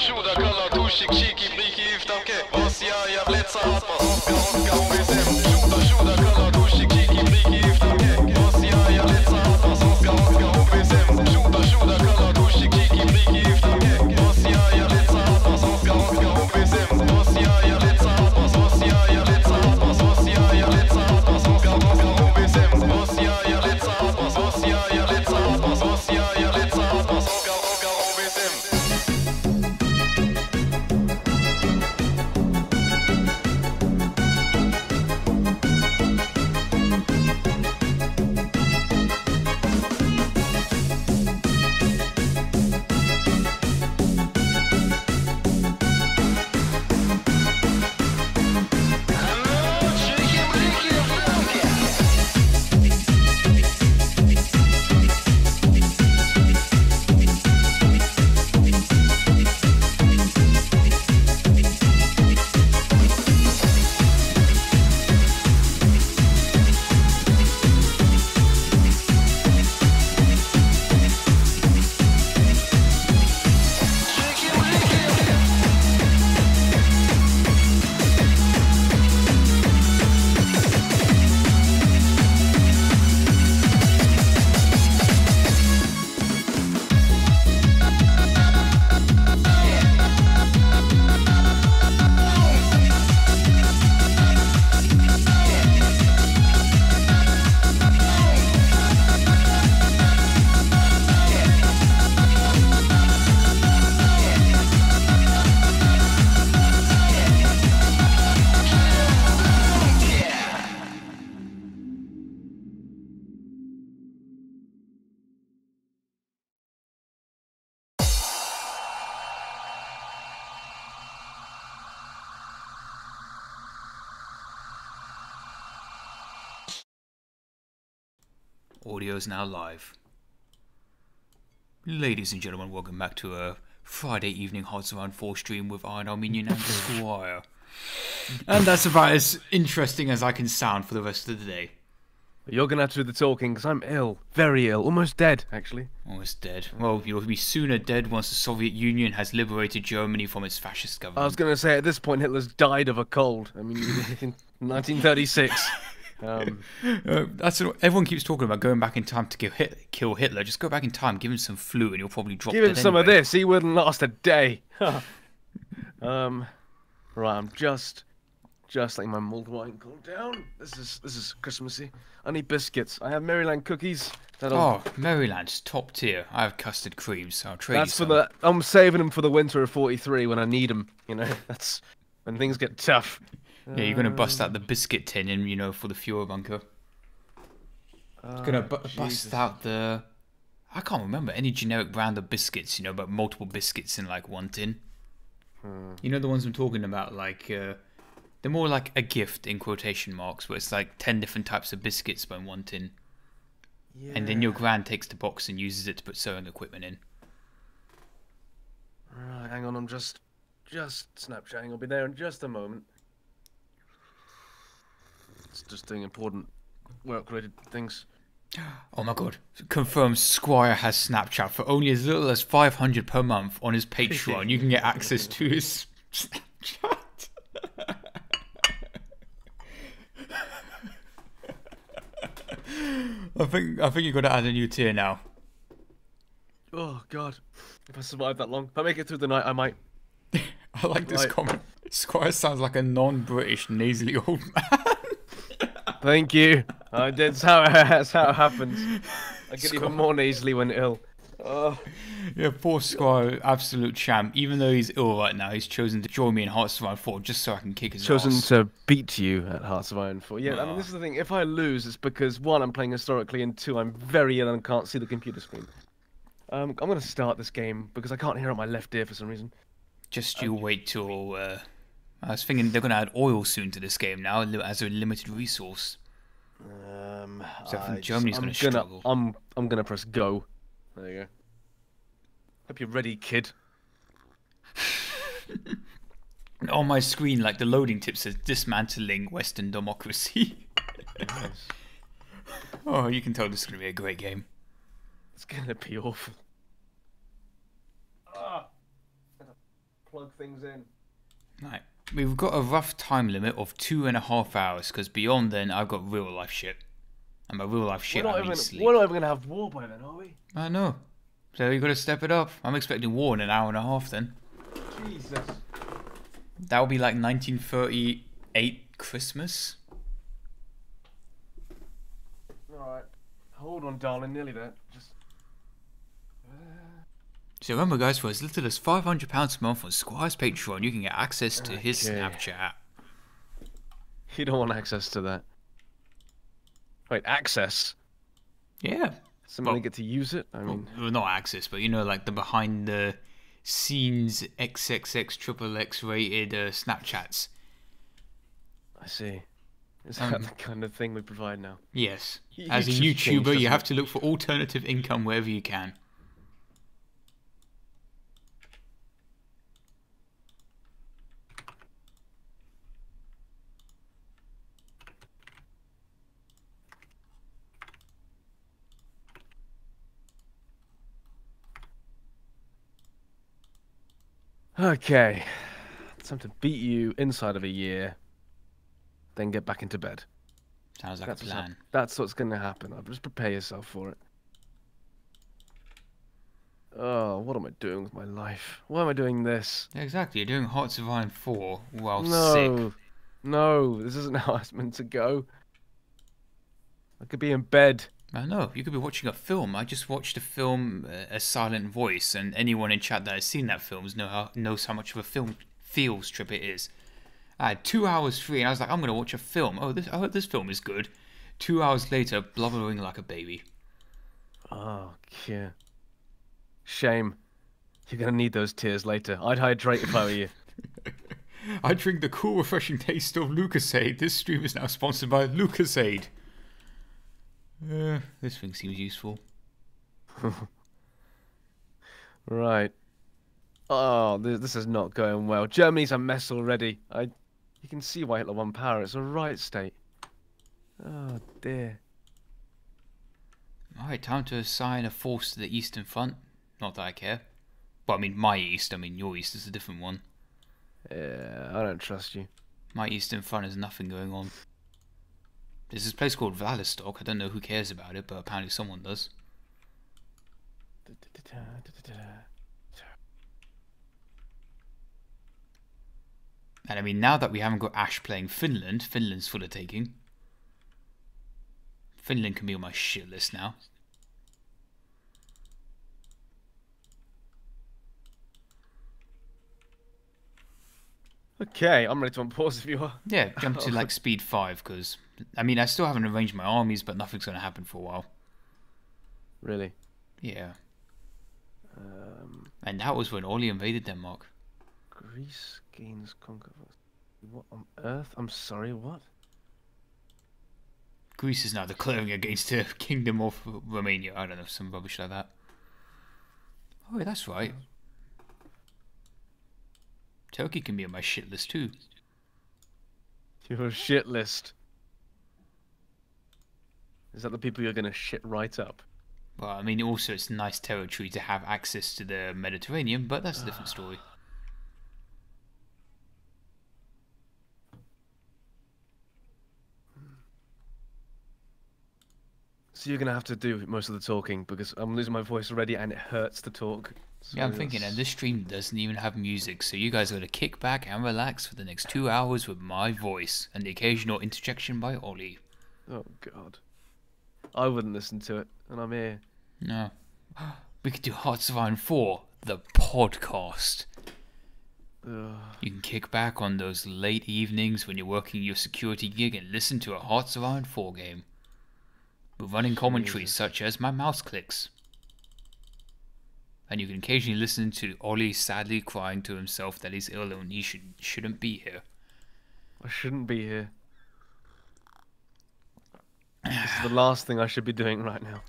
sjuda, kalla, tushik, kiki, briki, iftamke. Osja, jag blätsar, atma, onka, onka, OSM. Sjuda, kalla, tushik, kiki, briki, iftamke. Osja, jag blätsar, atma, onka, onka, OSM. Sjuda, kalla, tushik, kiki, briki, iftamke. Osja, jag blätsar, atma, onka, onka, OSM. Osja, jag blätsar, atma, osja, jag blätsar, atma, osja, jag blätsar, atma, onka, onka, OSM. Osja, jag blätsar, atma, osja, jag blätsar, atma, osja, jag blätsar, atma, onka, onka, OSM. Audio is now live. Ladies and gentlemen, welcome back to a Friday evening Hearts Around 4 stream with IronArmenian and Squire. And that's about as interesting as I can sound for the rest of the day. You're gonna have to do the talking, because I'm ill. Very ill. Almost dead, actually. Almost dead. Well, you'll be sooner dead once the Soviet Union has liberated Germany from its fascist government. I was gonna say, at this point, Hitler's died of a cold. I mean, in 1936. That's what everyone keeps talking about, going back in time to kill Hitler. Just go back in time, give him some flu, and he'll probably drop dead Give him some anyway. of this. He wouldn't last a day. Right, I'm just letting my mulled wine cool down. This is Christmassy. I need biscuits. I have Maryland cookies. Oh, Maryland's top tier. I have custard creams, so I'll trade That's you for some. I'm saving them for the winter of '43 when I need them. You know, that's when things get tough. Yeah, you're gonna bust out the biscuit tin, and you know, for the Fuhrer bunker. Gonna bust out the. I can't remember any generic brand of biscuits, you know, but multiple biscuits in like one tin. You know the ones I'm talking about, like they're more like a gift in quotation marks, where it's like 10 different types of biscuits but in one tin. Yeah. And then your gran takes the box and uses it to put sewing equipment in. Right, hang on, I'm just Snapchatting. I'll be there in just a moment. It's just doing important work-related things. Oh my god. Confirmed Squire has Snapchat for only as little as 500 per month on his Patreon. You can get access to his Snapchat. I think you've got to add a new tier now. Oh god. If I survive that long. If I make it through the night, I might. I like this comment. Squire sounds like a non-British nasally old man. Thank you. That's how it happens. I get even more nasally when ill. Oh. Yeah, poor Squire, absolute champ. Even though he's ill right now, he's chosen to join me in Hearts of Iron 4 just so I can kick his chosen ass. to beat you at Hearts of Iron 4. Yeah, I mean, this is the thing. If I lose, it's because, one, I'm playing historically, and two, I'm very ill and can't see the computer screen. I'm going to start this game because I can't hear out my left ear for some reason. Just you wait till... I was thinking they're going to add oil soon to this game now as a limited resource. So I think Germany's going to struggle. I'm going to press go. There you go. Hope you're ready, kid. On my screen, like the loading tip says, dismantling Western democracy. Nice. Oh, you can tell this is going to be a great game. It's going to be awful. plug things in. Right. We've got a rough time limit of 2.5 hours, because beyond then I've got real life shit. And by real life shit, I mean sleep. We're not even gonna have war by then, are we? I know. So you got to step it up. I'm expecting war in an hour and a half then. Jesus. That would be like 1938 Christmas. Alright. Hold on, darling. Nearly there. Just... So remember, guys, for as little as £500 a month on Squire's Patreon, you can get access to his Snapchat. You don't want access to that. Wait, access? Yeah. Somebody get to use it? I mean... Well, not access, but you know, like the behind the scenes XXX rated Snapchats. I see. Is that the kind of thing we provide now? Yes. As a YouTuber, you have to look for alternative income wherever you can. Okay. Time to beat you inside of a year, then get back into bed. Sounds like a plan. That's what's going to happen. Just prepare yourself for it. Oh, what am I doing with my life? Why am I doing this? Exactly, you're doing Hearts of Iron 4 while sick. No, this isn't how it's meant to go. I could be in bed. I know, you could be watching a film. I just watched a film, A Silent Voice, and anyone in chat that has seen that film knows how much of a film feels trip it is. I had 2 hours free, and I was like, I'm going to watch a film. I hope this film is good. 2 hours later, blubbering like a baby. Oh, yeah. Shame. You're going to need those tears later. I'd hydrate if I were you. I drink the cool, refreshing taste of Lucasade. This stream is now sponsored by Lucasade. This thing seems useful. Right. Oh, this is not going well. Germany's a mess already. You can see why Hitler won power. It's a right state. Oh, dear. Alright, time to assign a force to the Eastern Front. Not that I care. But I mean, my East. I mean, your East is a different one. Yeah, I don't trust you. My Eastern Front has nothing going on. There's this place called Vladivostok. I don't know who cares about it, but apparently someone does. And I mean, now that we haven't got Ash playing Finland, Finland's full of taking. Finland can be on my shit list now. Okay, I'm ready to unpause if you are. Yeah, jump to like speed 5, because, I mean, I still haven't arranged my armies, but nothing's going to happen for a while. Really? Yeah. And that was when Ollie invaded Denmark. Greece gains conquer. What on earth? I'm sorry, what? Greece is now declaring against the Kingdom of Romania. I don't know, some rubbish like that. Oh, yeah, that's right. Turkey can be on my shit list too. Your shit list. Is that the people you're going to shit right up? Well, I mean, also it's nice territory to have access to the Mediterranean, but that's a different story. So you're going to have to do most of the talking, because I'm losing my voice already and it hurts to talk. So Yeah, I'm thinking, and this stream doesn't even have music, so you guys are going to kick back and relax for the next 2 hours with my voice and the occasional interjection by Ollie. Oh, God. I wouldn't listen to it, and I'm here. No. We could do Hearts of Iron 4, the podcast. Ugh. You can kick back on those late evenings when you're working your security gig and listen to a Hearts of Iron 4 game. With running commentaries such as my mouse clicks. And you can occasionally listen to Ollie sadly crying to himself that he's ill and he shouldn't be here. I shouldn't be here. This is the last thing I should be doing right now.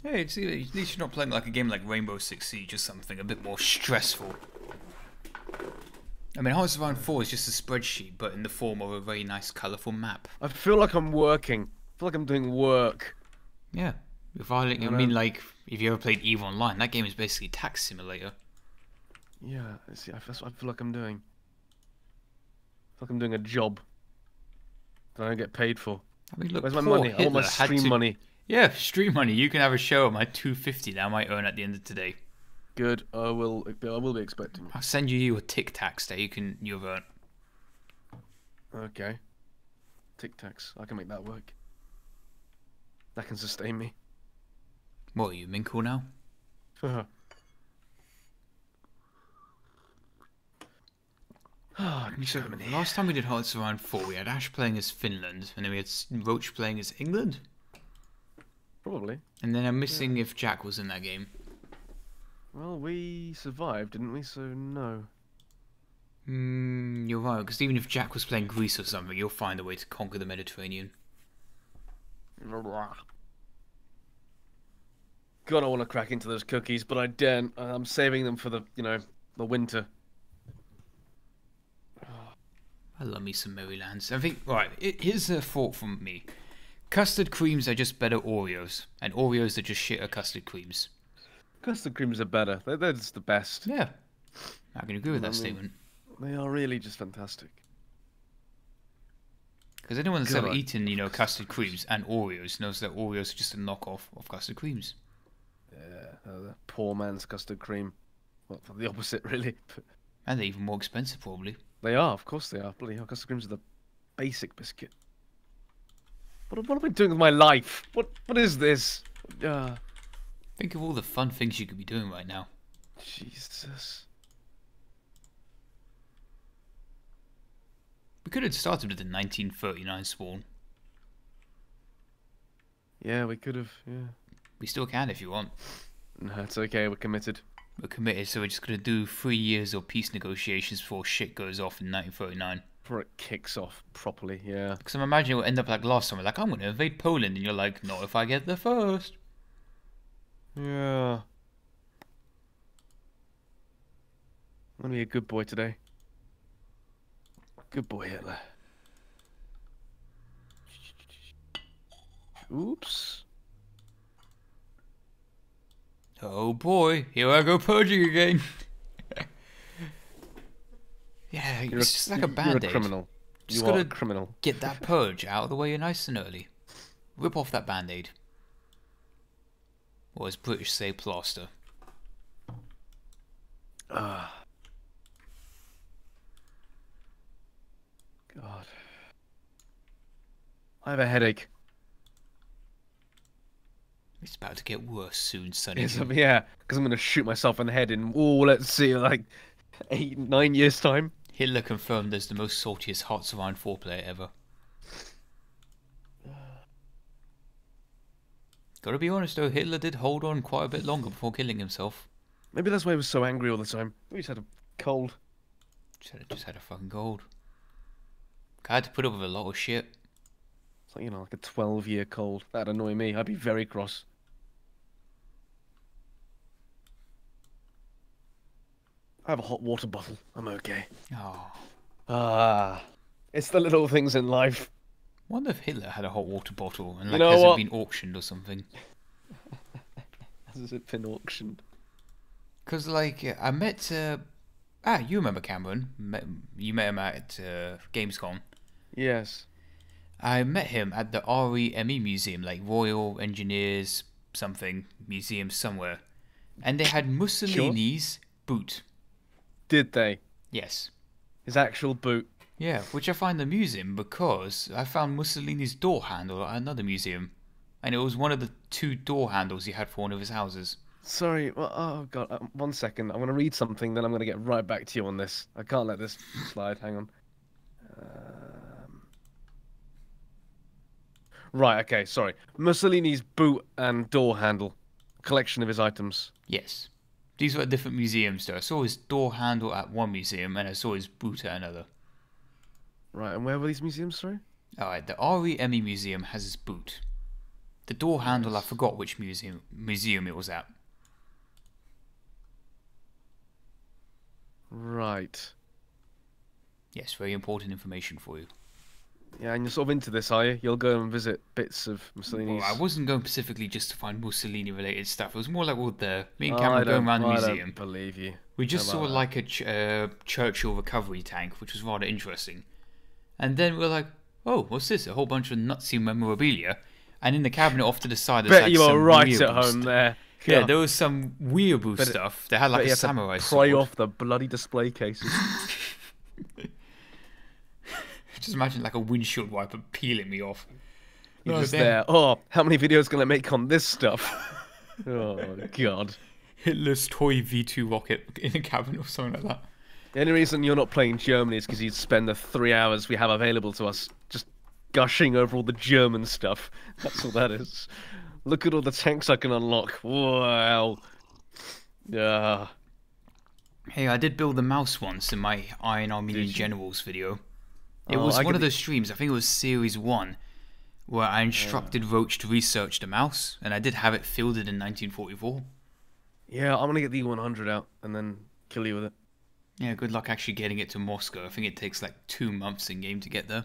Hey, at least you're not playing like a game like Rainbow Six Siege or something a bit more stressful. I mean, Hearts of Iron 4 is just a spreadsheet, but in the form of a very nice, colourful map. I feel like I'm working. I feel like I'm doing work. Yeah. I mean, like, if you ever played EVE Online, that game is basically Tax Simulator. Yeah, see, that's what I feel like I'm doing. I feel like I'm doing a job that I don't get paid for. I mean, look, Where's my poor money? I want my Hitler had stream to... money. Yeah, stream money. You can have a show at my 250 that I might earn at the end of today. Good. I will be expecting it. I'll send you a Tic Tacs that you've earned. Okay. Tic Tacs. I can make that work. That can sustain me. What, are you Minkle now? So, last time we did Hearts of Iron 4, we had Ash playing as Finland, and then we had Roach playing as England. Probably. And then I'm missing if Jack was in that game. Well, we survived, didn't we? So, no. You're right, because even if Jack was playing Greece or something, you'll find a way to conquer the Mediterranean. God, I want to crack into those cookies, but I daren't. I'm saving them for the winter. I love me some Marylands. I think, right, here's a thought from me. Custard creams are just better Oreos, and Oreos are just shitter custard creams. Custard creams are better. They're just the best. Yeah, I can agree with that statement. They are really just fantastic. Because anyone that's ever eaten, custard creams and Oreos knows that Oreos are just a knockoff of custard creams. Yeah, the poor man's custard cream. Well, the opposite, really. And they're even more expensive, probably. They are, of course they are. Bloody hell, custard creams are the basic biscuit. What am I doing with my life? What is this? Think of all the fun things you could be doing right now. Jesus. We could have started with the 1939 spawn. Yeah, we could have, yeah. We still can if you want. No, it's okay, we're committed. We're committed, so we're just going to do 3 years of peace negotiations before shit goes off in 1939. Before it kicks off properly, yeah. Because I'm imagining it'll end up like last time. We're like, I'm going to invade Poland, and you're like, not if I get there first. Yeah. I'm going to be a good boy today. Good boy, Hitler. Oops. Oh boy, here I go purging again. Yeah, it's just like a band-aid. You're a criminal. Just You are gotta a criminal. get that purge out of the way nice and early. Rip off that band-aid. Or as British say, plaster. God. I have a headache. It's about to get worse soon, Sonny. Yeah, because I'm going to shoot myself in the head in, let's see, like 8, 9 years' time. Hitler confirmed as the most saltiest Hearts of Iron 4 player ever. Gotta be honest though, Hitler did hold on quite a bit longer before killing himself. Maybe that's why he was so angry all the time. Maybe he just had a cold. Just had a fucking cold. I had to put up with a lot of shit. It's like, like a 12-year cold. That'd annoy me. I'd be very cross. I have a hot water bottle. I'm okay. Oh. It's the little things in life. Wonder if Hitler had a hot water bottle and know has what? it been auctioned or something? Has it been auctioned? Because I met you remember Cameron? You met him at Gamescom. Yes. I met him at the REME museum, like Royal Engineers something museum somewhere, and they had Mussolini's boot. Did they? Yes. His actual boot. Yeah, which I find amusing because I found Mussolini's door handle at another museum, and it was one of the 2 door handles he had for one of his houses. Sorry, well, oh god, 1 second. I'm going to read something, then I'm going to get right back to you on this. I can't let this slide, hang on. Right, okay, sorry. Mussolini's boot and door handle. Collection of his items. Yes. These were at different museums though. I saw his door handle at one museum and I saw his boot at another. Right, and where were these museums, sorry? Alright, the REME museum has his boot. The door handle, I forgot which museum it was at. Right. Yes, very important information for you. Yeah, and you're sort of into this, are you? You'll go and visit bits of Mussolini's... Well, I wasn't going specifically just to find Mussolini-related stuff. It was more like me and Cameron going around the museum. I don't believe you. We just saw like a Churchill recovery tank, which was rather interesting. And then we're like, oh, what's this? A whole bunch of Nazi memorabilia. And in the cabinet off to the side, there's Bet you are right at home there. Yeah, there was some weeaboo stuff. They had like a samurai sword. Pry off the bloody display cases. Just imagine like a windshield wiper peeling me off. You're just there. Oh, how many videos can I make on this stuff? Oh, God. Hitler's toy V2 rocket in a cabinet or something like that. The only reason you're not playing Germany is because you'd spend the 3 hours we have available to us just gushing over all the German stuff. That's all that is. Look at all the tanks I can unlock. Wow. Yeah. Hey, I did build a mouse once in my IronArmenian Generals video. It was one of those streams, I think it was Series 1, where I instructed Roach to research the mouse, and I did have it fielded in 1944. Yeah, I'm going to get the 100 out and then kill you with it. Yeah, good luck actually getting it to Moscow. I think it takes like 2 months in game to get there.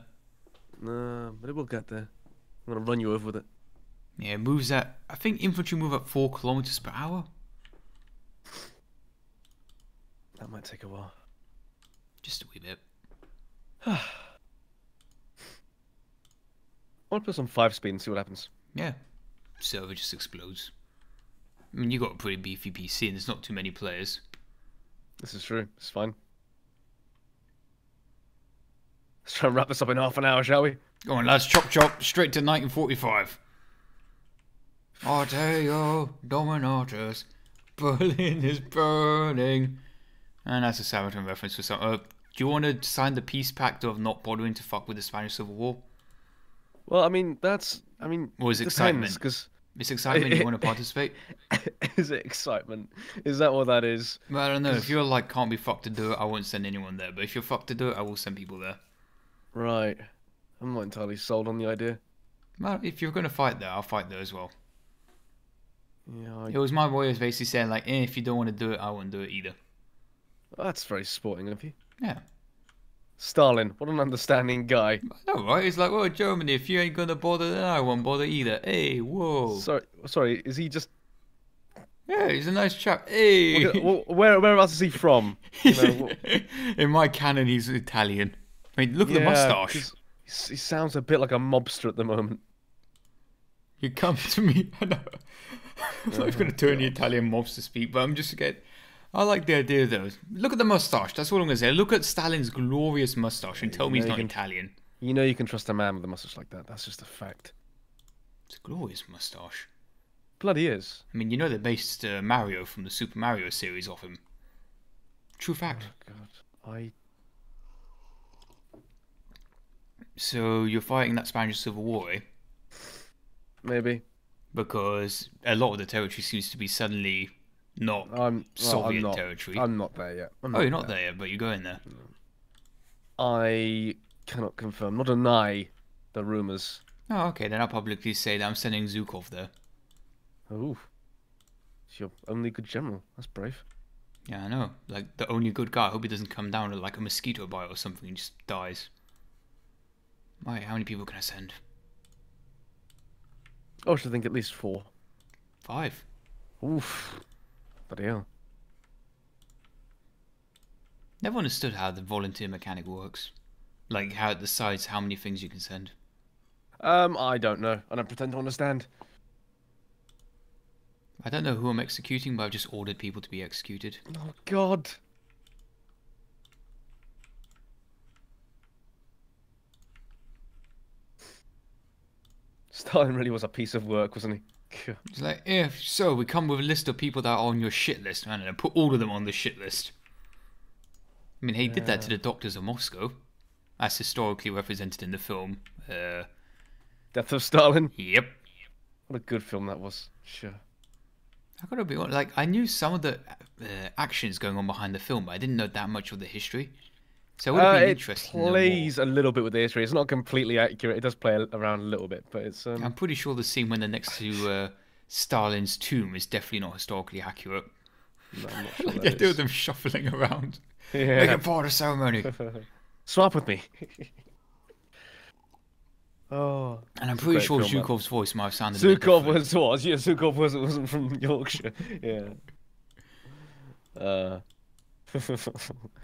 Nah, but it will get there. I'm going to run you over with it. Yeah, it moves at, I think infantry move at 4 kilometers per hour. That might take a while. Just a wee bit. I want to put some 5-speed and see what happens. Yeah, server just explodes. I mean, you got a pretty beefy PC and there's not too many players. This is true. It's fine. Let's try and wrap this up in half an hour, shall we? Go on, lads. Chop chop. Straight to 1945. Arteo Dominatus. Berlin is burning. And that's a Samaritan reference for some. Do you want to sign the peace pact of not bothering to fuck with the Spanish Civil War? Well, I mean, that's... I mean... Or is it excitement? Because it's excitement, you want to participate? Is it excitement? Is that what that is? Well, I don't know. If you're like, can't be fucked to do it, I won't send anyone there. But if you're fucked to do it, I will send people there. Right. I'm not entirely sold on the idea. Well, if you're going to fight there, I'll fight there as well. Yeah, It was my boys basically saying, like, if you don't want to do it, I won't do it either. That's very sporting of you. Yeah. Stalin, what an understanding guy. I know, right? He's like, oh, Germany, if you ain't going to bother, then I won't bother either. Hey, whoa. Sorry, is he just... Yeah, he's a nice chap. Hey. Whereabouts is he from? You know, in my canon, he's Italian. I mean, look at the moustache. He sounds a bit like a mobster at the moment. You come to me. I know. I'm not going to turn the Italian mobs to speak, but I'm just again. I like the idea though. Look at the mustache. That's all I'm going to say. Look at Stalin's glorious mustache and tell me he's not Italian. You know you can trust a man with a mustache like that. That's just a fact. It's a glorious mustache. Bloody is. I mean, you know they based Mario from the Super Mario series off him. True fact. Oh, God. So you're fighting that Spanish Civil War, eh? Maybe. Because a lot of the territory seems to be suddenly not Soviet territory. I'm not there yet. You're not there yet, but you're going there. I cannot confirm, not deny the rumours. Oh, okay, then I'll publicly say that I'm sending Zhukov there. Oh. It's your only good general. That's brave. Yeah, I know. Like, the only good guy. I hope he doesn't come down to, like, a mosquito bite or something and just dies. Right, how many people can I send? Oh, I should think at least 4. 5. Oof. Bloody hell. Never understood how the volunteer mechanic works. Like, how it decides how many things you can send. I don't know. I don't pretend to understand. I don't know who I'm executing, but I've just ordered people to be executed. Oh, God. Stalin really was a piece of work, wasn't he? It's like, so we come with a list of people that are on your shit list, man, and put all of them on the shit list. I mean, he did that to the doctors of Moscow, as historically represented in the film. Death of Stalin? Yep. What a good film that was. Sure. I gotta be honest, like, I knew some of the actions going on behind the film, but I didn't know that much of the history. So it would have been interesting. It plays a little bit with the history. It's not completely accurate. It does play around a little bit, but it's... I'm pretty sure the scene when they're next to Stalin's tomb is definitely not historically accurate. No, I'm not sure like, they do them shuffling around. Yeah. Make it part of the ceremony. Swap with me. Oh. And I'm pretty sure Zhukov's voice might have sounded Zhukov was. Yeah, Zhukov wasn't from Yorkshire. Yeah.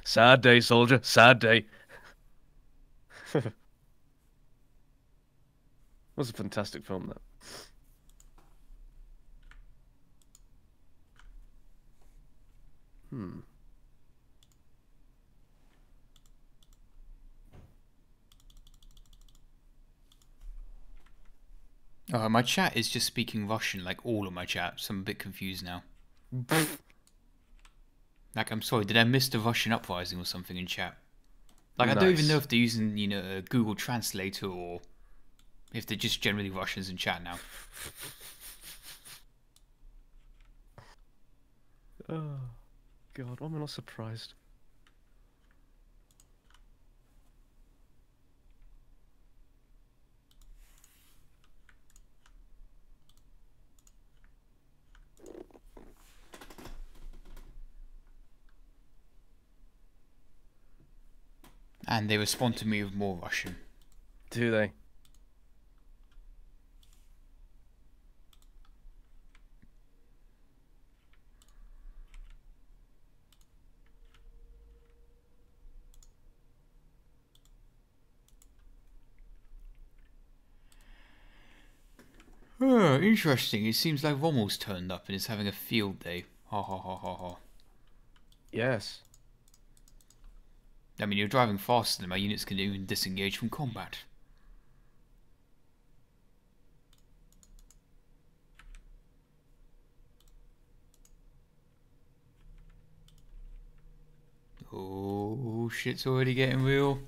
Sad day, soldier. Sad day. Was a fantastic film, that. Hmm. My chat is just speaking Russian, like all of my chat, so I'm a bit confused now. Like, I'm sorry, did I miss the Russian uprising or something in chat? Like, I don't even know if they're using, you know, a Google Translator or if they're just generally Russians in chat now. Oh, God, why am I not surprised? And they respond to me with more Russian. Do they? Oh, interesting. It seems like Rommel's turned up and is having a field day. Ha ha ha ha ha. Yes. I mean, you're driving faster than my units can even disengage from combat. Oh, shit's already getting real.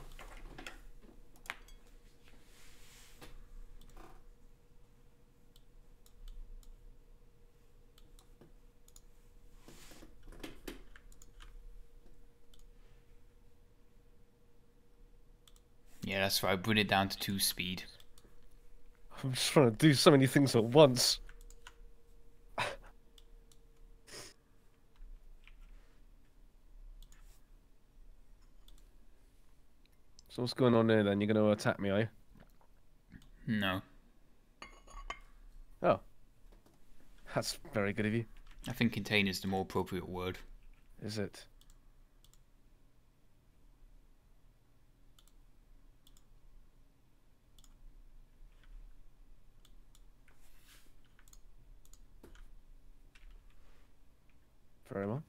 Yeah, that's right. Bring it down to 2 speed. I'm just trying to do so many things at once. So what's going on there then? You're going to attack me, are you? No. Oh. That's very good of you. I think contain is the more appropriate word. Is it? Very well.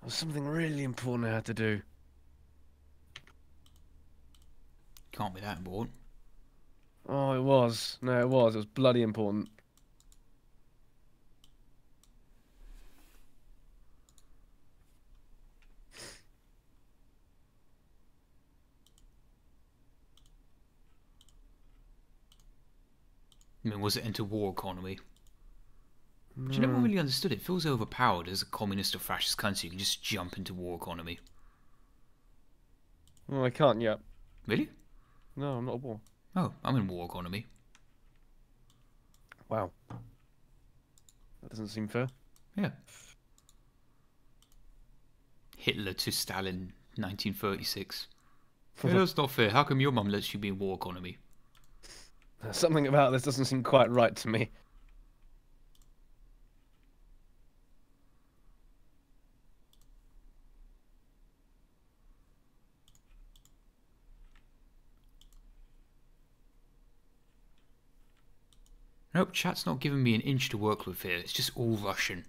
There's something really important I had to do. Can't be that important. Oh, it was. No, it was. It was bloody important. I mean, was it into war economy? But you never really understood it. It feels overpowered as a communist or fascist country. You can just jump into war economy. Well, I can't yet. Really? No, I'm not a war. Oh, I'm in war economy. Wow. That doesn't seem fair. Yeah. Hitler to Stalin, 1936. Hey, that's not fair. How come your mum lets you be in war economy? Something about this doesn't seem quite right to me. Nope, chat's not giving me an inch to work with here. It's just all Russian.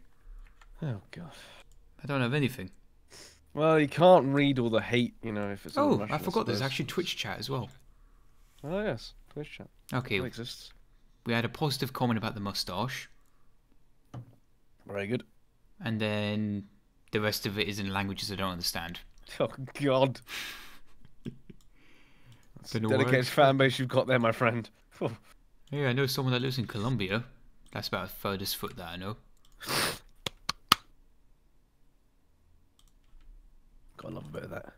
Oh, God. I don't have anything. Well, you can't read all the hate, you know, if it's all Oh, Russian, I forgot there's suppose. actually Twitch chat as well. Oh, yes. Twitch chat. Okay, That exists. we had a positive comment about the moustache. Very good. And then the rest of it is in languages I don't understand. Oh, God. That's a dedicated fan base you've got there, my friend. Oh. Yeah, I know someone that lives in Colombia. That's about the furthest foot that I know. God, I love a bit of that.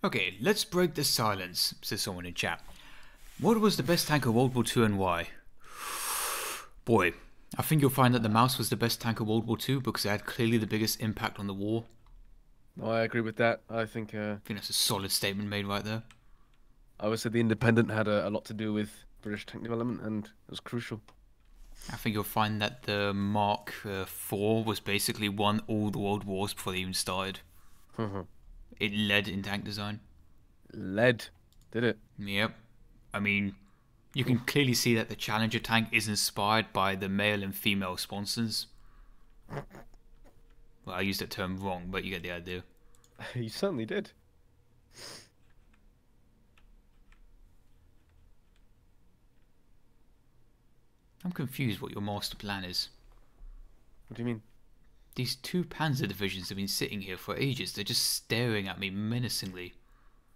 Okay, let's break the silence, says someone in chat. What was the best tank of World War II and why? Boy, I think you'll find that the Mouse was the best tank of World War II because it had clearly the biggest impact on the war. Oh, I agree with that. I think that's a solid statement made right there. I would say the Independent had a lot to do with British tank development, and it was crucial. I think you'll find that the Mark IV was basically won all the world wars before they even started. It led in tank design. Led, did it? Yep. I mean, you can clearly see that the Challenger tank is inspired by the male and female sponsons. Well, I used that term wrong, but you get the idea. You certainly did. I'm confused what your master plan is. What do you mean? These 2 Panzer divisions have been sitting here for ages. They're just staring at me menacingly.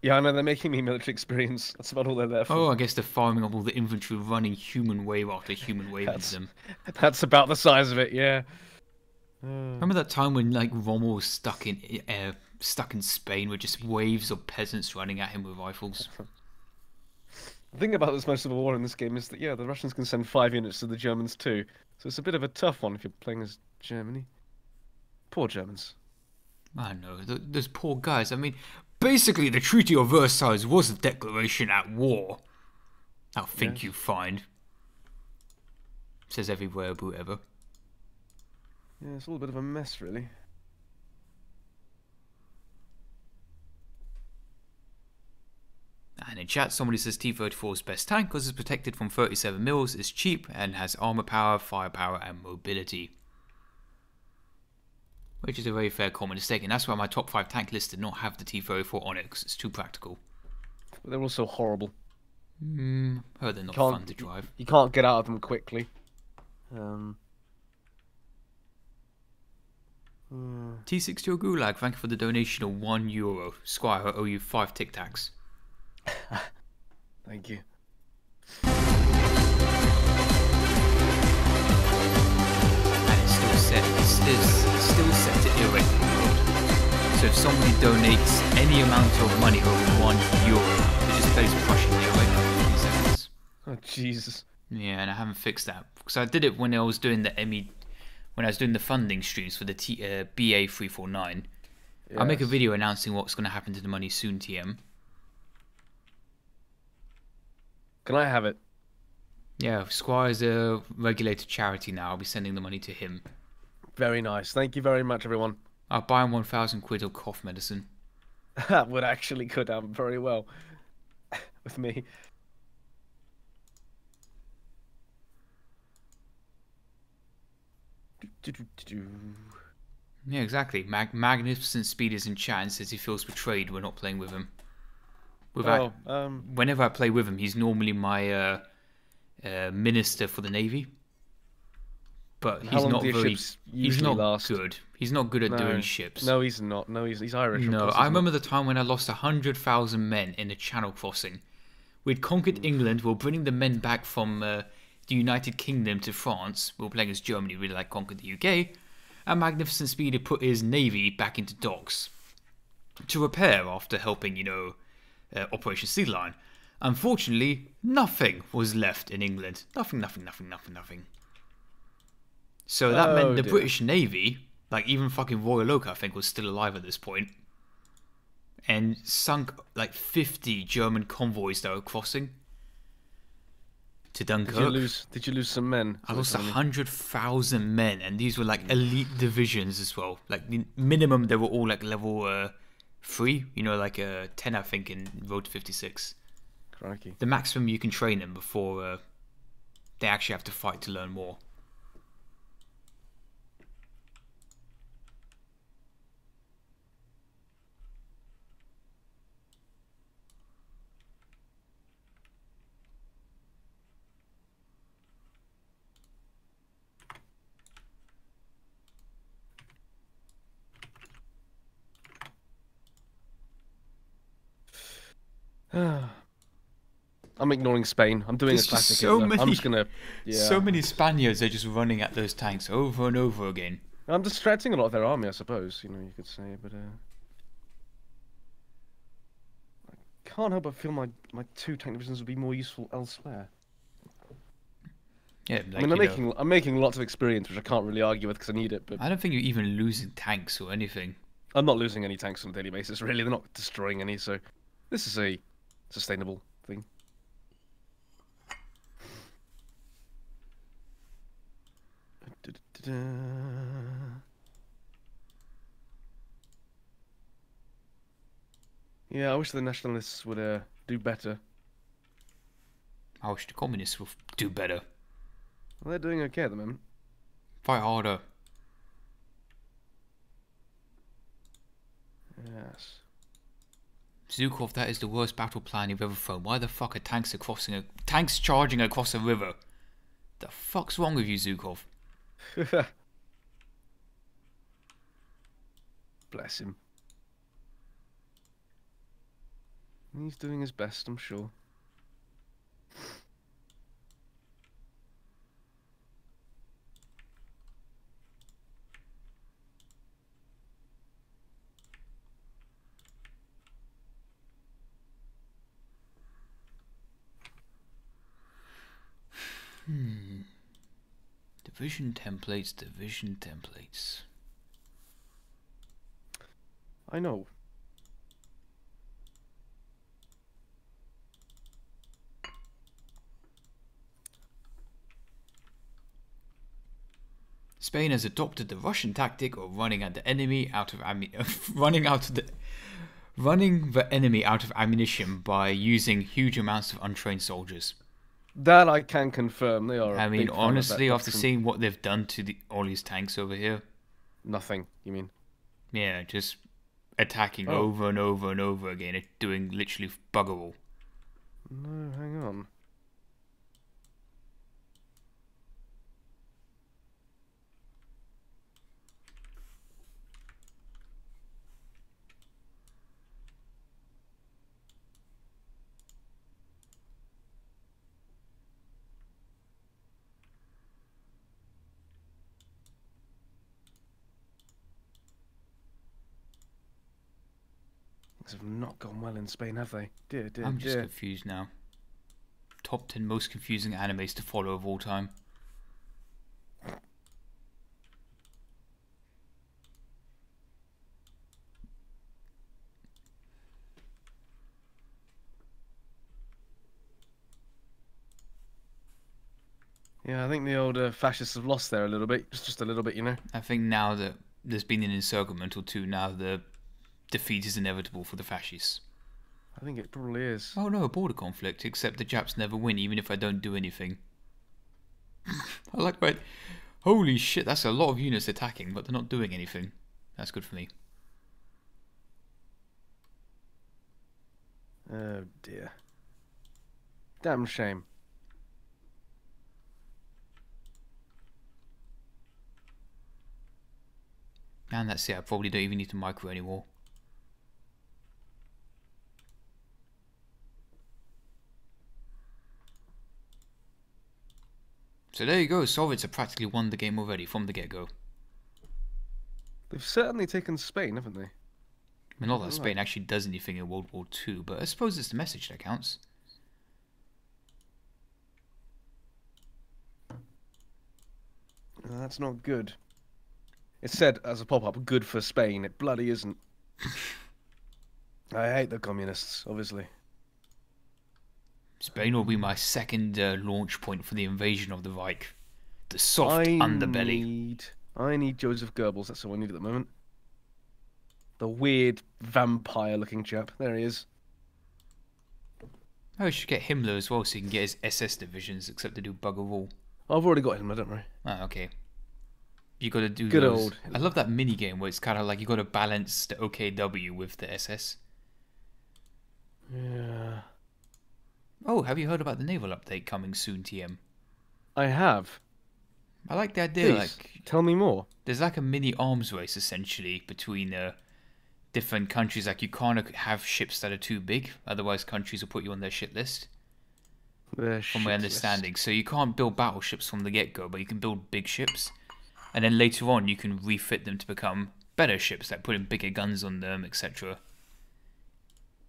Yeah, I know, they're making me military experience. That's about all they're there for. Oh, I guess they're farming up all the infantry, running human wave after human wave into them. That's about the size of it, yeah. Remember that time when like Rommel was stuck in Spain with just waves of peasants running at him with rifles? The thing about this most of the war in this game is that, yeah, the Russians can send 5 units to the Germans too. So it's a bit of a tough one if you're playing as Germany. Poor Germans. I know, those poor guys. I mean, basically the Treaty of Versailles was a declaration at war. I think you find. Says every wereaboo ever. Yeah, it's all a bit of a mess, really. And in chat, somebody says T-34's best tank because it's protected from 37 mils, is cheap, and has armor power, firepower, and mobility. Which is a very fair comment to take, and that's why my top 5 tank list did not have the T-34 on it, because it's too practical. But they're also horrible. Heard they're not fun to drive. You can't get out of them quickly. T60 Gulag, thank you for the donation of €1. Squire, I owe you 5 Tic Tacs. Thank you. And it's still set to irregular mode. So if somebody donates any amount of money over €1, it just plays Prussian irregular for 15 seconds. Oh Jesus. Yeah, and I haven't fixed that because I did it when I was doing the when I was doing the funding streams for the BA349. Yes. I'll make a video announcing what's going to happen to the money soon, TM. Can I have it? Yeah, Squire's a regulated charity now. I'll be sending the money to him. Very nice. Thank you very much, everyone. I'll buy him 1,000 quid of cough medicine. That would actually go down very well with me. Yeah, exactly. Magnificent Speed is in chat and says he feels betrayed we're not playing with him. Whenever I play with him, he's normally my minister for the Navy. But he's not very. He's not good. He's not good at doing ships. No, he's not. No, he's Irish. No, I remember the time when I lost 100,000 men in a Channel crossing. We'd conquered England. We were bringing the men back from the United Kingdom to France. We were playing as Germany. We like conquered the UK. And Magnificent Speed had put his navy back into docks to repair after helping, Operation Sea Lion. Unfortunately, nothing was left in England. Nothing. So that meant the British Navy, like even fucking Royal Oak, I think, was still alive at this point, and sunk like 50 German convoys that were crossing to Dunkirk. Did you lose some men? I lost 100,000 men, and these were like elite divisions as well. Like the minimum, they were all like level 3, like 10, I think, in Road to 56. Crikey. The maximum you can train them before they actually have to fight to learn more. I'm ignoring Spain. I'm doing a classic. I'm just gonna. Yeah. So many Spaniards are just running at those tanks over and over again. I'm distracting a lot of their army, I suppose. You could say, but. can't help but feel my 2 tank divisions would be more useful elsewhere. Yeah, I mean, I'm making lots of experience, which I can't really argue with because I need it. But I don't think you're even losing tanks or anything. I'm not losing any tanks on a daily basis, really. They're not destroying any, so this is a sustainable thing. Yeah, I wish the nationalists would do better. I wish the communists will do better. Well, they're doing okay at the moment. Fight harder. Yes. Zukov, that is the worst battle plan you've ever thrown. Why the fuck are tanks charging across a river? The fuck's wrong with you, Zukov? Bless him. He's doing his best, I'm sure. Division templates, division templates. I know. Spain has adopted the Russian tactic of running the enemy out of ammunition by using huge amounts of untrained soldiers. That I can confirm. They are. I mean, honestly, after seeing what they've done to all these tanks over here, nothing. You mean? Yeah, just attacking over and over and over again, doing literally bugger all. No, hang on. Have not gone well in Spain, have they? Dear, dear, I'm just confused now. Top 10 most confusing animes to follow of all time. Yeah, I think the old fascists have lost there a little bit. Just a little bit, you know. I think now that there's been an encirclement or two, now the defeat is inevitable for the fascists. I think it probably is. Oh no, a border conflict, except the Japs never win, even if I don't do anything. I like that. Holy shit, that's a lot of units attacking, but they're not doing anything. That's good for me. Oh dear. Damn shame. And that's it, I probably don't even need to micro anymore. So there you go, Soviets have practically won the game already from the get-go. They've certainly taken Spain, haven't they? I mean, not that Spain actually does anything in World War II, but I suppose it's the message that counts. That's not good. It said as a pop-up, good for Spain. It bloody isn't. I hate the communists, obviously. Spain will be my second launch point for the invasion of the Reich. The soft underbelly. I need Joseph Goebbels, that's all I need at the moment. The weird vampire-looking chap. There he is. Oh, we should get Himmler as well so he can get his SS divisions, except to do bugger all. I've already got him, don't worry. Oh, okay. You gotta do good those. old. I love that mini game where it's kind of like you gotta balance the OKW with the SS. Yeah. Oh, have you heard about the naval update coming soon, TM? I have. I like the idea. Please, like, tell me more. There's like a mini arms race essentially between different countries. Like you can't have ships that are too big, otherwise countries will put you on their shit list. From my understanding, so you can't build battleships from the get-go, but you can build big ships, and then later on you can refit them to become better ships, like putting bigger guns on them, etc.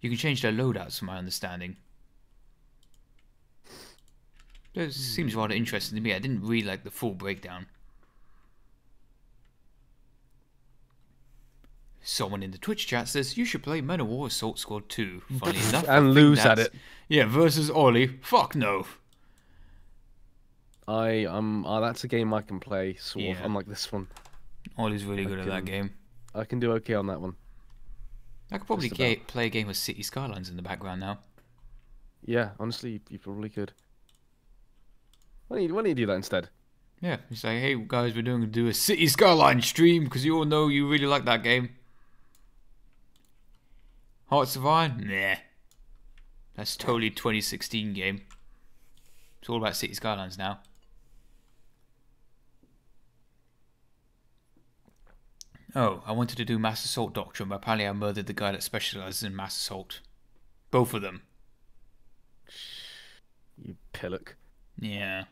You can change their loadouts, from my understanding. It seems rather interesting to me. I didn't read like the full breakdown. Someone in the Twitch chat says you should play Men of War Assault Squad 2. Funny enough, and lose at it. Yeah, versus Ollie. Fuck no. That's a game I can play, sort of, Yeah. unlike this one. Ollie's really good at that game. I can do okay on that one. I could probably play a game of City Skylines in the background now. Yeah, honestly, you probably could. Why don't you do that instead? Yeah, it's like, hey guys, we're going to do a City Skyline stream because you all know you really like that game. Hearts of Iron? Nah. That's totally 2016 game. It's all about City Skylines now. Oh, I wanted to do Mass Assault Doctrine, but apparently I murdered the guy that specializes in Mass Assault. Both of them. You pillock. Yeah.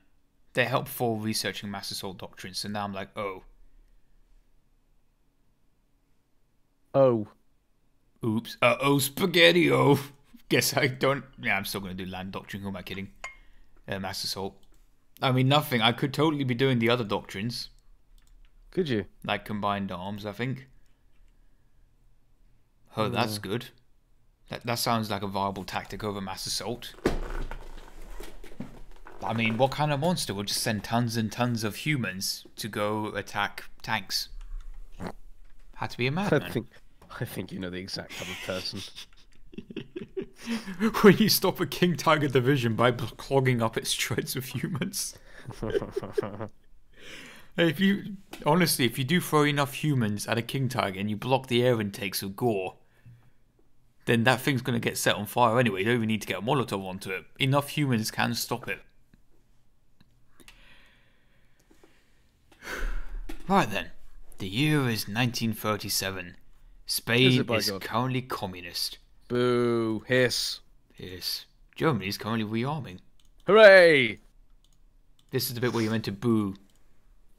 They helped for researching Mass Assault Doctrine, so now I'm like, oh. Oh. Oops. Uh-oh, spaghetti-o. Guess I don't... Yeah, I'm still going to do Land Doctrine. Who am I kidding? Mass Assault. I mean, nothing. I could totally be doing the other doctrines. Could you? Like Combined Arms, I think. Oh, that's good. That sounds like a viable tactic over Mass Assault. I mean, what kind of monster would just send tons and tons of humans to go attack tanks? Had to be a madman. I think you know the exact type of person. When you stop a King Tiger division by clogging up its treads with humans. If you do throw enough humans at a King Tiger and you block the air intakes with gore, then that thing's going to get set on fire anyway. You don't even need to get a Molotov onto it. Enough humans can stop it. Right then. The year is 1937. Spain is currently communist. Boo. Hiss. Yes. Germany is currently rearming. Hooray! This is the bit where you're meant to boo.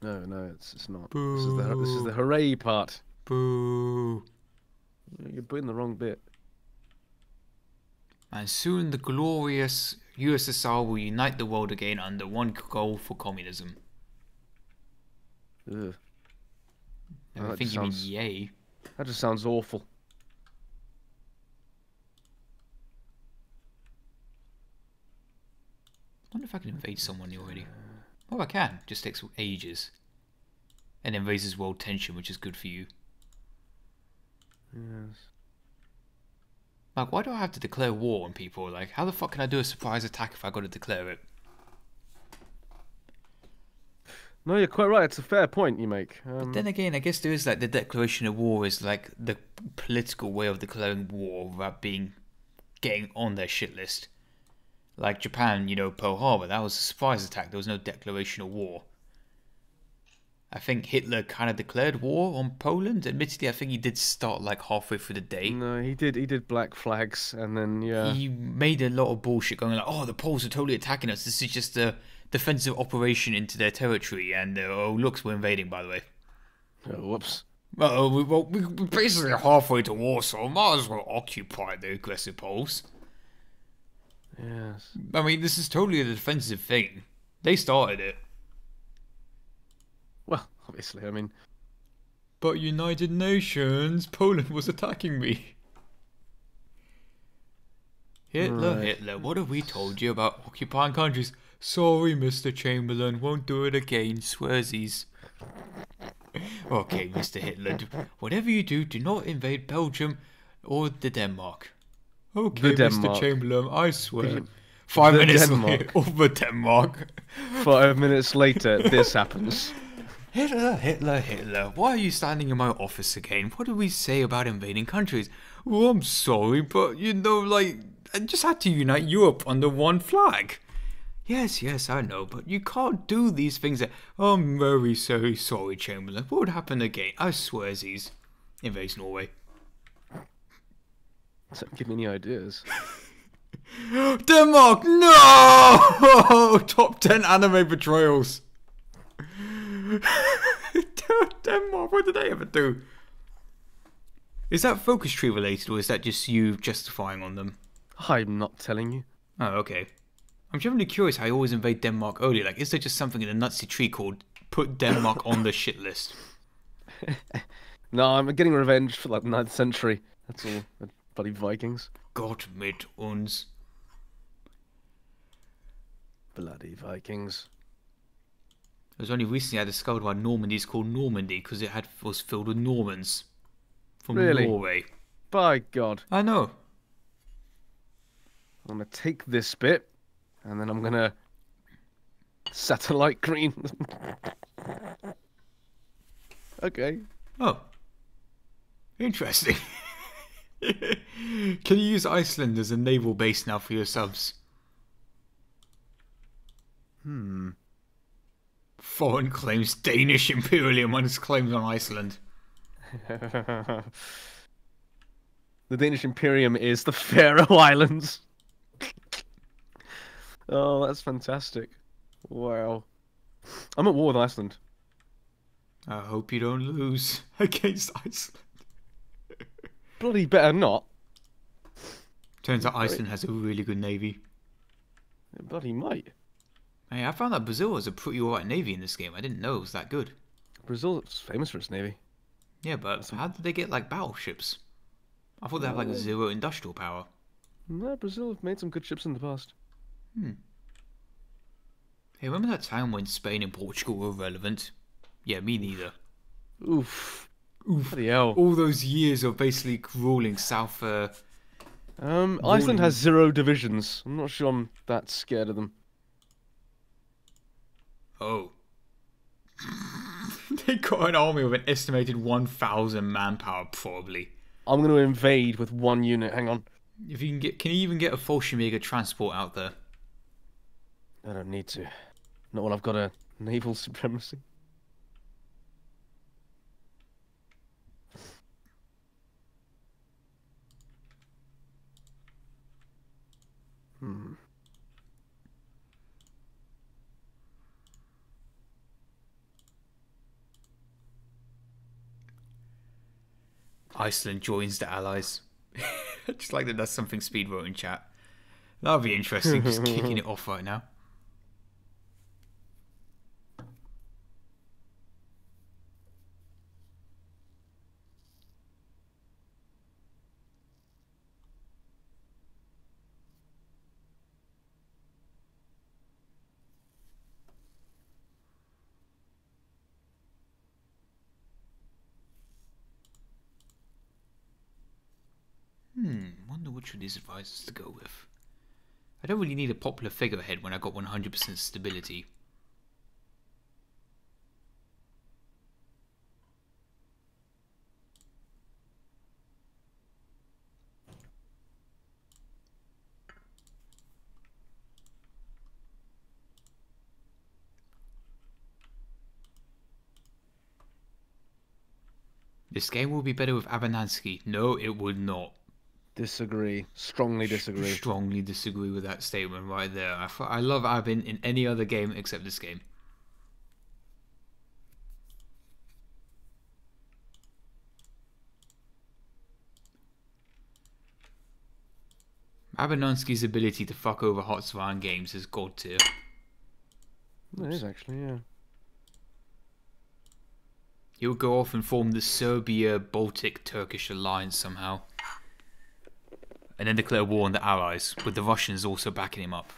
No, it's not. Boo. This is the hooray part. Boo. You're putting the wrong bit. And soon the glorious USSR will unite the world again under one goal for communism. Ugh. I think you mean yay. That just sounds awful. I wonder if I can invade someone already. Oh, I can. Just takes ages. And then raises world tension, which is good for you. Yes. Like, why do I have to declare war on people? Like, how the fuck can I do a surprise attack if I got to declare it? No, you're quite right. It's a fair point you make. But then again, I guess there is like the declaration of war is like the political way of declaring war without getting on their shit list. Like Japan, you know, Pearl Harbor, that was a surprise attack. There was no declaration of war. I think Hitler kind of declared war on Poland. Admittedly, I think he did start like halfway through the day. No, he did black flags, and then yeah. He made a lot of bullshit going like, oh, the Poles are totally attacking us. This is just a defensive operation into their territory, and oh, looks, we're invading, by the way. Oh, whoops. Well, we're basically halfway to Warsaw. Might as well occupy the aggressive Poles. Yes. I mean, this is totally a defensive thing. They started it. Well, obviously, I mean... But United Nations, Poland was attacking me. Hitler, what have we told you about occupying countries? Sorry, Mr. Chamberlain, won't do it again, swearsies. Okay, Mr. Hitler, whatever you do, do not invade Belgium or the Denmark. Okay, Mr. Chamberlain, I swear. 5 minutes later, over Denmark. 5 minutes later, this happens. Hitler, why are you standing in my office again? What did we say about invading countries? Oh, I'm sorry, but you know, like, I just had to unite Europe under one flag. Yes, I know, but you can't do these things. I'm very, very sorry, Chamberlain. What would happen again? I swear, Z's. Invades Norway. Don't give me any ideas. Denmark, no! Top 10 anime betrayals. Denmark, what did they ever do? Is that focus tree related, or is that just you justifying on them? I'm not telling you. Oh, okay. I'm genuinely curious how you always invade Denmark early. Like, is there just something in the Nazi tree called put Denmark on the shit list? No, I'm getting revenge for like the 9th century. That's all. The bloody Vikings. Gott mit uns. Bloody Vikings. It was only recently I discovered why Normandy is called Normandy, because it was filled with Normans. From Really? Norway. By God. I know. I'm gonna take this bit, and then I'm gonna satellite green. Okay. Oh. Interesting. Can you use Iceland as a naval base now for your subs? Foreign claims Danish imperium on its claims on Iceland. The Danish Imperium is the Faroe Islands. Oh, that's fantastic. Wow. I'm at war with Iceland. I hope you don't lose against Iceland. Bloody better not. Turns out Iceland has a really good navy. It bloody might. Hey, I found that Brazil has a pretty alright navy in this game. I didn't know it was that good. Brazil is famous for its navy. Yeah, but how did they get, like, battleships? I thought they had, like, zero industrial power. No, Brazil have made some good ships in the past. Hey, remember that time when Spain and Portugal were relevant? Yeah, me neither. Oof. Oof. Bloody hell. All those years of basically ruling South... Iceland has 0 divisions. I'm not sure I'm that scared of them. Oh. They got an army with an estimated 1,000 manpower, probably. I'm going to invade with 1 unit. Hang on. If you can you even get a Fallschirmjäger transport out there? I don't need to. Not when I've got a naval supremacy. Iceland joins the Allies. Just like that that's something Speed wrote in chat. That'll be interesting, just kicking it off right now. Wonder which of these advisors to go with. I don't really need a popular figurehead when I got 100% stability. This game will be better with Abernanski. No, it would not. Disagree. Strongly disagree. Strongly disagree with that statement right there. I love Abin in any other game except this game. Abernanski's ability to fuck over Hot games is god tier. It is actually, yeah. He would go off and form the Serbia-Baltic-Turkish alliance somehow. And then declare war on the Allies, with the Russians also backing him up.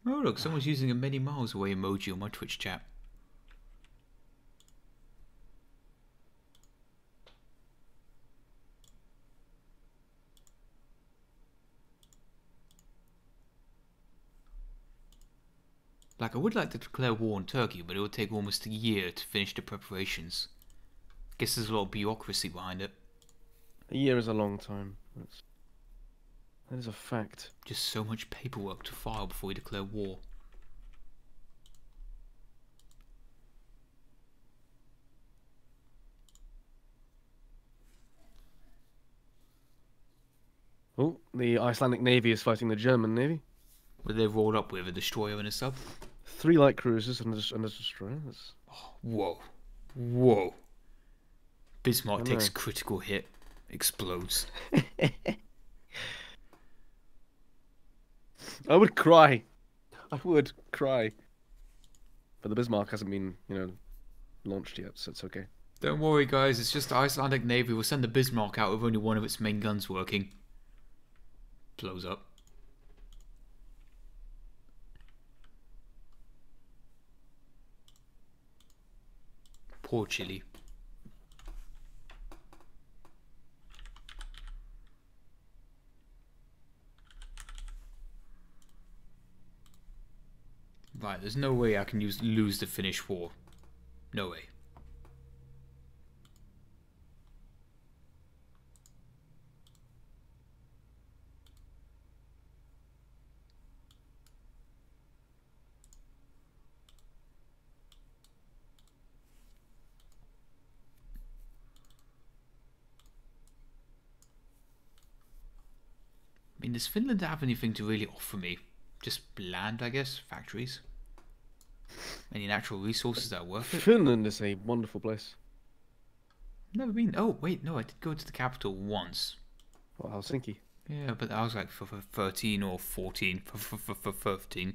Oh look, someone's using a many miles away emoji on my Twitch chat. Like, I would like to declare war on Turkey, but it would take almost a year to finish the preparations. Guess there's a lot of bureaucracy behind it. A year is a long time. That is a fact. Just so much paperwork to file before we declare war. Oh, the Icelandic Navy is fighting the German Navy. What do they roll up with? A destroyer and a sub? 3 light cruisers and a destroyer. That's... Whoa. Whoa. Bismarck I takes know. critical hit. Explodes. I would cry. I would cry. But the Bismarck hasn't been, launched yet, so it's okay. Don't worry, guys. It's just the Icelandic Navy will send the Bismarck out with only one of its main guns working. Blows up. Poor Chile. Right, there's no way I can lose the Finnish war. No way. I mean, does Finland have anything to really offer me? Just land, I guess? Factories? Any natural resources that are worth it? Finland is a wonderful place. Never been. Oh, wait, no, I did go to the capital once. Well, Helsinki. Yeah, but I was like for 13 or 14. For 13.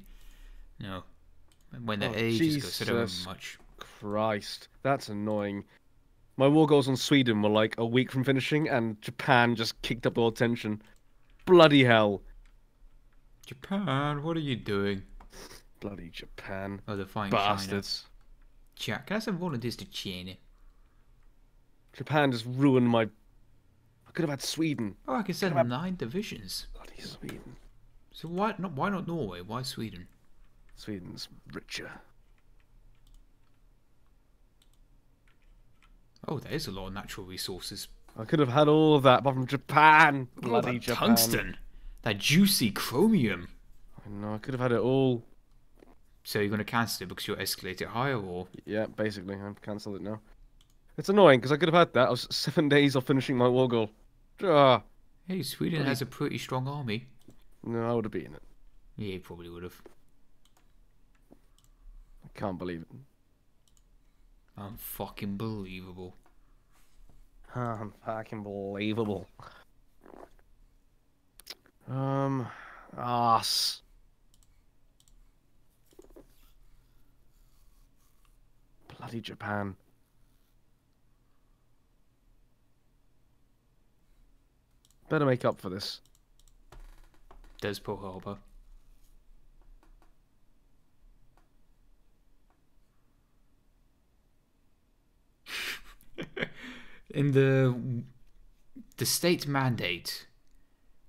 No. When the ages ago, so I don't remember much. Christ, that's annoying. My war goals on Sweden were like a week from finishing, and Japan just kicked up all tension. Bloody hell. Japan, what are you doing? Bloody Japan. Oh, they're fighting Bastards. China. Can I send volunteers to China? Japan just ruined my... I could have had Sweden. Oh, I can send 9 divisions. Bloody Sweden. So why not Norway? Why Sweden? Sweden's richer. Oh, there is a lot of natural resources. I could have had all of that, apart from Japan. Oh, Bloody that Japan. tungsten. That juicy chromium. I know, I could have had it all. So you're going to cancel it because you'll escalate it higher, or? Yeah, basically, I've cancelled it now. It's annoying, because I could have had that. I was 7 days off finishing my war goal. Ah. Hey, Sweden has a pretty strong army. No, I would have beaten it. Yeah, you probably would have. I can't believe it. Unfucking believable. Fucking believable. Ass. Bloody Japan. Better make up for this. There's Pearl Harbor. In the state mandate,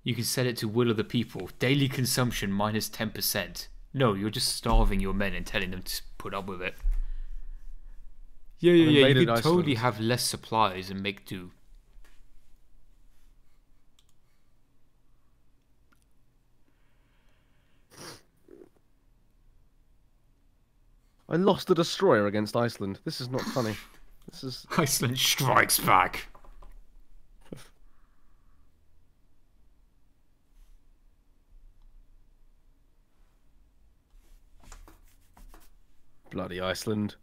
you can set it to will of the people. Daily consumption minus 10%. No, you're just starving your men and telling them to put up with it. Yeah. You could totally have less supplies and make do. I lost the destroyer against Iceland. This is not funny. This is... Iceland strikes back. Bloody Iceland.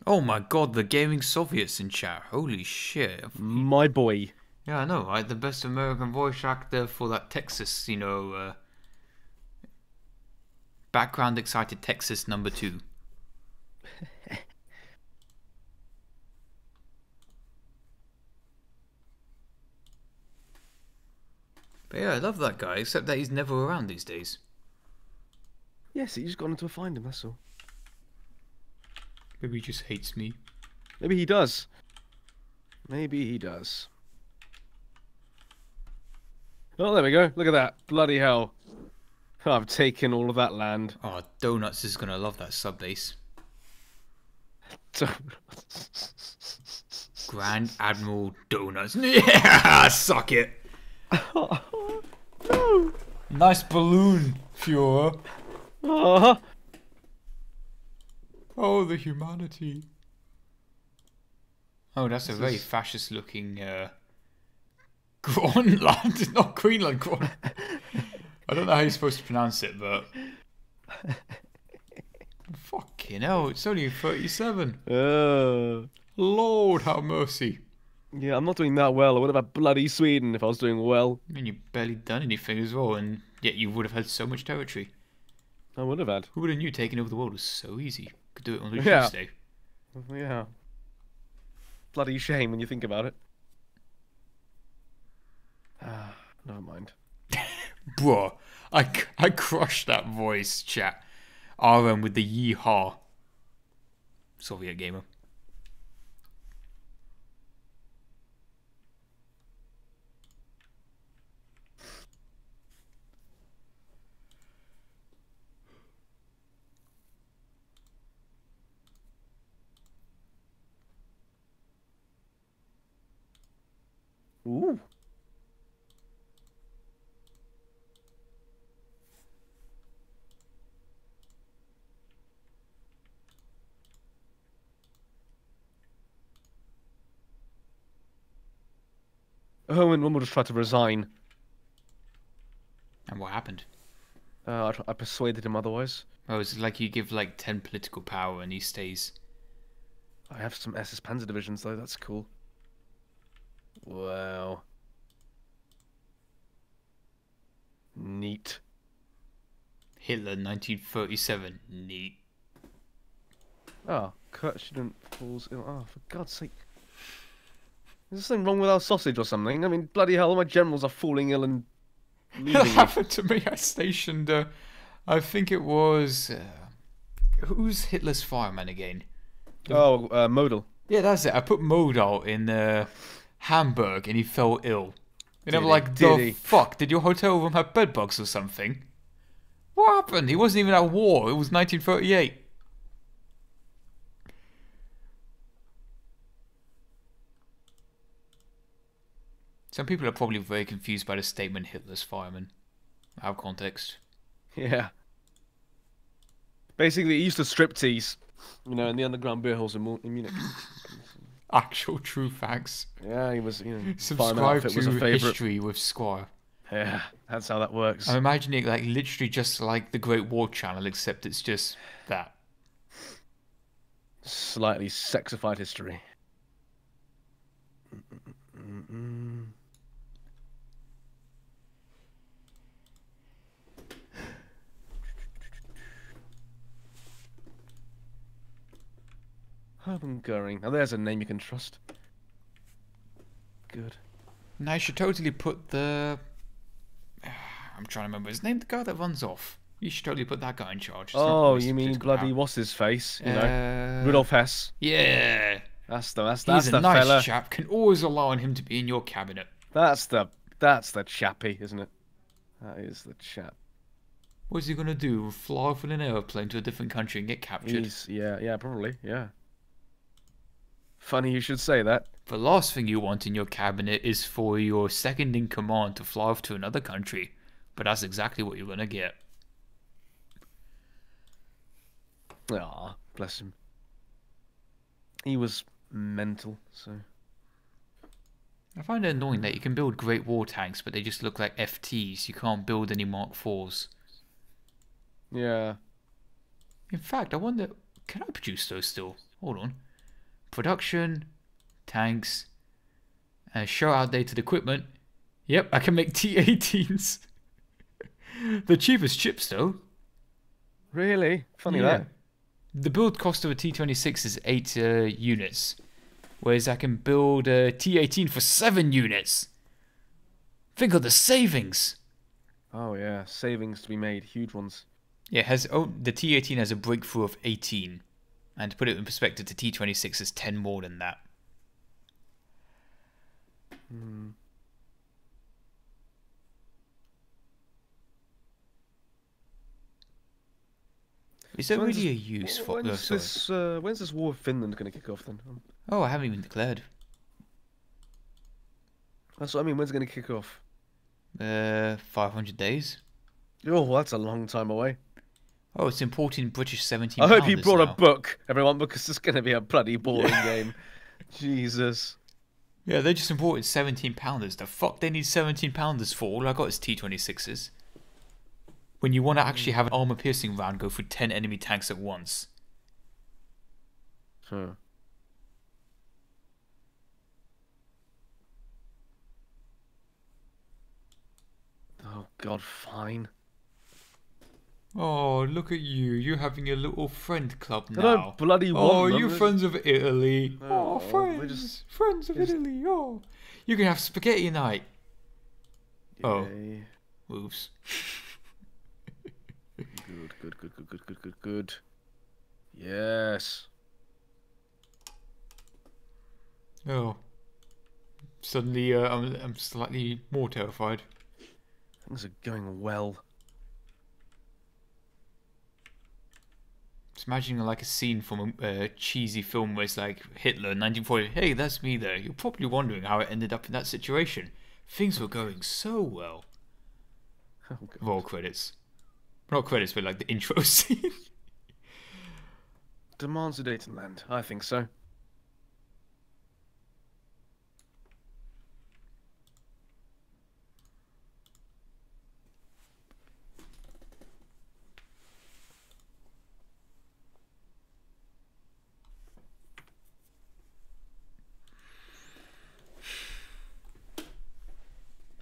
Oh my god, the gaming Soviets in chat. Holy shit. My boy. Yeah, I know, right? The best American voice actor for that Texas, background excited Texas #2. But yeah, I love that guy, except that he's never around these days. Yes, he just got into a find him, that's all. Maybe he just hates me. Maybe he does. Maybe he does. Oh, there we go. Look at that. Bloody hell. I've taken all of that land. Oh, Donuts is gonna love that sub base. Grand Admiral Donuts. Yeah, suck it. No. Nice balloon, Führer. Oh, Oh, the humanity. Oh, that's a very fascist-looking Greenland, not Greenland. Greenland. I don't know how you're supposed to pronounce it, but fucking hell, it's only 37. Lord have mercy. Yeah, I'm not doing that well. I would have had bloody Sweden if I was doing well. I mean, you've barely done anything as well, and yet you would have had so much territory. I would have had. Who would have knew taking over the world was so easy? Could do it on Yeah. Tuesday. Yeah. Bloody shame when you think about it. Never mind. Bruh, I crushed that voice, chat. RM with the yeehaw. Soviet gamer. Ooh. Oh, and one would have tried to resign. And what happened? I persuaded him otherwise. Oh, it's like you give like 10 political power and he stays. I have some SS Panzer divisions though, that's cool. Wow. Neat. Hitler 1937. Neat. Oh, Kurt shouldn't falls ill. Oh, for God's sake. Is there something wrong with our sausage or something? I mean, bloody hell, all my generals are falling ill and It leaving me. happened to me. I stationed, I think it was, who's Hitler's fireman again? Oh, Modal. Yeah, that's it. I put Modal in Hamburg and he fell ill. And I'm Did like, he? Did the he? fuck? Did your hotel room have bed bugs or something? What happened? He wasn't even at war. It was 1938. Some people are probably very confused by the statement Hitler's fireman. Out of context. Yeah. Basically, he used to striptease, you know, in the underground beer halls in Munich. Actual true facts. Yeah, he was, you know, fireman Subscribe outfit to was a favourite. History with Squire. Yeah, that's how that works. I'm imagining like literally just like the Great War Channel, except it's just that. Slightly sexified history. Hermann Goering. Now there's a name you can trust. Good. Now you should totally put the. I'm trying to remember his name. The guy that runs off. You should totally put that guy in charge. It's not Oh, always you mean political bloody power. what's his face? You know, Rudolf Hess. Yeah. That's the He's a the nice fella. chap. Can always rely on him to be in your cabinet. That's the chappy, isn't it? That is the chap. What's he gonna do? Fly off in an airplane to a different country and get captured? Yeah, probably, yeah. Funny you should say that. The last thing you want in your cabinet is for your second in command to fly off to another country. But that's exactly what you're gonna get. Ah, bless him. He was mental, so. I find it annoying that you can build Great War tanks, but they just look like FTs. You can't build any Mark IVs. Yeah. In fact, I wonder, can I produce those still? Hold on. Production, tanks, show outdated equipment. Yep, I can make T-18s. The cheapest chips, though. Really? Funny Yeah. that. The build cost of a T-26 is 8 units, whereas I can build a T-18 for 7 units. Think of the savings. Oh yeah, savings to be made, huge ones. Yeah, the T-18 has a breakthrough of 18. And to put it in perspective, the T-26 is 10 more than that. Is there really a use for... When's this war with Finland going to kick off then? Oh, I haven't even declared. That's what I mean, when's it going to kick off? 500 days. Oh, well, that's a long time away. Oh, it's importing British 17 I hope you pounders brought now. a book, everyone, because it's going to be a bloody boring game. Jesus. Yeah, they just imported 17-pounders. The fuck they need 17-pounders for? All I got is T-26s. When you want to actually have an armor-piercing round go through 10 enemy tanks at once. Huh. Oh God, fine. Oh, look at you. You're having a little friend club I now. don't bloody want them. You're friends of Italy. Oh, Friends. Friends of Italy. Oh. You can have spaghetti night. Oh. Yay. Oops. Good. Yes. Oh. Suddenly, I'm slightly more terrified. Things are going well. Just imagining like a scene from a cheesy film where it's like Hitler, 1940. Hey, that's me there. You're probably wondering how I ended up in that situation. Things were going so well. Oh, God. Roll credits. Not credits, but like the intro scene. Demands a date and land. I think so.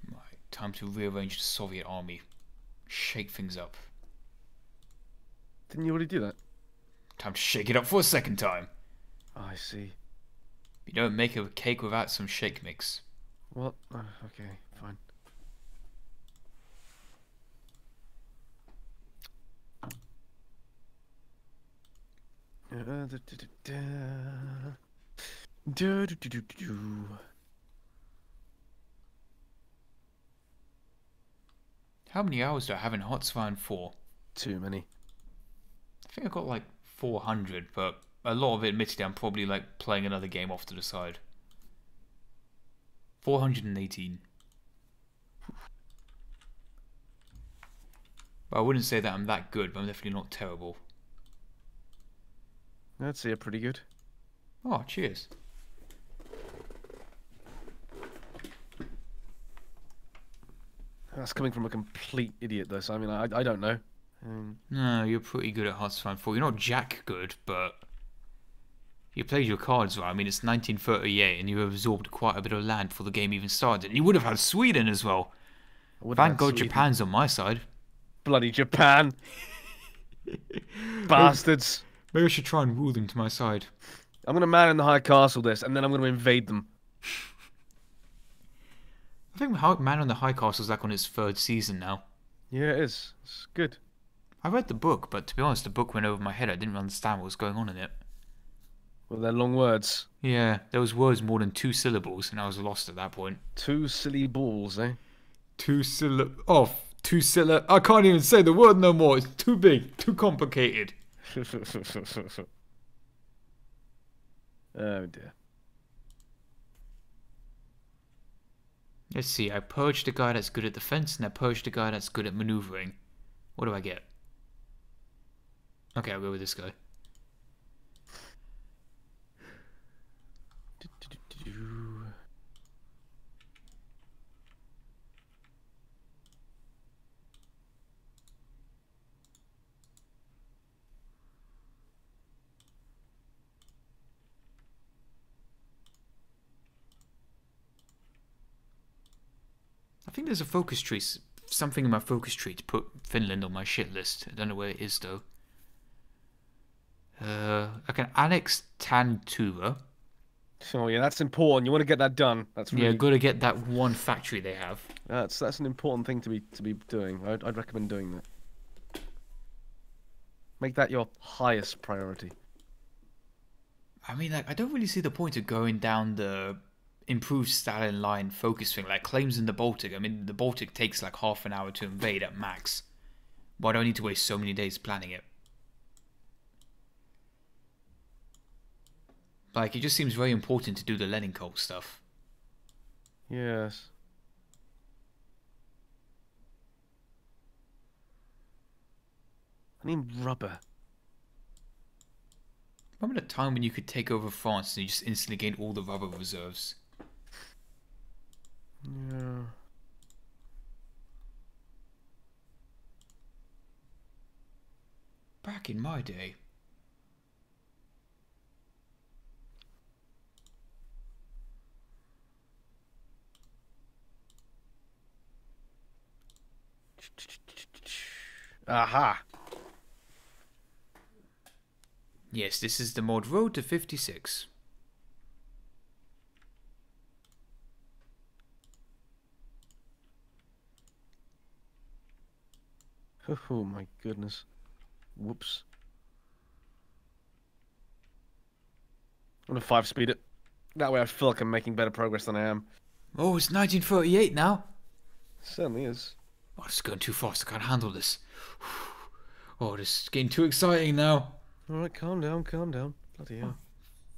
Right, time to rearrange the Soviet army. Shake things up. Didn't you already do that? Time to shake it up for a second time. Oh, I see. You don't make a cake without some shake mix. What? Okay, fine. How many hours do I have in HOI4? Too many. I think I got like 400, but a lot of it, admittedly, I'm probably like playing another game off to the side. 418. But I wouldn't say that I'm that good, but I'm definitely not terrible. I'd say you're pretty good. Oh, cheers. That's coming from a complete idiot, though. So I mean, I don't know. No, you're pretty good at HOI4. You're not jack good, but you played your cards right. I mean, it's 1938, and you absorbed quite a bit of land before the game even started. And you would have had Sweden as well. Thank God Sweden. Japan's on my side. Bloody Japan. Bastards. Maybe I should try and rule them to my side. I'm going to man in the high castle this, and then I'm going to invade them. I think Man on the High Castle is like on its third season now. Yeah, it is. It's good. I read the book, but to be honest, the book went over my head. I didn't understand what was going on in it. Well, they're long words. Yeah, there was words more than 2 syllables, and I was lost at that point. 2 silly balls, eh? 2 syllable. Oh, 2 syllable. I can't even say the word no more. It's too big, too complicated. Oh dear. Let's see. I purged the guy that's good at defense, and I purged the guy that's good at maneuvering. What do I get? Okay, I'll go with this guy. I think there's a focus tree, something in my focus tree to put Finland on my shit list. I don't know where it is though. I can annex Tantura. Oh yeah, that's important. You want to get that done. That's really... Yeah, gotta get that one factory they have. That's an important thing to be doing. I'd recommend doing that. Make that your highest priority. I mean, like, I don't really see the point of going down the improved Stalin line focus thing, like claims in the Baltic. I mean, the Baltic takes like half an hour to invade at max. Why do I need to waste so many days planning it? Like, it just seems very important to do the Lenin cult stuff. Yes. I need rubber. Remember the time when you could take over France and you just instantly gained all the rubber reserves? Yeah. Back in my day. Aha! Yes, this is the mod Road to 56. Oh my goodness. Whoops. I'm gonna 5-speed it. That way I feel like I'm making better progress than I am. Oh, it's 1938 now. Certainly is. Oh, it's going too fast. I can't handle this. Oh, this is getting too exciting now. Alright, calm down, calm down. Bloody hell.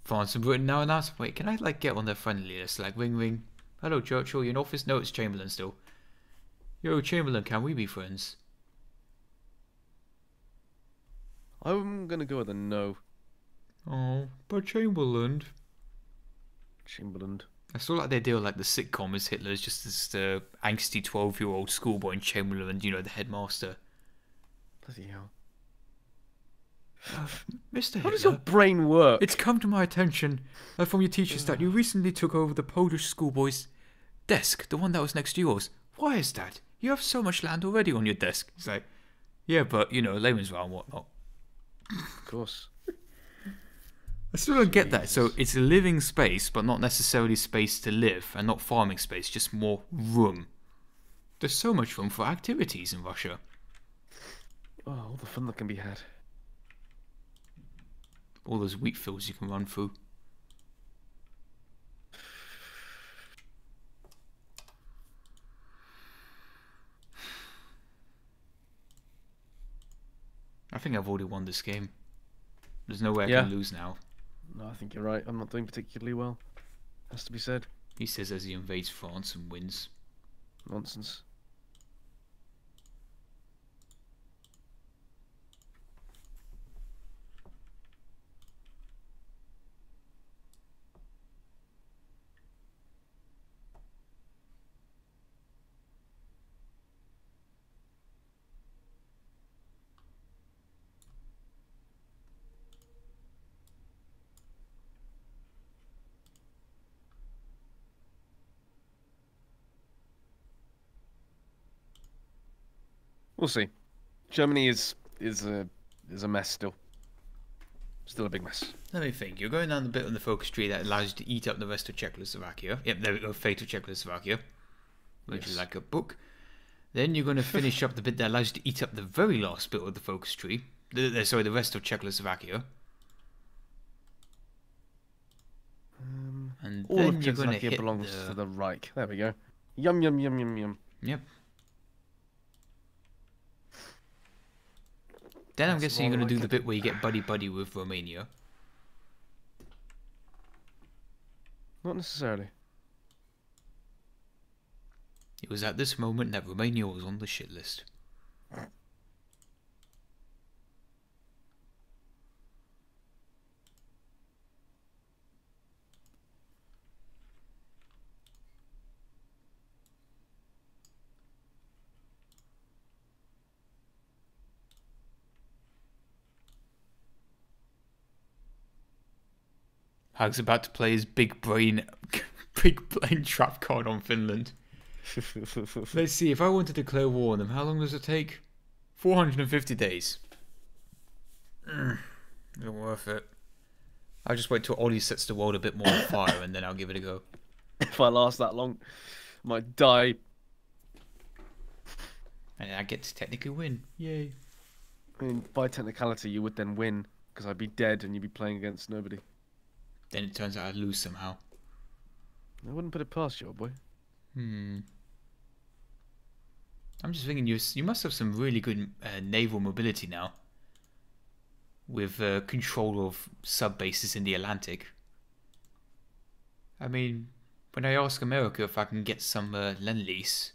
France and Britain now and that. Wait, can I like get on their friendly list? Like ring ring. Hello Churchill, you in office? No, it's Chamberlain still. Yo Chamberlain, can we be friends? I'm gonna go with a no. Oh, but Chamberlain. Chamberlain. I saw like the idea of like the sitcom as Hitler is just this angsty 12-year-old schoolboy in Chamberlain, you know, the headmaster. Bloody hell. Mr. How Hitler, does your brain work? it's come to my attention from your teachers that you recently took over the Polish schoolboy's desk, the one that was next to yours. Why is that? You have so much land already on your desk. He's like, yeah, but, you know, layman's round and whatnot. Of course. I still don't get that. So it's a living space, but not necessarily space to live, and not farming space, just more room. There's so much room for activities in Russia. Oh, all the fun that can be had. All those wheat fields you can run through. I think I've already won this game. There's no way I can lose now. No, I think you're right. I'm not doing particularly well. Has to be said. He says as he invades France and wins. Nonsense. We'll see. Germany is a mess still. Still a big mess. Let me think. You're going down the bit on the focus tree that allows you to eat up the rest of Czechoslovakia. Yep, there we go. Fate of Czechoslovakia. Which is like a book. Then you're going to finish up the bit that allows you to eat up the very last bit of the focus tree. Sorry, the rest of Czechoslovakia. And all then of you're going to Czechoslovakia hit belongs to the Reich. There we go. Yum yum yum yum yum. Yep. Then I'm guessing you're going to do the bit where you get buddy-buddy with Romania. Not necessarily. It was at this moment that Romania was on the shit list. Hag's about to play his big brain trap card on Finland. Let's see, if I want to declare war on them, how long does it take? 450 days. Not worth it. I'll just wait till Ollie sets the world a bit more on fire and then I'll give it a go. If I last that long, I might die. And I get to technically win. Yay. I mean, by technicality, you would then win, because I'd be dead and you'd be playing against nobody. Then it turns out I'd lose somehow. I wouldn't put it past you, old boy. I'm just thinking you must have some really good naval mobility now. With control of sub-bases in the Atlantic. I mean, when I ask America if I can get some Lend-Lease...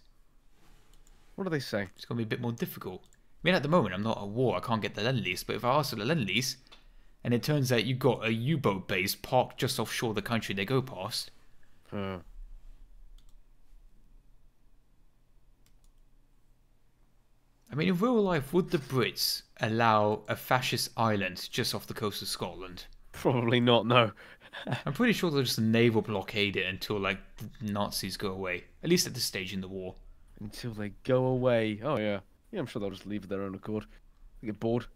What do they say? It's going to be a bit more difficult. I mean, at the moment, I'm not at war. I can't get the Lend-Lease. But if I ask for the Lend-Lease, and it turns out you got a U-boat base parked just offshore the country they go past. Huh. I mean, in real life, would the Brits allow a fascist island just off the coast of Scotland? Probably not, no. I'm pretty sure they'll just naval blockade it until, like, the Nazis go away. At least at this stage in the war. Until they go away. Oh, yeah. Yeah, I'm sure they'll just leave of their own accord. They get bored.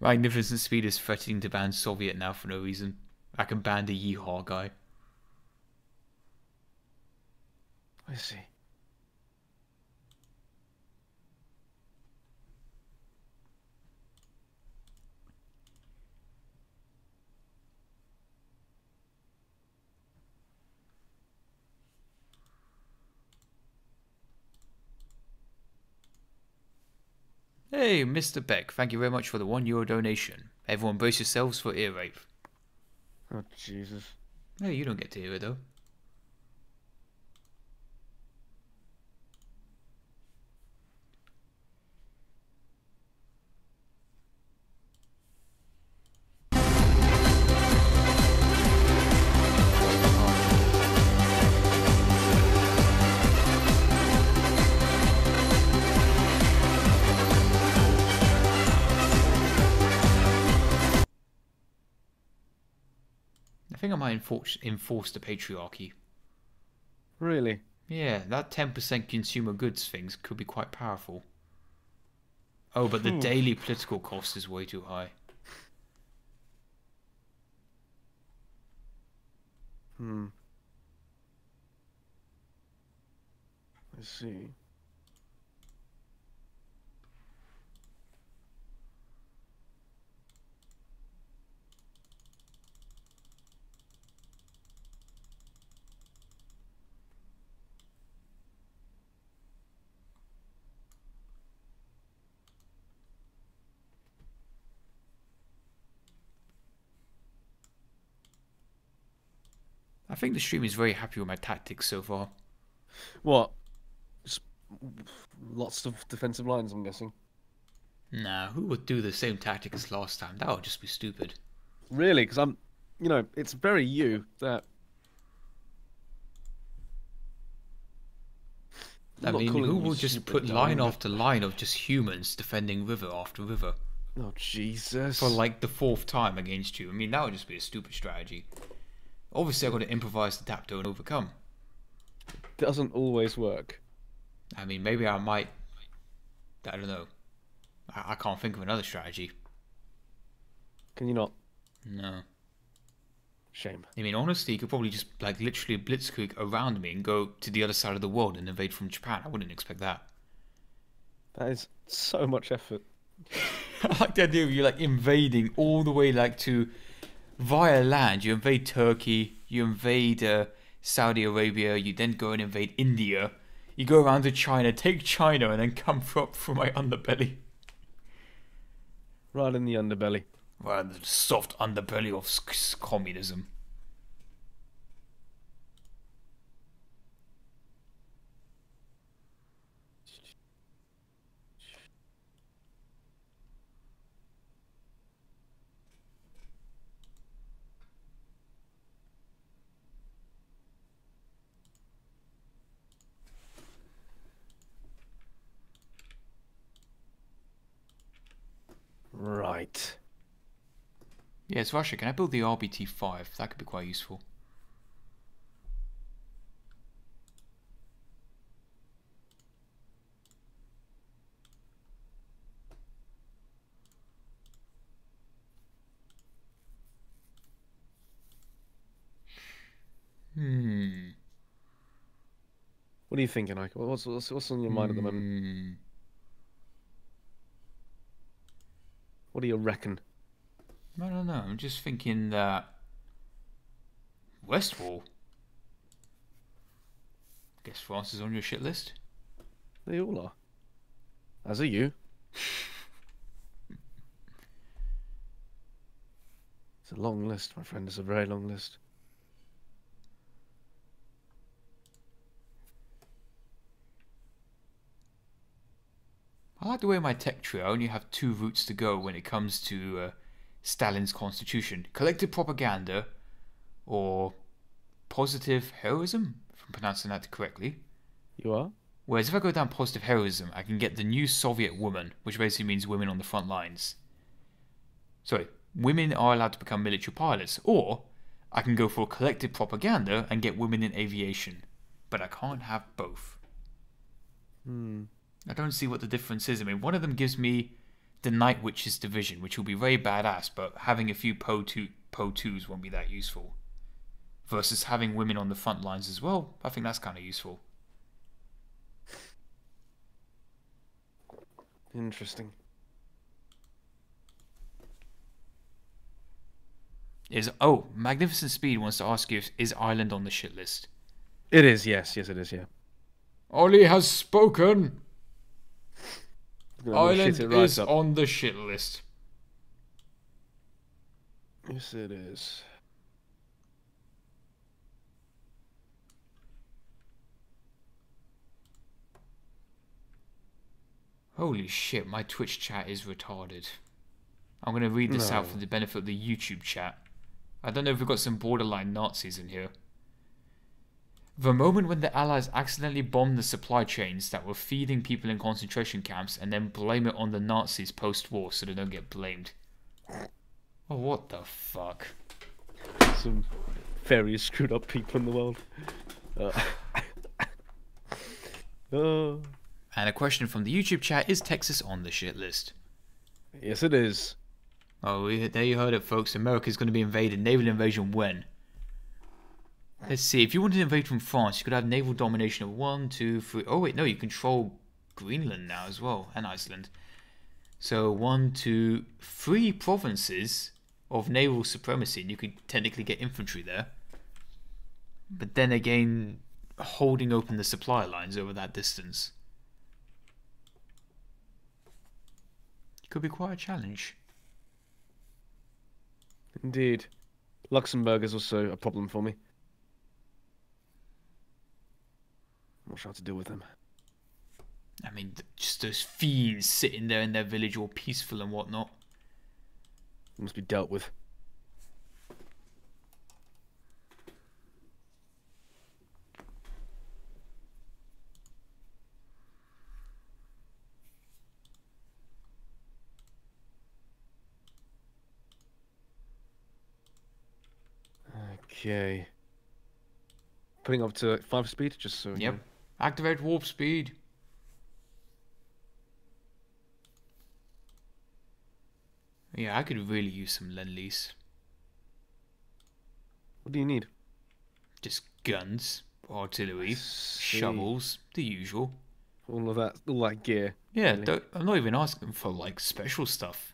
Magnificent Speed is threatening to ban Soviet now for no reason. I can ban the Yeehaw guy. I see. Hey, Mr. Beck, thank you very much for the €1 donation. Everyone brace yourselves for ear rape. Oh, Jesus. Hey, you don't get to hear it though. I think I might enforce the patriarchy. Really? Yeah, that 10% consumer goods things could be quite powerful. Oh, but the daily political cost is way too high. I see. I think the stream is very happy with my tactics so far. What? Just lots of defensive lines, I'm guessing. Nah, who would do the same tactic as last time? That would just be stupid. Really? Because I'm, you know, it's very you that. I mean, who will just put line after line of just humans defending river after river? Oh, Jesus. For like the 4th time against you. I mean, that would just be a stupid strategy. Obviously, I've got to improvise, adapt, and overcome. Doesn't always work. I mean, maybe I might... I don't know. I can't think of another strategy. Can you not? No. Shame. I mean, honestly, you could probably just, like, literally blitzkrieg around me and go to the other side of the world and invade from Japan. I wouldn't expect that. That is so much effort. I like the idea of you, like, invading all the way, like, to... Via land, you invade Turkey, you invade Saudi Arabia, you then go and invade India. You go around to China, take China, and then come up from my underbelly. Right in the underbelly. Well, the soft underbelly of communism. Right. Yes, Russia, can I build the RBT-5? That could be quite useful. What are you thinking, Ike? What's on your mind at the moment? What do you reckon? I don't know. I'm just thinking that Westwall. Guess France is on your shit list. They all are. As are you. It's a long list, my friend. It's a very long list. the way my tech tree, I only have 2 routes to go when it comes to Stalin's constitution. Collective propaganda or positive heroism, if I'm pronouncing that correctly. You are? Whereas if I go down positive heroism, I can get the new Soviet woman, which basically means women on the front lines. Sorry, women are allowed to become military pilots. Or I can go for collective propaganda and get women in aviation. But I can't have both. I don't see what the difference is. I mean, one of them gives me the Night Witches division, which will be very badass, but having a few Po-2s won't be that useful. Versus having women on the front lines as well, I think that's kind of useful. Interesting. Magnificent Speed wants to ask you, is Ireland on the shit list? It is, yes. Yes, it is, yeah. Ollie has spoken. Ireland is up. on the shit list. Yes, it is. Holy shit, my Twitch chat is retarded. I'm going to read this out for the benefit of the YouTube chat. I don't know if we've got some borderline Nazis in here. The moment when the Allies accidentally bombed the supply chains that were feeding people in concentration camps and then blame it on the Nazis post-war so they don't get blamed. Oh, what the fuck? Some very screwed up people in the world. And a question from the YouTube chat, is Texas on the shit list? Yes, it is. Oh, there you heard it, folks. America's going to be invaded. Naval invasion when? Let's see. If you wanted to invade from France, you could have naval domination of 1, 2, 3. Oh, wait, no. You control Greenland now as well. And Iceland. So 1, 2, 3 provinces of naval supremacy. And you could technically get infantry there. But then again, holding open the supply lines over that distance could be quite a challenge. Indeed. Luxembourg is also a problem for me. I'm not sure how to deal with them. I mean, just those fiends sitting there in their village all peaceful and whatnot. It must be dealt with. Okay. Putting up to 5 speed, just so. Yep. Activate warp speed. Yeah, I could really use some Lend-Lease. What do you need? Just guns, artillery, shovels, the usual. All that gear. Yeah, really. I'm not even asking for like special stuff.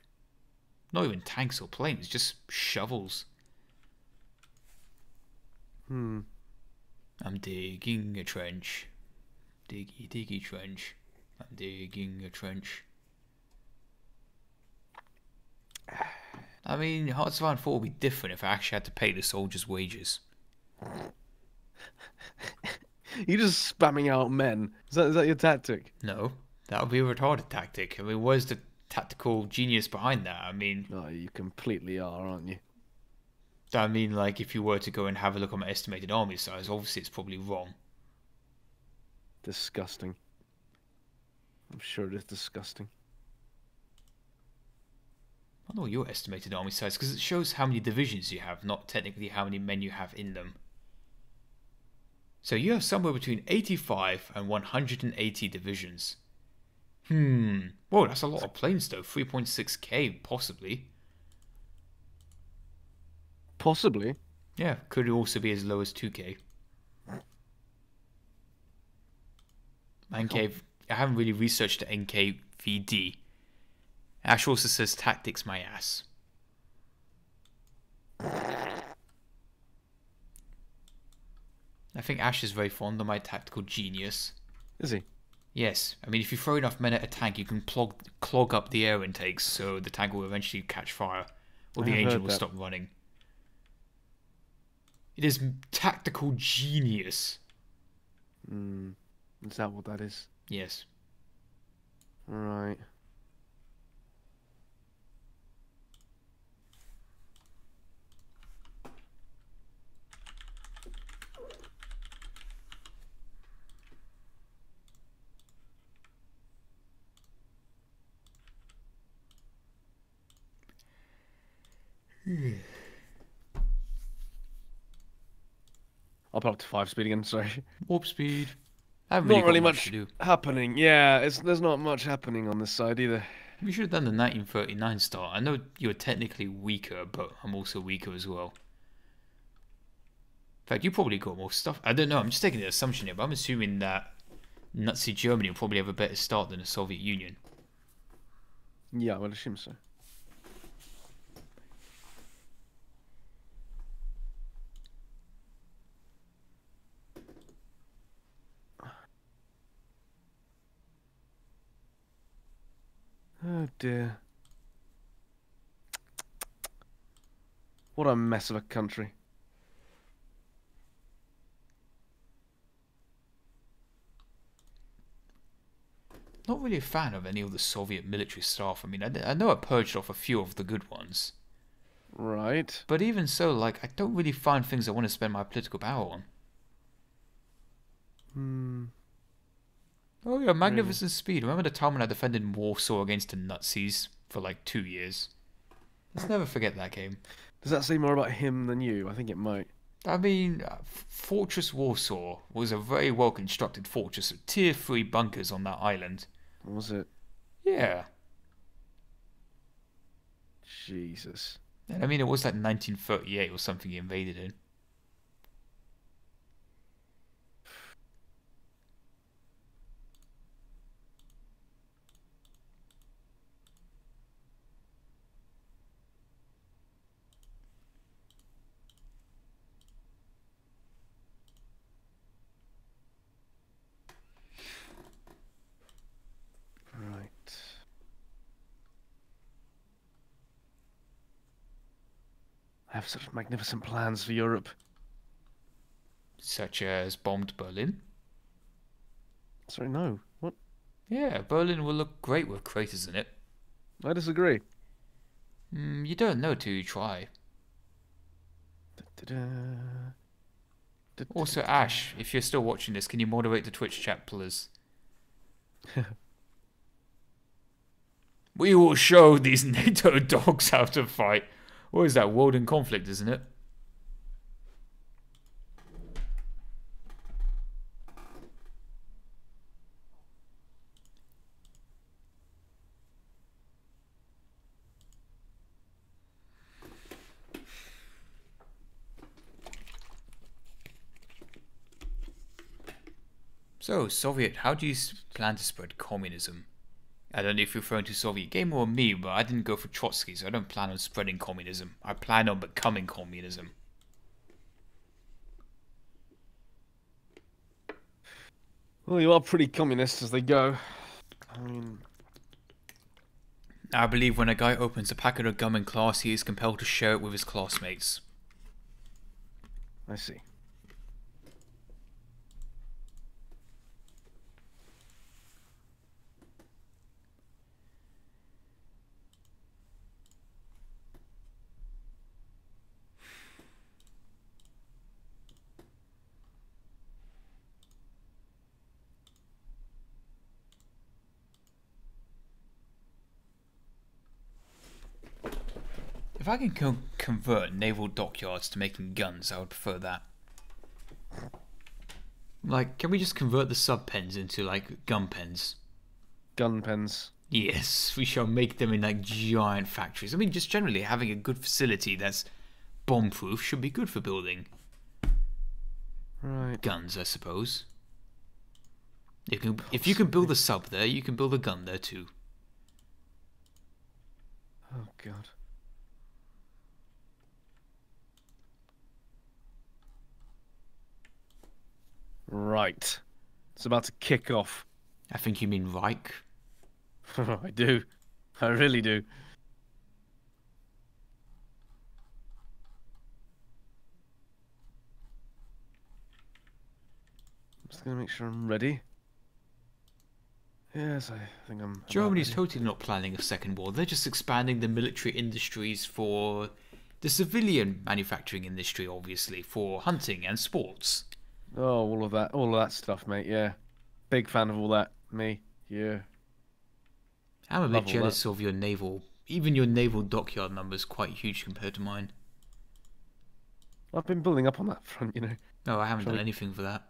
Not even tanks or planes, just shovels. I'm digging a trench. Diggy, diggy trench. I'm digging a trench. I mean, Hearts of Iron 4 would be different if I actually had to pay the soldiers' wages. You're just spamming out men. Is that your tactic? No, that would be a retarded tactic. I mean, where's the tactical genius behind that? I mean... No, you completely are, aren't you? I mean, like, if you were to go and have a look at my estimated army size, obviously it's probably wrong. Disgusting. I'm sure it is disgusting. I don't know your estimated army size, because it shows how many divisions you have, not technically how many men you have in them. So you have somewhere between 85 and 180 divisions. Whoa, that's a lot of planes though. 3.6k, possibly. Possibly. Yeah, could also be as low as 2k. NK, I haven't really researched the NKVD. Ash also says tactics my ass. I think Ash is very fond of my tactical genius. Is he? Yes. I mean, if you throw enough men at a tank, you can clog up the air intakes, so the tank will eventually catch fire, or the engine will stop running. It is tactical genius. Is that what that is? Yes. Right. I'll put up to 5 speed again. Sorry. Warp speed. I haven't Not really got much to do. happening. Yeah, there's not much happening on this side either. We should have done the 1939 start. I know you're technically weaker, but I'm also weaker as well. In fact, you probably got more stuff. I don't know. I'm just taking the assumption here, but I'm assuming that Nazi Germany will probably have a better start than the Soviet Union. Yeah, I would assume so. Oh dear. What a mess of a country. Not really a fan of any of the Soviet military staff. I mean, I know I purged off a few of the good ones. Right. But even so, like, I don't really find things I want to spend my political power on. Oh yeah, magnificent speed. Remember the time when I defended Warsaw against the Nazis for like 2 years? Let's never forget that game. Does that say more about him than you? I think it might. I mean, Fortress Warsaw was a very well constructed fortress with tier 3 bunkers on that island. Was it? Yeah. Jesus. And I mean, it was like 1938 or something he invaded in. I have such magnificent plans for Europe. Such as bombed Berlin. Sorry, no. What? Yeah, Berlin will look great with craters in it. I disagree. You don't know till you try. Also, Ash, if you're still watching this, can you moderate the Twitch chat, please? We will show these NATO dogs how to fight. What is that? World in conflict, isn't it? So, Soviet, how do you plan to spread communism? I don't know if you're referring to Soviet Gamer or me, but I didn't go for Trotsky, so I don't plan on spreading communism. I plan on becoming communism. Well, you are pretty communist as they go. I mean... I believe when a guy opens a packet of gum in class, he is compelled to share it with his classmates. I see. If I can convert naval dockyards to making guns, I would prefer that. Like, can we just convert the sub pens into, like, gun pens? Gun pens. Yes, we shall make them in, like, giant factories. I mean, just generally having a good facility that's bomb-proof should be good for building guns, I suppose. If you can build a sub there, you can build a gun there too. Oh, God. Right. It's about to kick off. I think you mean Reich. I do. I really do. I'm just going to make sure I'm ready. Yes, I think I'm... Germany's totally not planning a second war. They're just expanding the military industries for the civilian manufacturing industry, obviously, for hunting and sports. Oh, all of that stuff, mate, yeah. Big fan of all that, me, yeah. I'm a bit jealous of your naval even your naval dockyard number is quite huge compared to mine. I've been building up on that front, you know. No, I haven't done anything for that.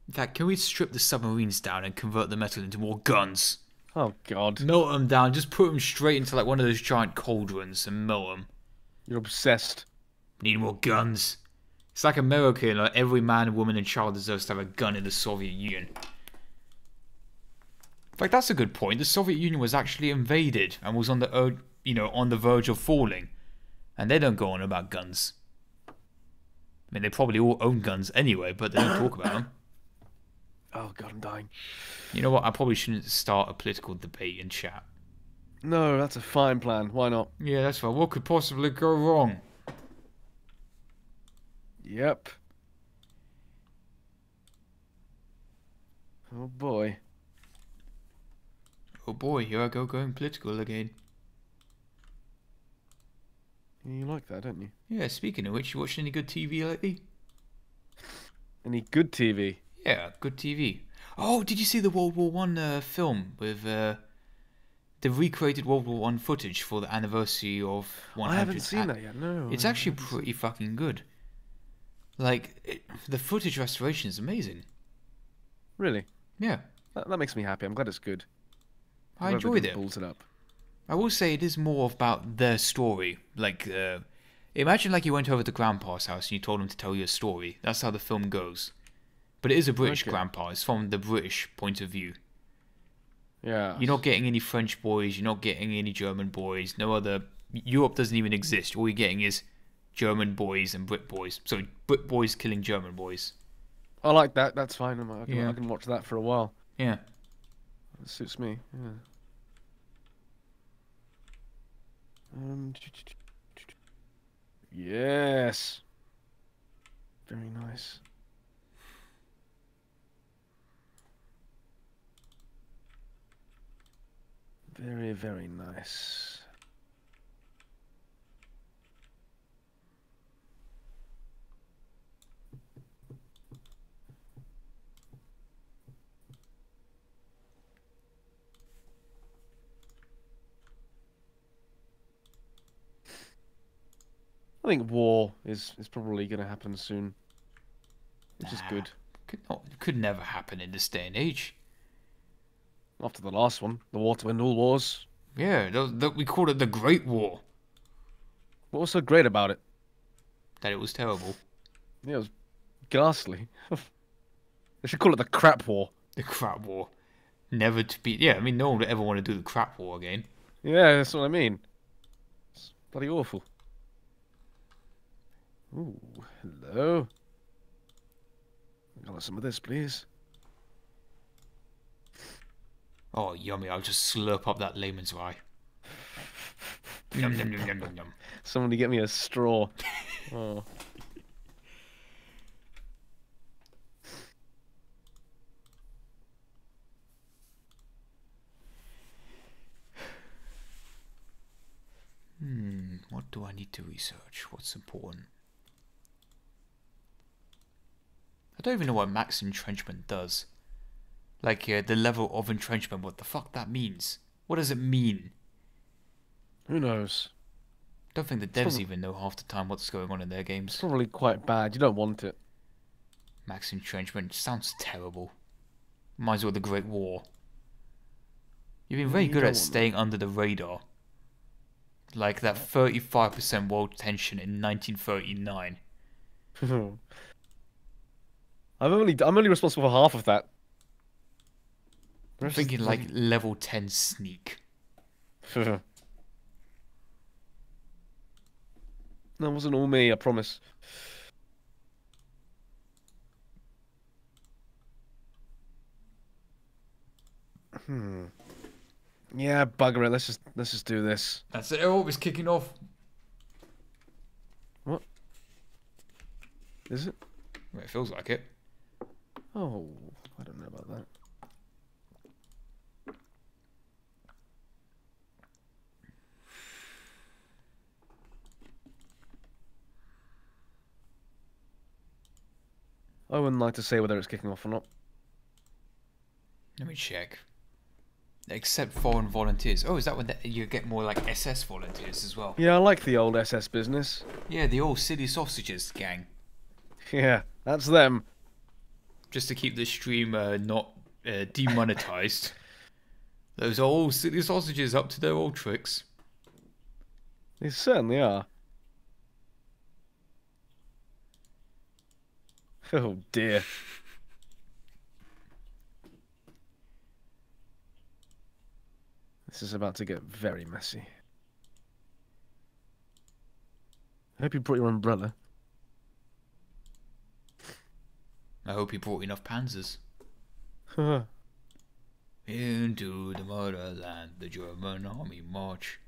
In fact, can we strip the submarines down and convert the metal into more guns? Oh, God. Melt them down, just put them straight into like one of those giant cauldrons and melt them. You're obsessed. Need more guns. It's like America, like every man, woman and child deserves to have a gun in the Soviet Union. In fact, that's a good point. The Soviet Union was actually invaded and was on the, on the verge of falling. And they don't go on about guns. I mean, they probably all own guns anyway, but they don't talk about them. Oh, God, I'm dying. You know what? I probably shouldn't start a political debate in chat. No, that's a fine plan. Why not? Yeah, that's fine. What could possibly go wrong? Yep. Oh, boy. Oh boy, here I go going political again. You like that, don't you? Yeah, speaking of which, you watched any good TV lately? Any good TV? Yeah, good TV. Oh, did you see the World War One film with the recreated World War One footage for the anniversary of 100? I haven't seen that yet, no. It's actually pretty fucking good. Like, the footage restoration is amazing. Really? Yeah. That makes me happy. I'm glad it's good. I enjoyed it. Balls it up. I will say it is more about their story. Like, imagine like you went over to Grandpa's house and you told him to tell you a story. That's how the film goes. But it is a British grandpa. It's from the British point of view. Yeah. You're not getting any French boys. You're not getting any German boys. No other... Europe doesn't even exist. All you're getting is German boys and Brit boys. So Brit boys killing German boys. I like that. That's fine. I can watch that for a while. Yeah. That suits me. Yeah. Yes. Very nice. Very, very nice. I think war is probably going to happen soon, which is good. Could never happen in this day and age. After the last one, the war to end all wars. Yeah, we called it the Great War. What was so great about it? That it was terrible. Yeah, it was ghastly. They should call it the crap war. The crap war. Never to be... Yeah, I mean, no one would ever want to do the crap war again. Yeah, that's what I mean. It's bloody awful. Ooh, hello. I'll have some of this, please. Oh, yummy. I'll just slurp up that layman's rye. Yum, yum, yum, yum, yum, yum. Somebody get me a straw. Oh. What do I need to research? What's important? I don't even know what max entrenchment does. Like, the level of entrenchment, what the fuck that means? What does it mean? Who knows? Don't think the devs even know half the time what's going on in their games. It's probably quite bad. You don't want it. Max entrenchment sounds terrible. Reminds me of the Great War. You've been very good at staying under the radar. Like that 35% world tension in 1939. I'm only responsible for half of that. I'm thinking like level 10 sneak. That wasn't all me, I promise. Yeah, bugger it. Let's just do this. That's it. Oh, it's kicking off. What? Is it? Well, it feels like it. Oh, I don't know about that. I wouldn't like to say whether it's kicking off or not. Let me check. Accept foreign volunteers. Oh, is that when you get more like SS volunteers as well? Yeah, I like the old SS business. Yeah, the old silly sausages gang. Yeah, that's them. Just to keep the stream not demonetized. Those old silly sausages up to their old tricks. They certainly are. Oh dear. This is about to get very messy. I hope you brought your umbrella. I hope you brought enough panzers. Haha. Into the motherland, the German army march.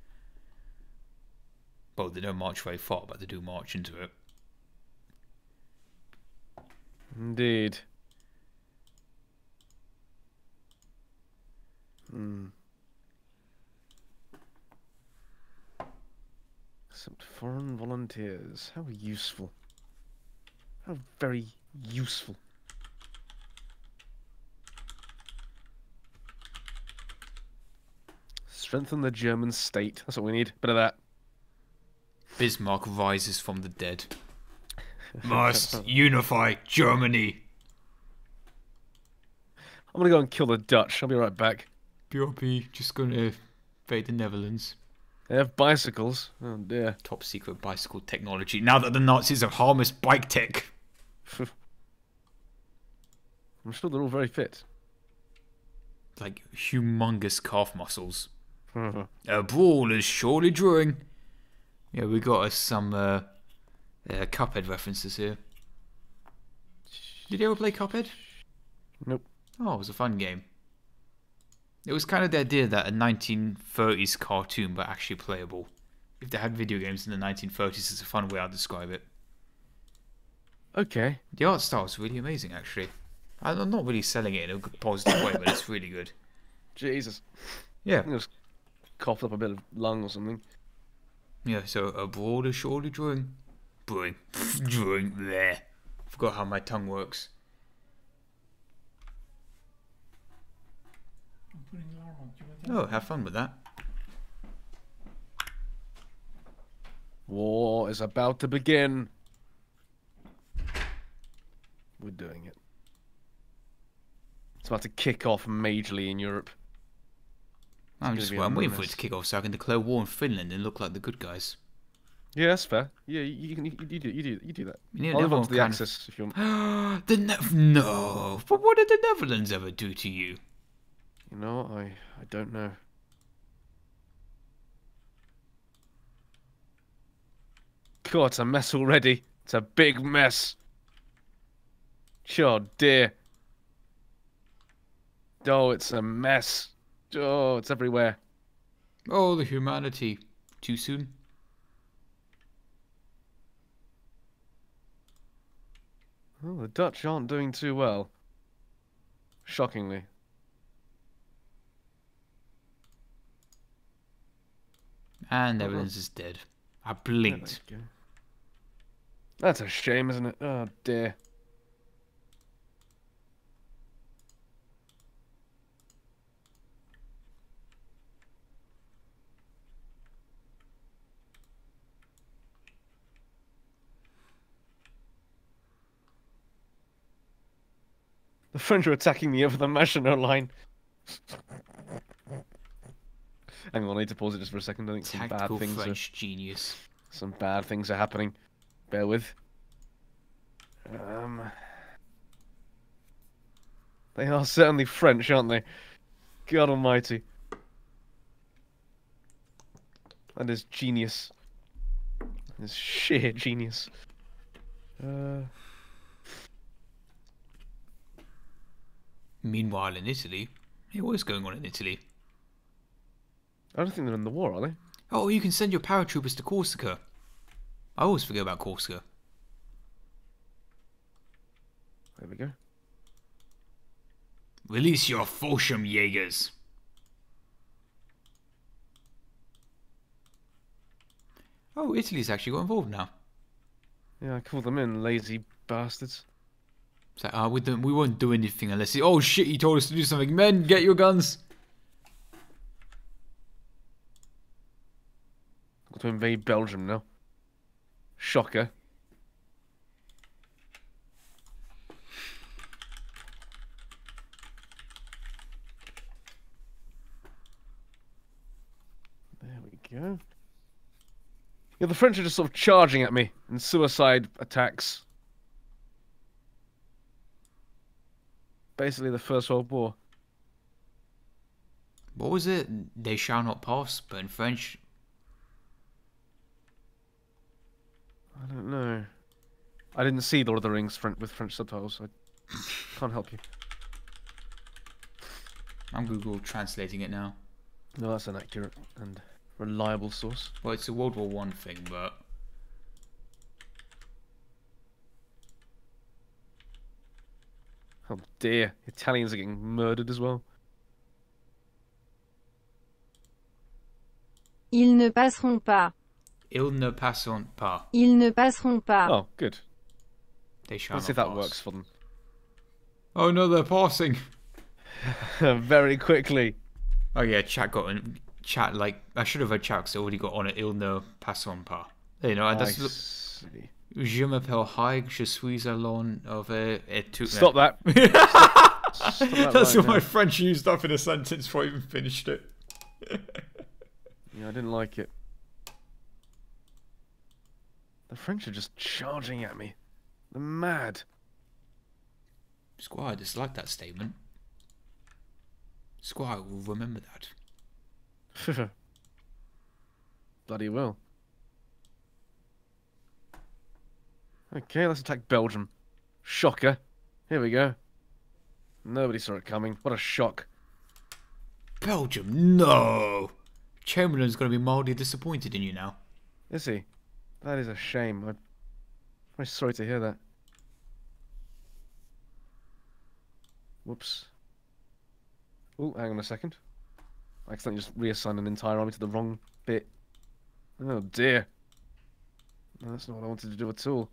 Well, they don't march very far, but they do march into it. Indeed. Except foreign volunteers. How useful. How very useful. Strengthen the German state. That's what we need. Bit of that. Bismarck rises from the dead. Must unify Germany. I'm gonna go and kill the Dutch. I'll be right back. BRB, just gonna invade the Netherlands. They have bicycles. Oh dear. Top secret bicycle technology. Now that the Nazis have harnessed bike tech. I'm sure they're all very fit. Like humongous calf muscles. A brawl is surely brewing. Yeah, we got us some Cuphead references here. Did you ever play Cuphead? Nope. Oh, it was a fun game. It was kind of the idea that a 1930s cartoon, but actually playable. If they had video games in the 1930s, it's a fun way I'd describe it. Okay. The art style is really amazing, actually. I'm not really selling it in a good, positive way, but it's really good. Jesus. Yeah. I just coughed up a bit of lung or something. Yeah, so a brawl is surely brewing. Brewing. Brewing. There. Forgot how my tongue works. Oh, have fun with that. War is about to begin. We're doing it. It's about to kick off majorly in Europe. I'm waiting for it to kick off so I can declare war on Finland and look like the good guys. Yeah, that's fair. Yeah, you do that. Yeah, I'll live up to the Axis if you want. No, but what did the Netherlands ever do to you? You know, I don't know. God, it's a mess already. It's a big mess. Oh dear. Oh, it's a mess. Oh, it's everywhere. Oh, the humanity. Too soon? Oh, the Dutch aren't doing too well. Shockingly. And Netherlands is dead. I blinked. That's a shame, isn't it? Oh dear. The French are attacking me over the Maginot Line. Hang on, I need to pause it just for a second. I think some bad things French genius. Some bad things are happening. Bear with. They are certainly French, aren't they? God almighty. That is genius. That is sheer genius. Meanwhile, in Italy, what is going on in Italy? I don't think they're in the war, are they? Oh, you can send your paratroopers to Corsica. I always forget about Corsica. There we go. Release your Fallschirmjägers. Oh, Italy's actually got involved now. Yeah, I called them in, lazy bastards. It's like, we won't do anything unless... Oh shit, he told us to do something. Men, get your guns. to invade Belgium now. Shocker. There we go. Yeah, the French are just sort of charging at me in suicide attacks. Basically the First World War. What was it? They shall not pass, but in French. I don't know. I didn't see Lord of the Rings with French subtitles, so I can't help you. I'm Google translating it now. No, that's an accurate and reliable source. Well, it's a World War One thing, but Oh dear, Italians are getting murdered as well. Ils ne passeront pas. ils ne passeront pas. Ils ne passeront pas. Oh, good. They shall Let's see if not that pass. works for them. Oh no, they're passing. Very quickly. Oh yeah, chat got in. Chat, like, I should have read chat because I already got on it. Ils ne passeront pas. You know, that's. See. Je m'appelle Haig, je suis allon over et tout. Stop that. Stop that That's right what my now. French used up in a sentence before I even finished it. Yeah, I didn't like it. The French are just charging at me. They're mad. Squire disliked that statement. Squire will remember that. Bloody well. Okay, let's attack Belgium. Shocker. Here we go. Nobody saw it coming. What a shock. Belgium, no! Chamberlain's going to be mildly disappointed in you now. Is he? That is a shame. I'm very sorry to hear that. Whoops. Oh, hang on a second. I accidentally just reassigned an entire army to the wrong bit. Oh dear. No, that's not what I wanted to do at all.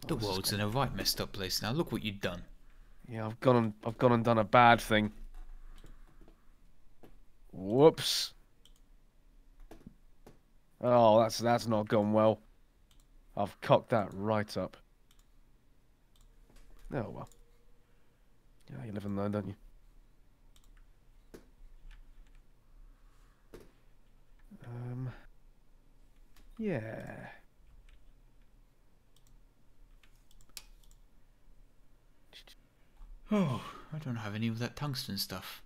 The world's in a right messed up place now. Look what you've done. Yeah, I've gone and done a bad thing. Whoops. Oh, that's not gone well. I've cocked that right up. Oh well. Yeah, you live and learn, don't you? Yeah. Oh, I don't have any of that tungsten stuff.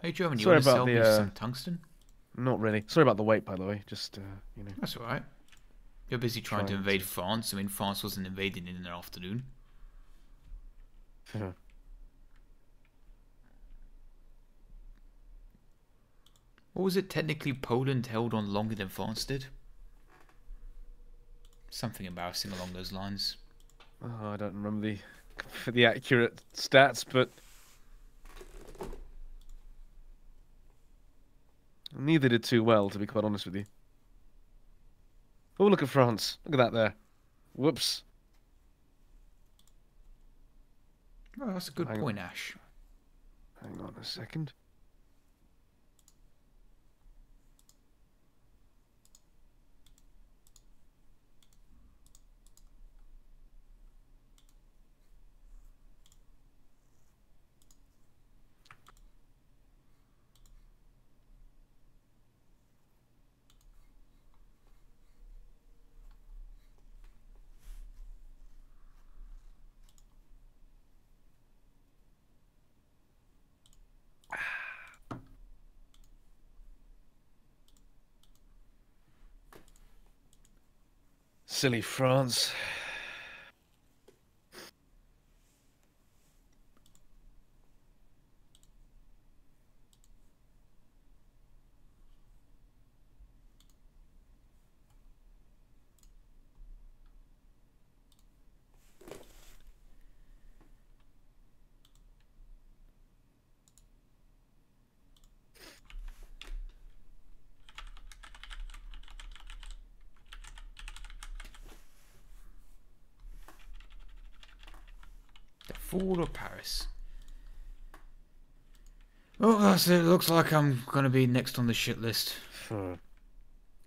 Hey German, you Sorry want to about sell me the, some tungsten? Not really. Sorry about the wait, by the way. Just, you know. That's alright. You're busy trying to invade France. I mean, France wasn't invaded in an afternoon. Or was it technically Poland held on longer than France did? Something embarrassing along those lines. Oh, I don't remember the accurate stats, but neither did too well, to be quite honest with you. Oh, look at France. Look at that there. Whoops. Oh, that's a good point, Ash. Hang on a second. Silly France. The fall of Paris. Oh, that's it. Looks like I'm gonna be next on the shit list. You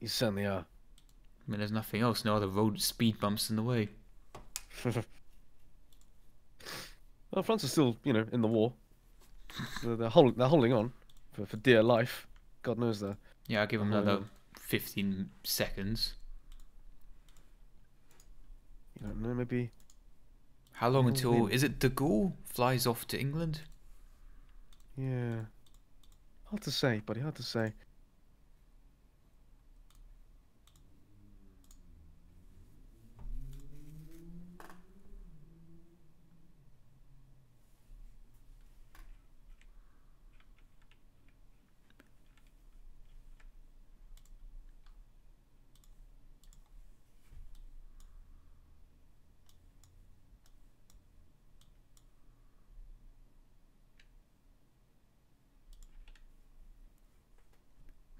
certainly are. I mean, there's nothing else. No other road speed bumps in the way. Well, France is still, you know, in the war. They're holding on for dear life. God knows they're. Yeah, I'll give them another 15 seconds. You don't know, maybe. How long until... Is it de Gaulle flies off to England? Yeah. Hard to say, buddy, hard to say.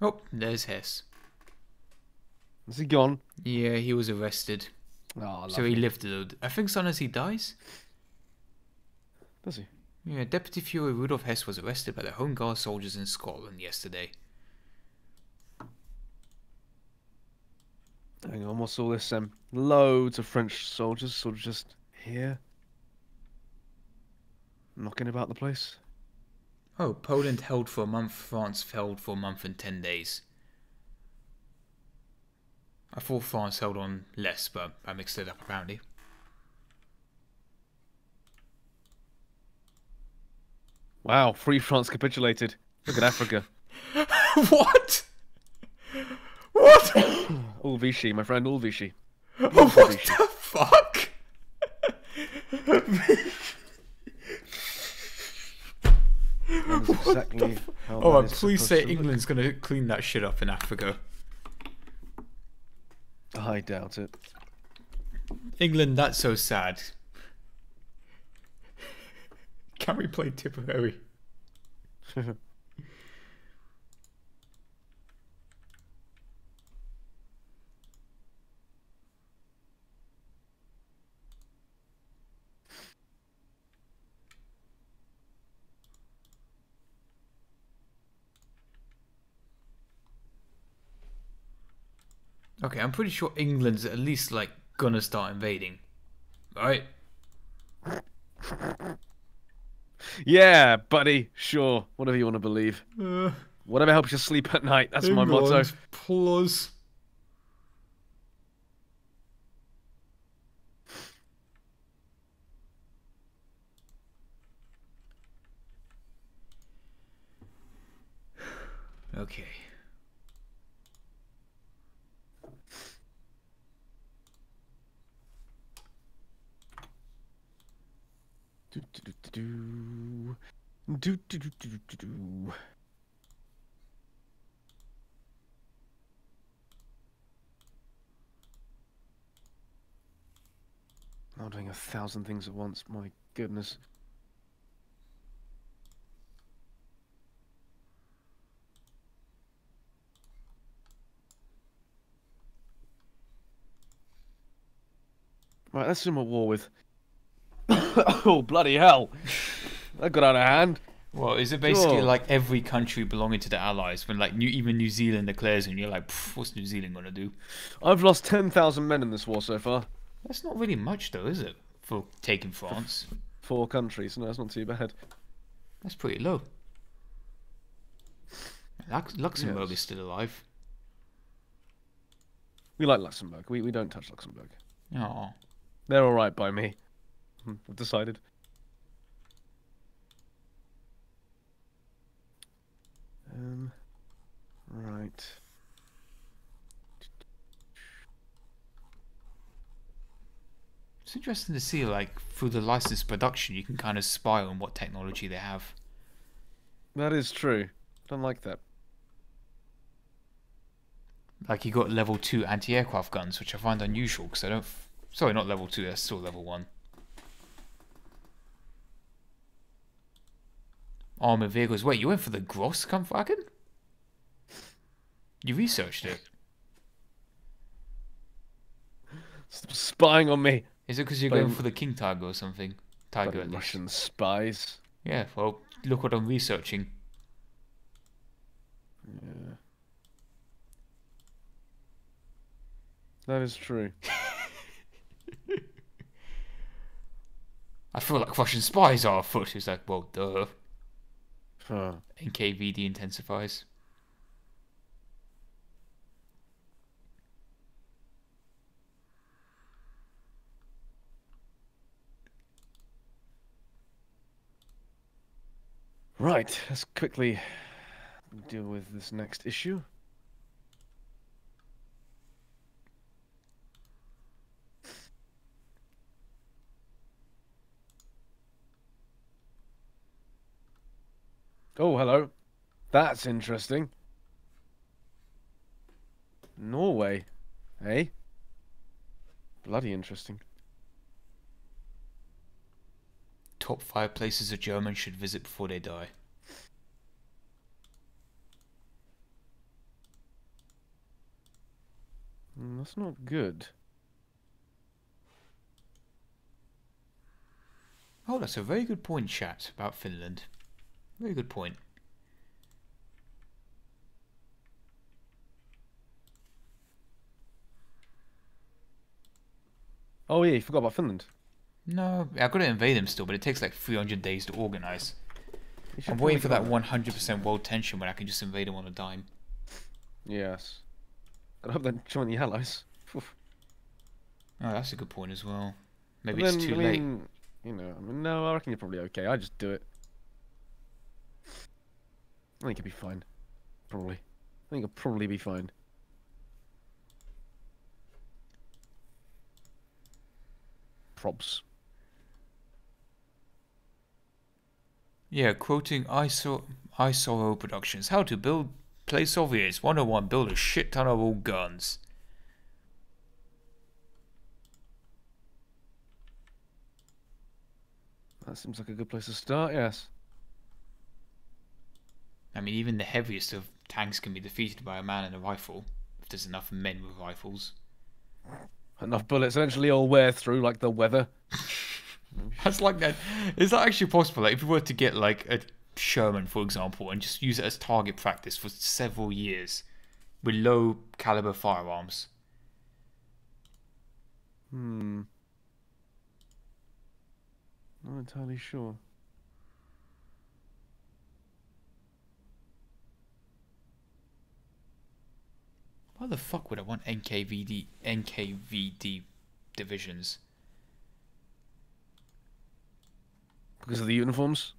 Oh, there's Hess. Is he gone? Yeah, he was arrested. Oh, so he lived though. I think as soon as he dies. Does he? Yeah, Deputy Fuhrer Rudolf Hess was arrested by the Home Guard soldiers in Scotland yesterday. Hang on, what's all this? Loads of French soldiers sort of just here. Knocking about the place. Oh, Poland held for a month, France held for a month and 10 days. I thought France held on less, but I mixed it up apparently. Wow, Free France capitulated. Look at Africa. What? What? All Vichy, my friend, all Vichy. What the fuck? Exactly how Oh, that is please supposed say to look. England's gonna clean that shit up in Africa. I doubt it. England, that's so sad. Can we play Tipperary? Okay, I'm pretty sure England's at least like gonna start invading, right? Yeah, buddy. Sure. Whatever you want to believe. Whatever helps you sleep at night. That's my motto. Plus. Okay. Do, do, do, do, do. Do, do, do, do, do, do. I'm doing 1,000 things at once. My goodness. Right, let's do a war with. Oh, bloody hell! That got out of hand. Well, is it basically Sure. like every country belonging to the Allies when like even New Zealand declares and you're like, what's New Zealand gonna do? I've lost 10,000 men in this war so far. That's not really much though, is it? For taking France. 4 countries. No, it's not too bad. That's pretty low. Luxembourg Yes. is still alive. We like Luxembourg. We don't touch Luxembourg. Oh. They're alright by me. I've decided. Right. It's interesting to see, like, through the licensed production, you can kind of spy on what technology they have. That is true. Don't like that. Like, you got level 2 anti-aircraft guns, which I find unusual, because I don't... Sorry, not level 2, that's still level 1. Armored vehicles. Wait, you went for the Grosskampfwagen? You researched it. Stop spying on me. Is it because you're Bloody- going for the King Tiger or something? Tiger, Bloody at least. Russian spies. Yeah, well, look what I'm researching. That is true. I feel like Russian spies are afoot. It's like, well, duh. Huh. NKVD intensifies. Right, let's quickly deal with this next issue. Oh, hello. That's interesting. Norway, eh? Bloody interesting. Top 5 places a German should visit before they die. That's not good. Oh, that's a very good point, chat, about Finland. Very good point. Oh yeah, you forgot about Finland. No, I've got to invade them still, but it takes like 300 days to organize. You should I'm waiting for probably that 100% world tension when I can just invade them on a dime. Yes. I hope they join the Allies. Oof. Oh, that's a good point as well. Maybe But it's then, too I late. mean, you know, I mean, no, I reckon you're probably okay. I just do it. I think you'll be fine. Probably. I think you'll probably be fine. Probs. Yeah, quoting ISORO Productions. How to build play Soviets 101. Build a shit ton of old guns. That seems like a good place to start, yes. I mean, even the heaviest of tanks can be defeated by a man and a rifle, if there's enough men with rifles. Enough bullets eventually all wear through like the weather. That's like that. Is that actually possible? Like, if you were to get like a Sherman, for example, and just use it as target practice for several years with low caliber firearms. Not entirely sure. Why the fuck would I want NKVD divisions? Because of the uniforms?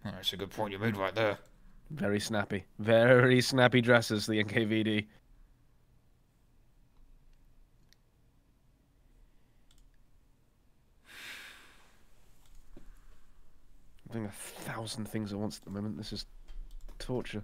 Oh, that's a good point you made right there. Very snappy. Very snappy dresses, the NKVD. I'm doing 1,000 things at once at the moment. This is torture.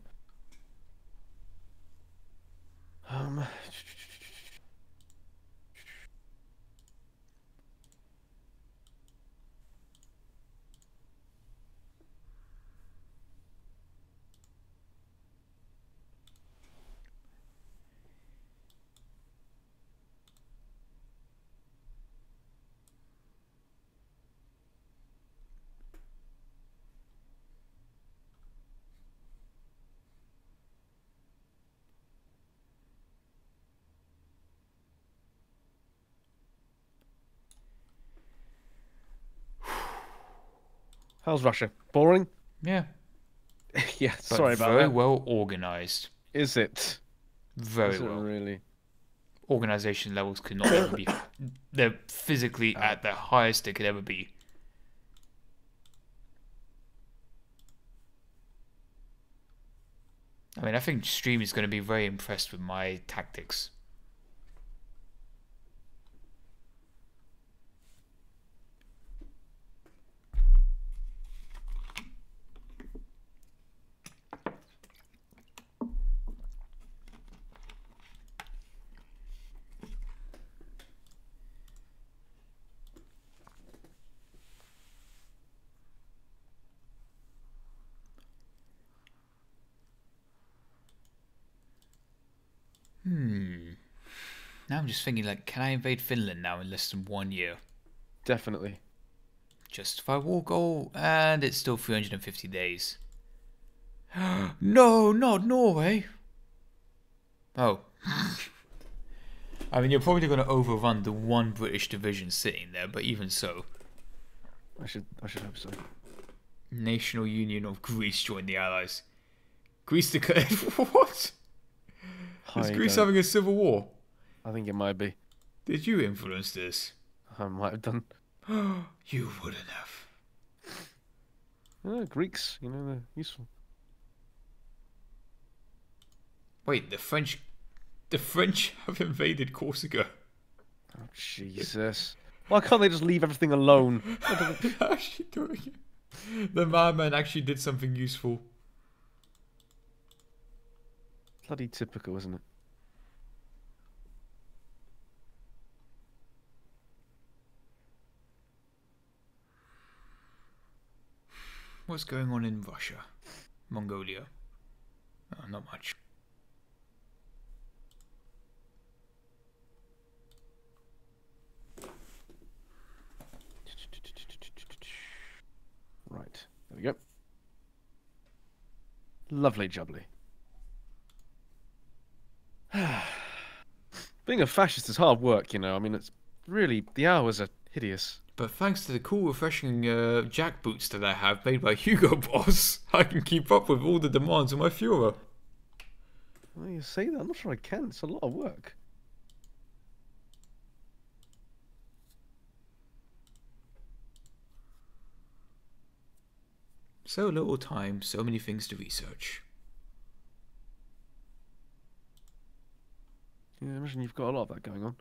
How's Russia? Boring? Yeah. Yeah, But sorry about very that. well organized. Is it? Very Is it well. really? Organization levels could not ever be. They're physically at the highest they could ever be. I mean, I think Stream is going to be very impressed with my tactics. Now I'm just thinking, like, can I invade Finland now in less than 1 year? Definitely. Justify war goal, and it's still 350 days. No, not Norway. Oh. I mean, you're probably going to overrun the one British division sitting there, but even so. I should hope so. National Union of Greece joined the Allies. Greece declared what? Is Greece having a civil war? I think it might be. Did you influence this? I might have done. You wouldn't have. Greeks, you know, they're useful. Wait, the French have invaded Corsica. Oh, Jesus. Why can't they just leave everything alone? They're actually doing it. The madman actually did something useful. Bloody typical, isn't it? What's going on in Russia? Mongolia? Oh, not much. Right, there we go. Lovely jubbly. Being a fascist is hard work, you know. I mean, it's really, the hours are hideous. But thanks to the cool, refreshing jack boots that I have made by Hugo Boss, I can keep up with all the demands of my Führer. Well, you say that? I'm not sure I can. It's a lot of work. So little time, so many things to research. Yeah, I imagine you've got a lot of that going on.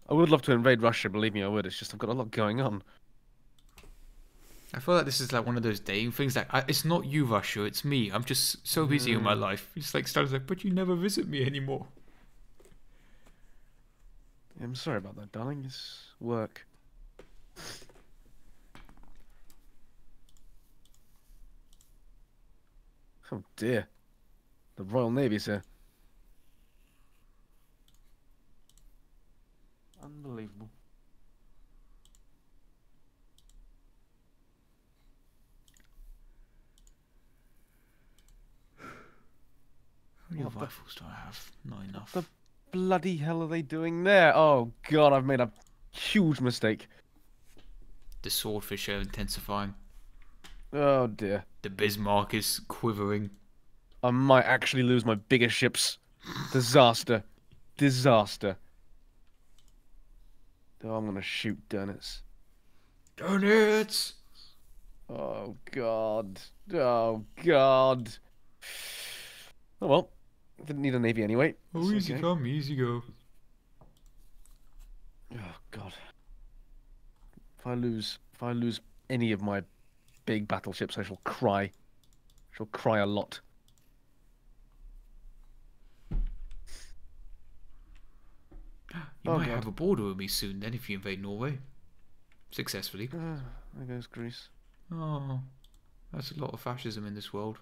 I would love to invade Russia, believe me, I would. It's just I've got a lot going on. I feel like this is like one of those dating things. Like, it's not you, Russia, it's me. I'm just so busy in my life. It's like Stalin's like, but you never visit me anymore. Yeah, I'm sorry about that, darling. It's work. Oh dear. The Royal Navy's here. Unbelievable. How many rifles do I have? Not enough. The bloody hell are they doing there? Oh god, I've made a huge mistake. The swordfish are intensifying. Oh dear. The Bismarck is quivering. I might actually lose my biggest ships. Disaster. Disaster. Oh, I'm gonna shoot Durnits. Durnits! Oh god. Oh god. Oh well. Didn't need a navy anyway. Oh, It's easy okay. come, easy go. Oh god. If I lose any of my big battleships, I shall cry. I shall cry a lot. You Oh, might God. have a border with me soon then if you invade Norway. Successfully. There goes Greece. Oh, that's a lot of fascism in this world.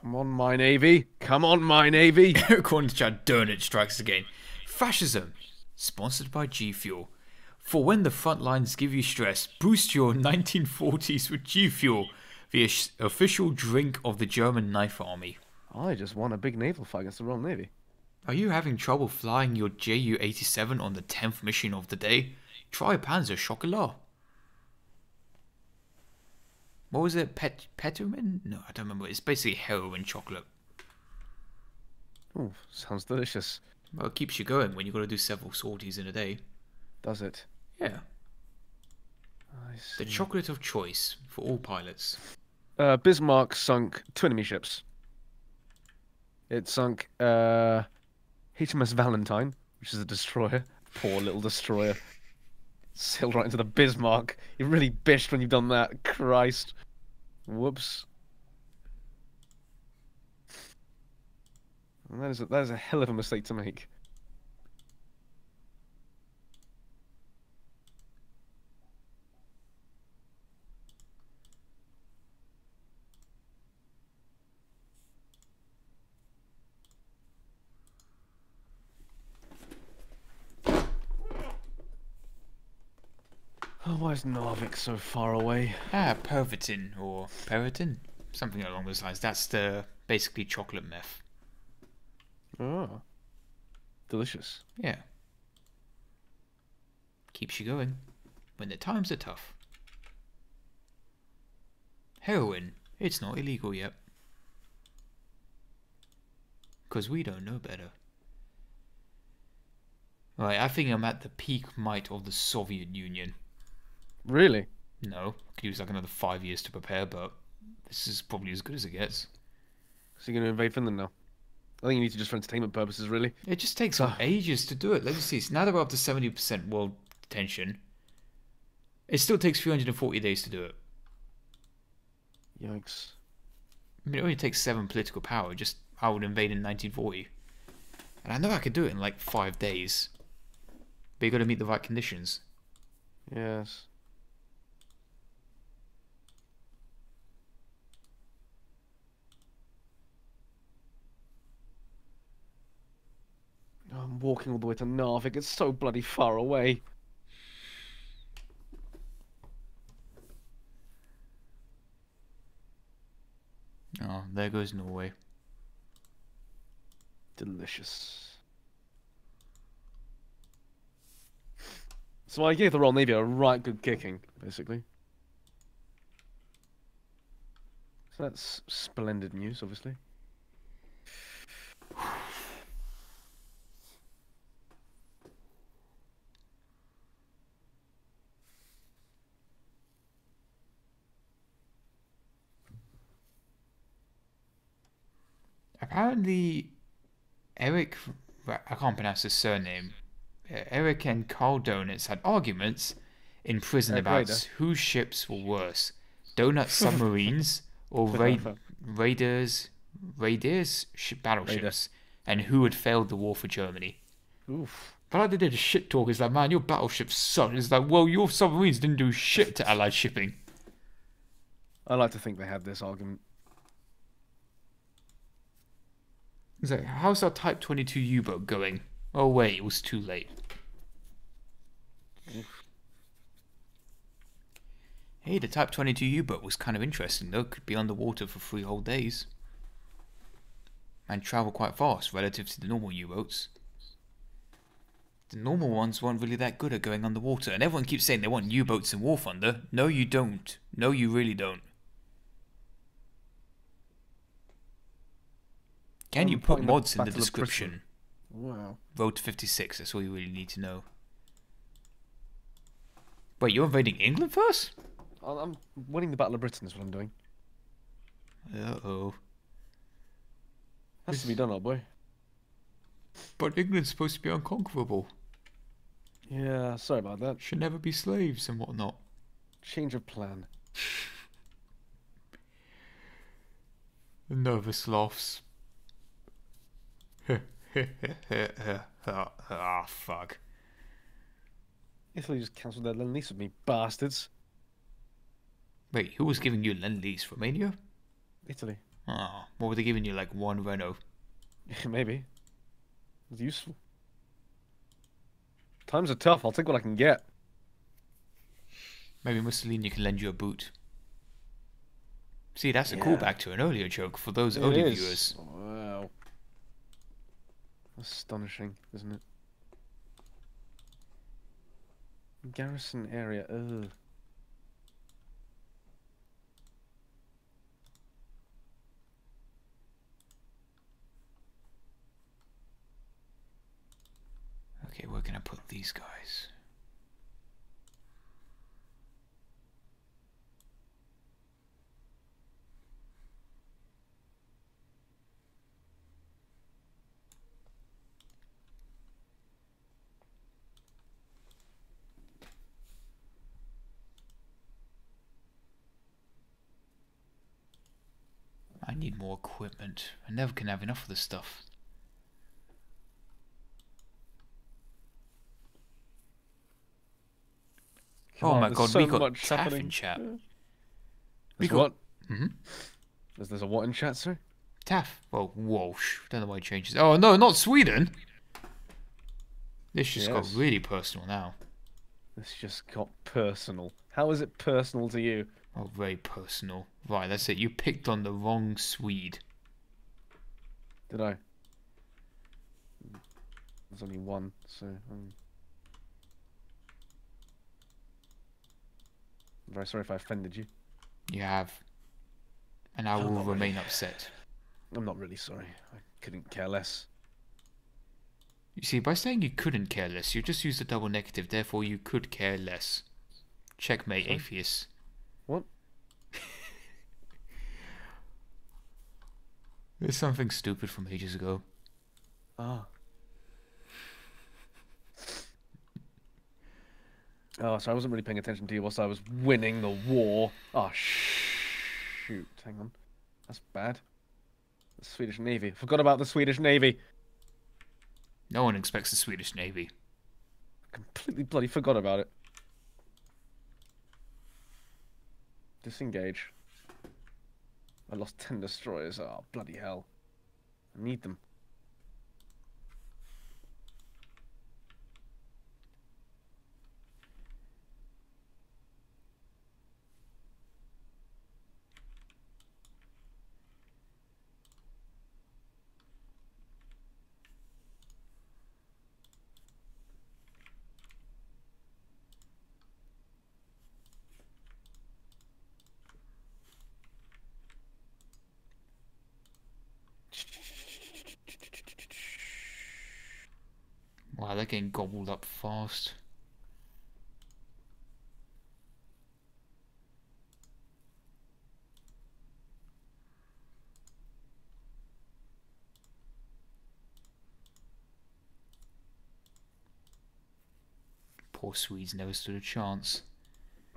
Come on, my navy. Come on, my navy. According to Chad, Durnit strikes again. Fascism. Sponsored by G Fuel. For when the front lines give you stress, boost your 1940s with G Fuel, the official drink of the German Knife Army. I just won a big naval fight against the Royal Navy. Are you having trouble flying your Ju-87 on the 10th mission of the day? Try Panzer Chocolat. What was it? Petermin? No, I don't remember. It's basically heroin chocolate. Oh, sounds delicious. Well, it keeps you going when you've got to do several sorties in a day. Does it? Yeah. I see. The chocolate of choice for all pilots. Bismarck sunk 2 enemy ships. It sunk HMS Valentine, which is a destroyer. Poor little destroyer. Sailed right into the Bismarck. You really bished when you've done that. Christ. Whoops. And that is a hell of a mistake to make. Oh, why is Narvik so far away? Ah, Pervitin, or Peritin. something along those lines. That's the basically chocolate meth. Oh, delicious. Yeah. Keeps you going when the times are tough. Heroin, it's not illegal yet. Because we don't know better. Right, I think I'm at the peak might of the Soviet Union. Really? No, could use like another 5 years to prepare, but this is probably as good as it gets. So you're going to invade Finland now? I think you need to just for entertainment purposes, really. It just takes ages to do it. Let me see. So now they're up to 70% world detention. It still takes 340 days to do it. Yikes. I mean, it only takes 7 political power. Just I would invade in 1940. And I know I could do it in like 5 days. But you got to meet the right conditions. Yes. I'm walking all the way to Narvik. It's so bloody far away. Oh, there goes Norway. Delicious. So I gave the Royal Navy a right good kicking, basically. So that's splendid news, obviously. Apparently, Eric, I can't pronounce his surname. Eric and Carl Donuts had arguments in prison about whose ships were worse, Donut submarines or Raiders battleships, and who had failed the war for Germany. Oof. But I did a shit talk. It's like, man, your battleships suck. It's like, well, your submarines didn't do shit to Allied shipping. I like to think they had this argument. It's like, how's our Type 22 U-boat going? Oh wait, it was too late. Hey, the Type 22 U-boat was kind of interesting though. Could be underwater for 3 whole days. And travel quite fast relative to the normal U-boats. The normal ones weren't really that good at going underwater. And everyone keeps saying they want U-boats in War Thunder. No, you don't. No, you really don't. Can you put mods in the description? Wow. Road to 56, that's all you really need to know. Wait, you're invading England first? I'm winning the Battle of Britain is what I'm doing. Uh-oh. Has to be done, old boy. But England's supposed to be unconquerable. Yeah, sorry about that. Should never be slaves and whatnot. Change of plan. Nervous laughs. Ah, fuck. Italy just cancelled their lend-lease with me, bastards. Wait, who was giving you lend-lease? Romania? Italy. Oh, what were they giving you, like 1 Renault? Maybe. It was useful. Times are tough, I'll take what I can get. Maybe Mussolini can lend you a boot. See, that's a callback to an earlier joke for those early viewers. Wow. Astonishing, isn't it? Garrison area, ugh. Okay, where can I put these guys? I need more equipment. I never can have enough of this stuff. Oh my god, we got Taff in chat. We got... Mm-hmm. There's a what in chat, sir? Taff. Well, Walsh. Don't know why he changes. Oh no, not Sweden! This just got really personal now. This just got personal. How is it personal to you? Oh, very personal. Right, that's it. You picked on the wrong Swede. Did I? There's only one, so... I'm very sorry if I offended you. You have. And I will remain upset. I'm not really sorry. I couldn't care less. You see, by saying you couldn't care less, you just used a double negative, therefore you could care less. Checkmate, Sorry? atheist. What? There's something stupid from ages ago. Ah. Oh, so I wasn't really paying attention to you whilst I was winning the war. Oh, shoot. Hang on. That's bad. The Swedish Navy. Forgot about the Swedish Navy. No one expects the Swedish Navy. Completely bloody forgot about it. Disengage. I lost 10 destroyers. Oh, bloody hell. I need them. Wow, they're getting gobbled up fast. Poor Swedes never stood a chance.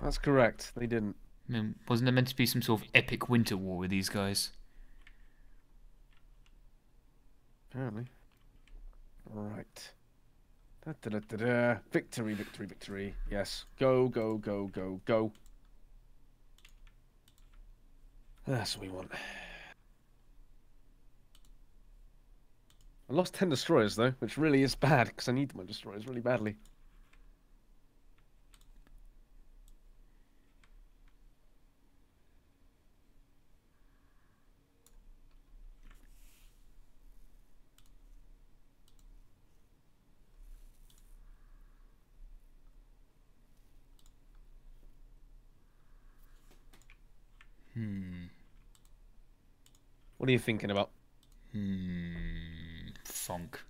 That's correct. They didn't. I mean, wasn't there meant to be some sort of epic winter war with these guys? Apparently. Right. Da, da, da, da, da. Victory, victory, victory. Yes. Go, go, go, go, go. That's what we want. I lost 10 destroyers, though, which really is bad, because I need my destroyers really badly. What are you thinking about? Funk.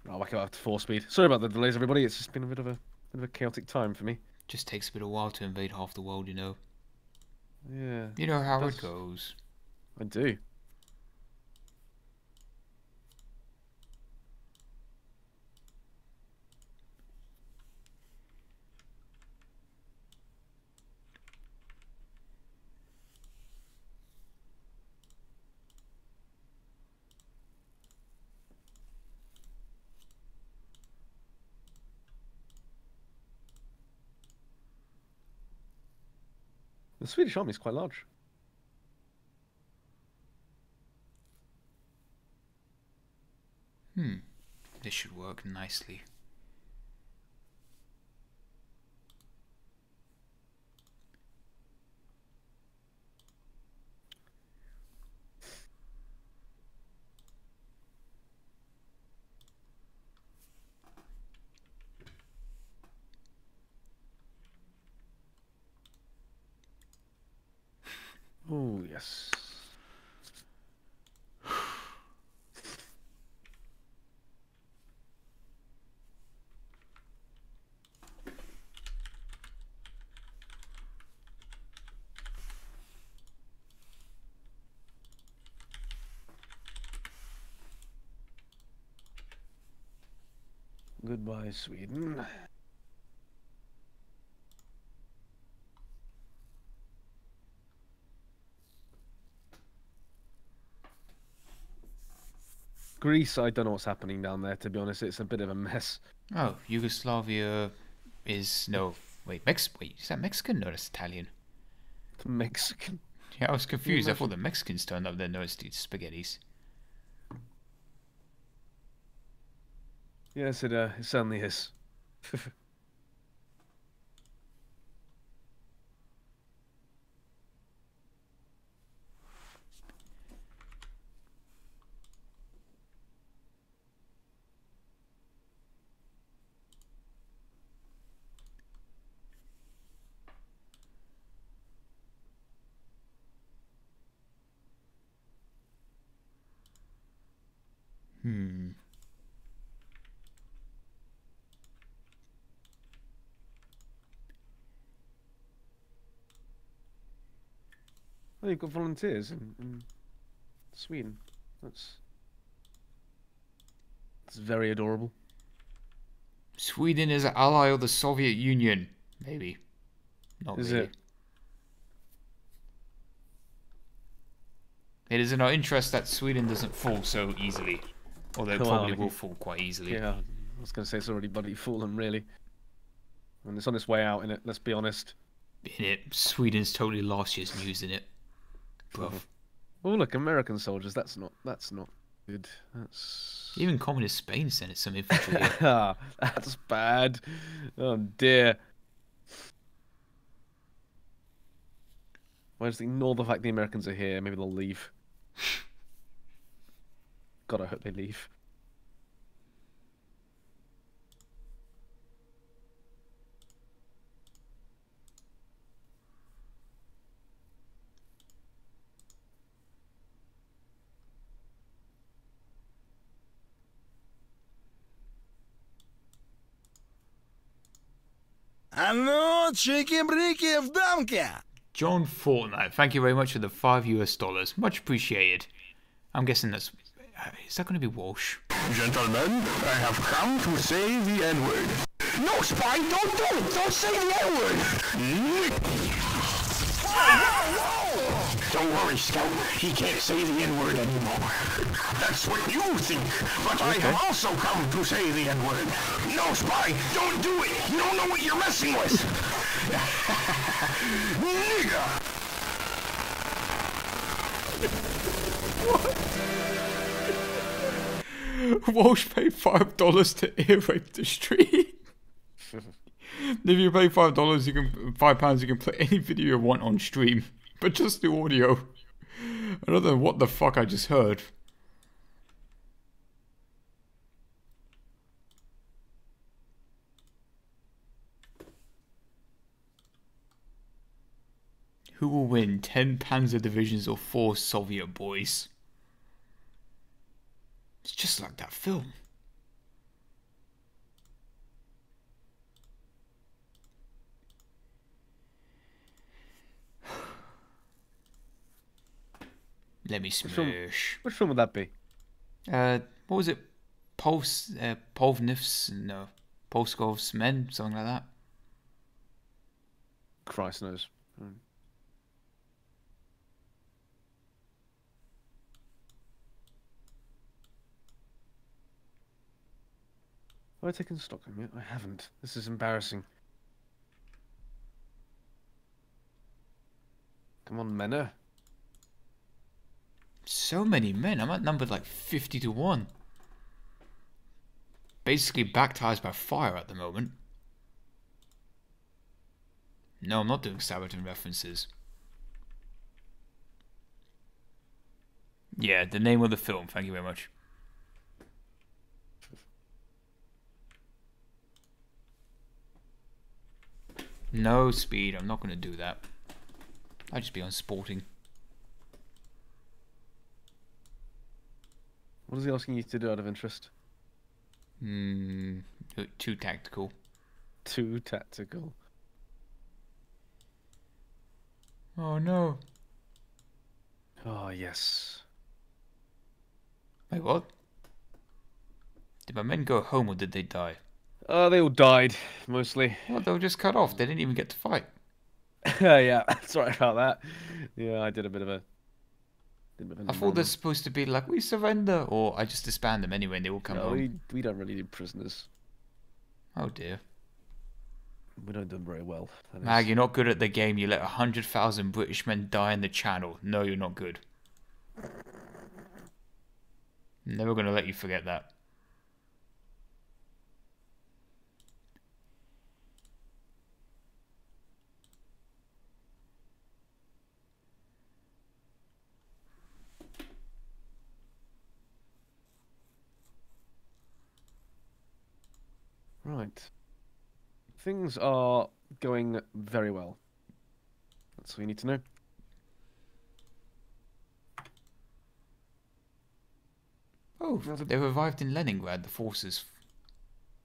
I'll whack it up to 4-speed. Sorry about the delays, everybody. It's just been a bit of a chaotic time for me. Just takes a bit of while to invade half the world, you know. Yeah. You know how it goes. I do. The Swedish army is quite large. This should work nicely. Oh, yes. Goodbye, Sweden. Greece, I don't know what's happening down there, to be honest. It's a bit of a mess. Oh, Yugoslavia is... No, wait, wait, is that Mexican? No, that's Italian. Mexican. Yeah, I was confused. I thought the Mexicans turned up there. No, it's spaghettis. Yes, it certainly is. Oh, you've got volunteers in Sweden. That's very adorable. Sweden is an ally of the Soviet Union. Maybe. Not Is really. it? It is in our interest that Sweden doesn't fall so easily. Although it Well, probably will fall quite easily. Yeah, I was going to say it's already bloody fallen, really. And it's on its way out, innit? Let's be honest. In it, Sweden's totally last year's news in it. Bruv. Oh, look, American soldiers. That's not good. That's... Even communist Spain sent some infantry here. That's bad. Oh, dear. Well, just ignore the fact the Americans are here. Maybe they'll leave. God, I hope they leave. А ну, чики-брики в дамке! John Fortnite, thank you very much for the $5. Much appreciated. I'm guessing that's... Is that going to be Walsh? Gentlemen, I have come to say the N-word. No, Spy, don't do it! Don't say the N-word! Don't worry, Scout. He can't say the N-word anymore. That's what you think, but I have also come to say the N-word. No, Spy, don't do it! You don't know what you're messing with! Nigga! Walsh paid $5 to ear rape the stream. If you pay £5, you can £5, you can play any video you want on stream, but just the audio. I don't know what the fuck I just heard. Who will win, 10 Panzer divisions or 4 Soviet boys? It's just like that film. Let me smash. Which film would that be? What was it? Povniv's, no, Polskov's Men, something like that. Christ knows. Have I taken Stockholm yet? I haven't. This is embarrassing. Come on, Menor. So many men. I'm outnumbered like 50 to 1. Basically baptized by fire at the moment. No, I'm not doing Sabaton references. Yeah, the name of the film. Thank you very much. No speed. I'm not going to do that. I'll just be unsporting. What is he asking you to do out of interest? Too tactical. Too tactical. Oh no. Oh, yes. Wait, what? Did my men go home or did they die? They all died, mostly. Well, they were just cut off. They didn't even get to fight. Yeah, sorry about that. Yeah, I did a bit of I thought they're supposed to be like, we surrender, or I just disband them anyway and they will come No, home. we don't really do prisoners. Oh dear. We don't do them very well. Mag, you're not good at the game. You let 100,000 British men die in the channel. No, you're not good. Never gonna let you forget that. Right. Things are going very well. That's all you need to know. Oh, they revived in Leningrad, the forces.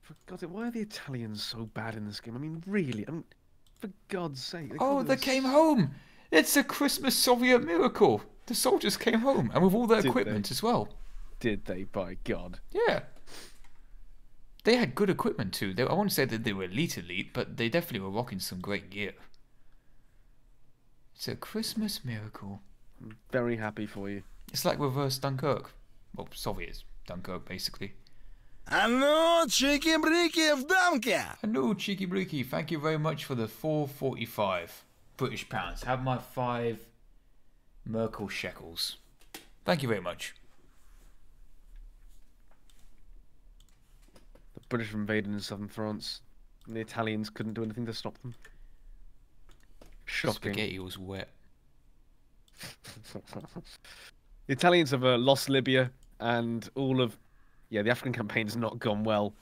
For God's sake, why are the Italians so bad in this game? I mean, really? I mean, for God's sake. Oh, they came home! It's a Christmas Soviet miracle! The soldiers came home, and with all their equipment as well. Did they, by God? Yeah. They had good equipment too. I won't say that they were elite, but they definitely were rocking some great gear. It's a Christmas miracle. I'm very happy for you. It's like reverse Dunkirk. Well, Soviets Dunkirk, basically. Hello, cheeky breaky of Damka. Hello, cheeky breaky. Thank you very much for the 445 British pounds. Have my 5 Merkel shekels. Thank you very much. The British invaded in southern France, and the Italians couldn't do anything to stop them. Shocking. Spaghetti was wet. The Italians have lost Libya, and all of... Yeah, the African campaign's not gone well.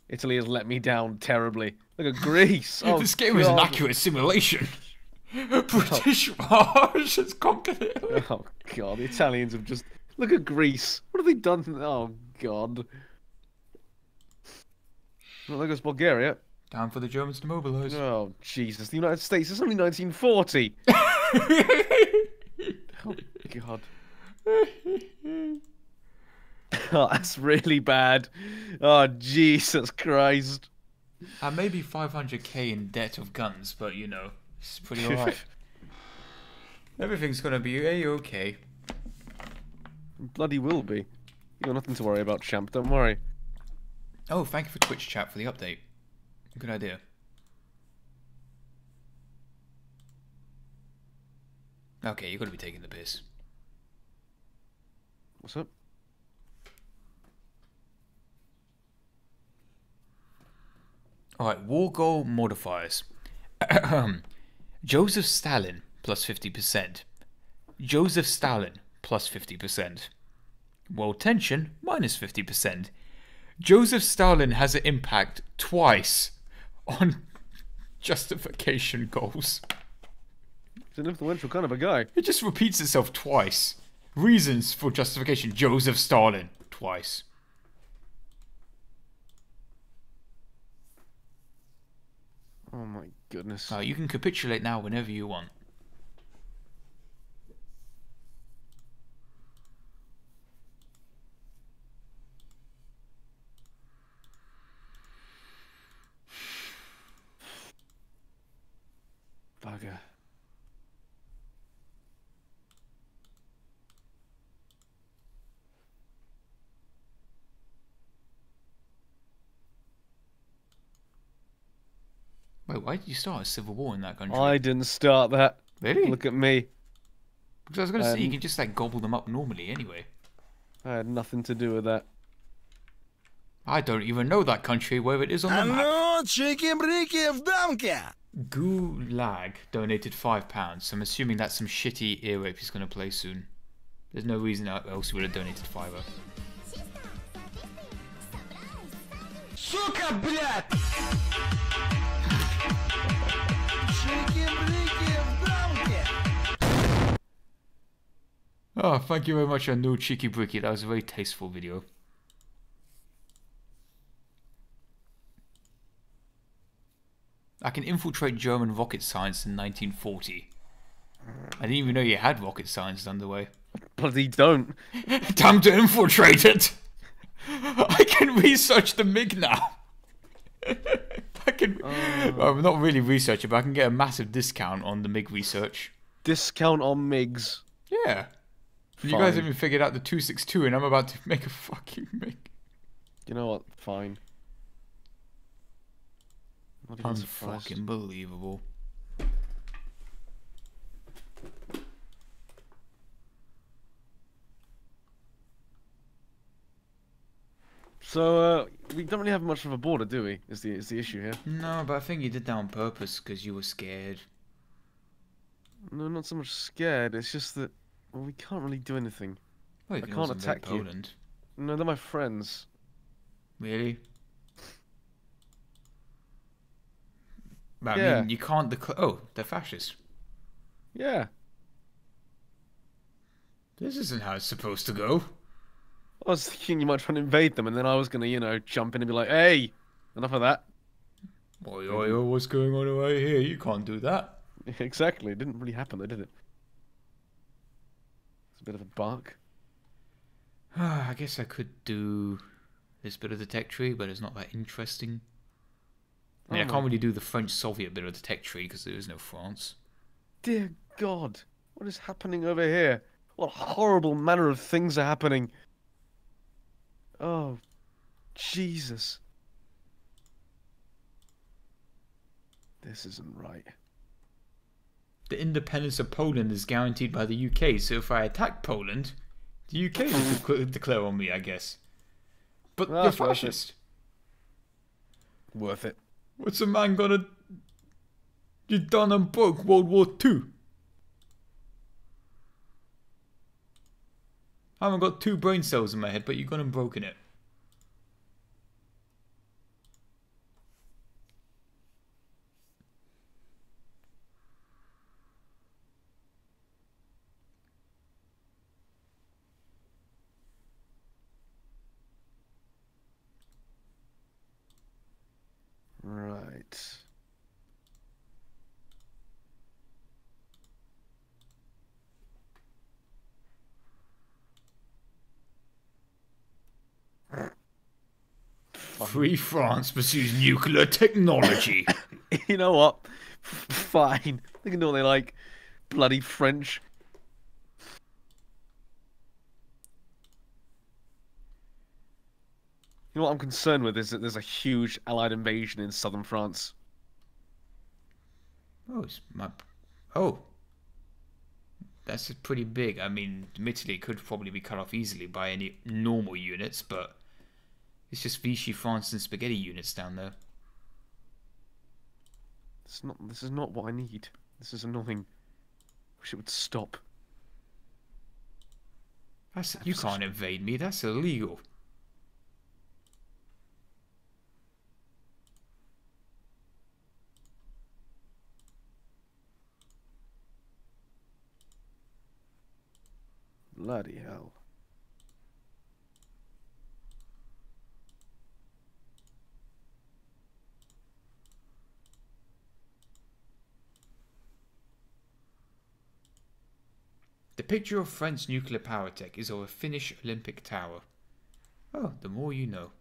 Italy has let me down terribly. Look at Greece. Oh, this game is an accurate simulation. British Raj has conquered it. Oh, God. The Italians have just... Look at Greece. What have they done? Oh, God. Well, there goes Bulgaria. Time for the Germans to mobilise. Oh, Jesus. The United States. It's only 1940. Oh, God. Oh, that's really bad. Oh, Jesus Christ. I may be 500k in debt of guns, but you know, it's pretty alright. Everything's gonna be A-okay. Bloody will be. You got nothing to worry about, champ. Don't worry. Oh, thank you for Twitch chat for the update. Good idea. Okay, you're gonna be taking the piss. What's up? Alright, war goal modifiers. Joseph Stalin, plus 50%. Joseph Stalin, plus 50%. World tension, minus 50%. Joseph Stalin has an impact twice on justification goals. He's an influential kind of a guy. It just repeats itself twice. Reasons for justification, Joseph Stalin, twice. Oh my goodness. You can capitulate now whenever you want. Bugger. Wait, why did you start a civil war in that country? I didn't start that. Really? Look at me. Because I was going to say, you can just like gobble them up normally anyway. I had nothing to do with that. I don't even know that country where it is on the map. Hello, cheeky breaky of Damka. Gulag donated £5, so I'm assuming that's some shitty ear rape he's going to play soon. There's no reason else he would have donated £5. Сука, блядь! Cheeky breaky of Damka. Oh, thank you very much, No Cheeky Bricky. That was a very tasteful video. I can infiltrate German rocket science in 1940. I didn't even know you had rocket science underway. Bloody don't. Time to infiltrate it! I can research the MiG now! I can... Well, not really research it, but I can get a massive discount on the MiG research. Discount on MiGs. Yeah. You guys Fine. haven't figured out the 262, and I'm about to make a fucking make. You know what? Fine. Not even surprised. Unfucking believable. So, we don't really have much of a border, do we? Is the issue here? No, but I think you did that on purpose because you were scared. No, not so much scared. It's just that, well, we can't really do anything. Well, you I can can't also invade attack you. Poland. No, they're my friends. Really? But, I Yeah. mean, you can't declare. Oh, they're fascist. Yeah. This isn't how it's supposed to go. I was thinking you might try and invade them, and then I was gonna, you know, jump in and be like, "Hey, enough of that." Oi, oi, oi, what's going on right here? You can't do that. Exactly. It didn't really happen, though, did it? It's a bit of a bark. I guess I could do this bit of the tech tree, but it's not that interesting. I mean, I Oh can't my- really do the French-Soviet bit of the tech tree because there is no France. Dear God, what is happening over here? What horrible manner of things are happening? Oh, Jesus. This isn't right. The independence of Poland is guaranteed by the UK, so if I attack Poland, the UK will declare on me, I guess. But Well, you're that's worth it. fascist. Worth it. What's a man gonna... You done and broke World War II. I haven't got 2 brain cells in my head, but you've gone and broken it. Right. Free France pursues nuclear technology. You know what? Fine. They can do what they like. Bloody French. You know what I'm concerned with is that there's a huge Allied invasion in southern France. Oh, it's my... Oh. That's pretty big. I mean, admittedly, it could probably be cut off easily by any normal units, but it's just Vichy France and spaghetti units down there. This is not what I need. This is annoying. Wish it would stop. You can't invade me. That's illegal. Bloody hell. The picture of French nuclear power tech is of a Finnish Olympic tower. Oh, the more you know.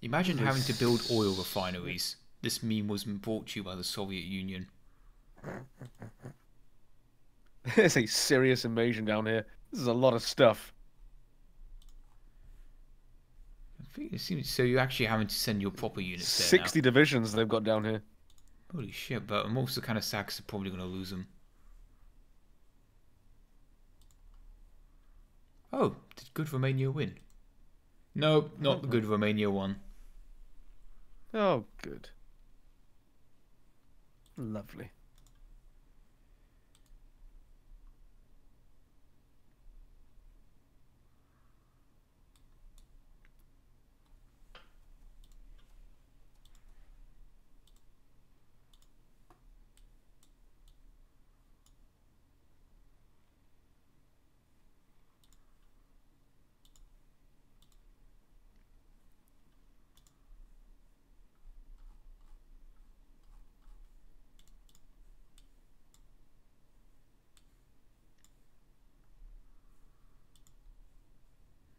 Imagine having to build oil refineries. This meme was brought to you by the Soviet Union. There's a serious invasion down here. This is a lot of stuff. I think it seems so. You're actually having to send your proper units there 60 divisions they've got down here. now. Holy shit! But I'm also kind of sad 'cause they're probably going to lose them. Oh, did Good Romania win? No, not the Good Romania one. Oh, good. Lovely.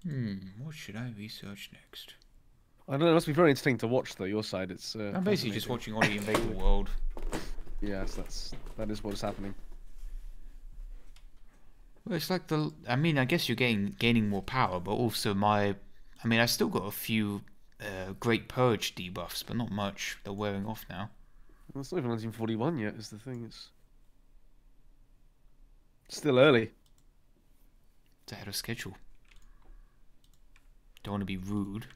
What should I research next? I don't know. It must be very entertaining to watch, though. Your side, it's. I'm basically just fascinating. watching Ollie invade the world. Yes, that is what is happening. Well, it's like I mean, I guess you're gaining more power, but also I still got a few Great Purge debuffs, but not much. They're wearing off now. Well, it's not even 1941 yet. Is the thing. It's still early. It's ahead of schedule. Don't want to be rude.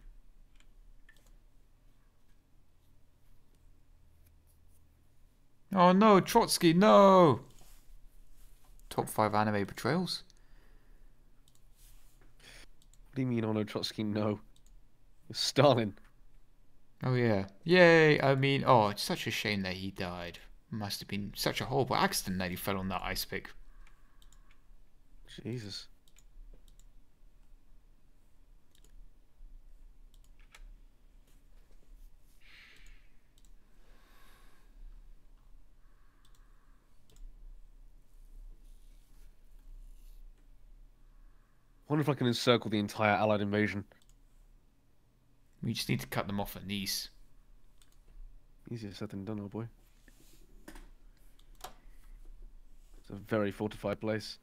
Oh no, Trotsky, no! Top 5 anime betrayals? What do you mean, Ono Trotsky? No. It's Stalin. Oh yeah. Yay! I mean, oh, it's such a shame that he died. Must have been such a horrible accident that he fell on that ice pick. Jesus. I wonder if I can encircle the entire Allied invasion. We just need to cut them off at Nice. Easier said than done, oh boy. It's a very fortified place.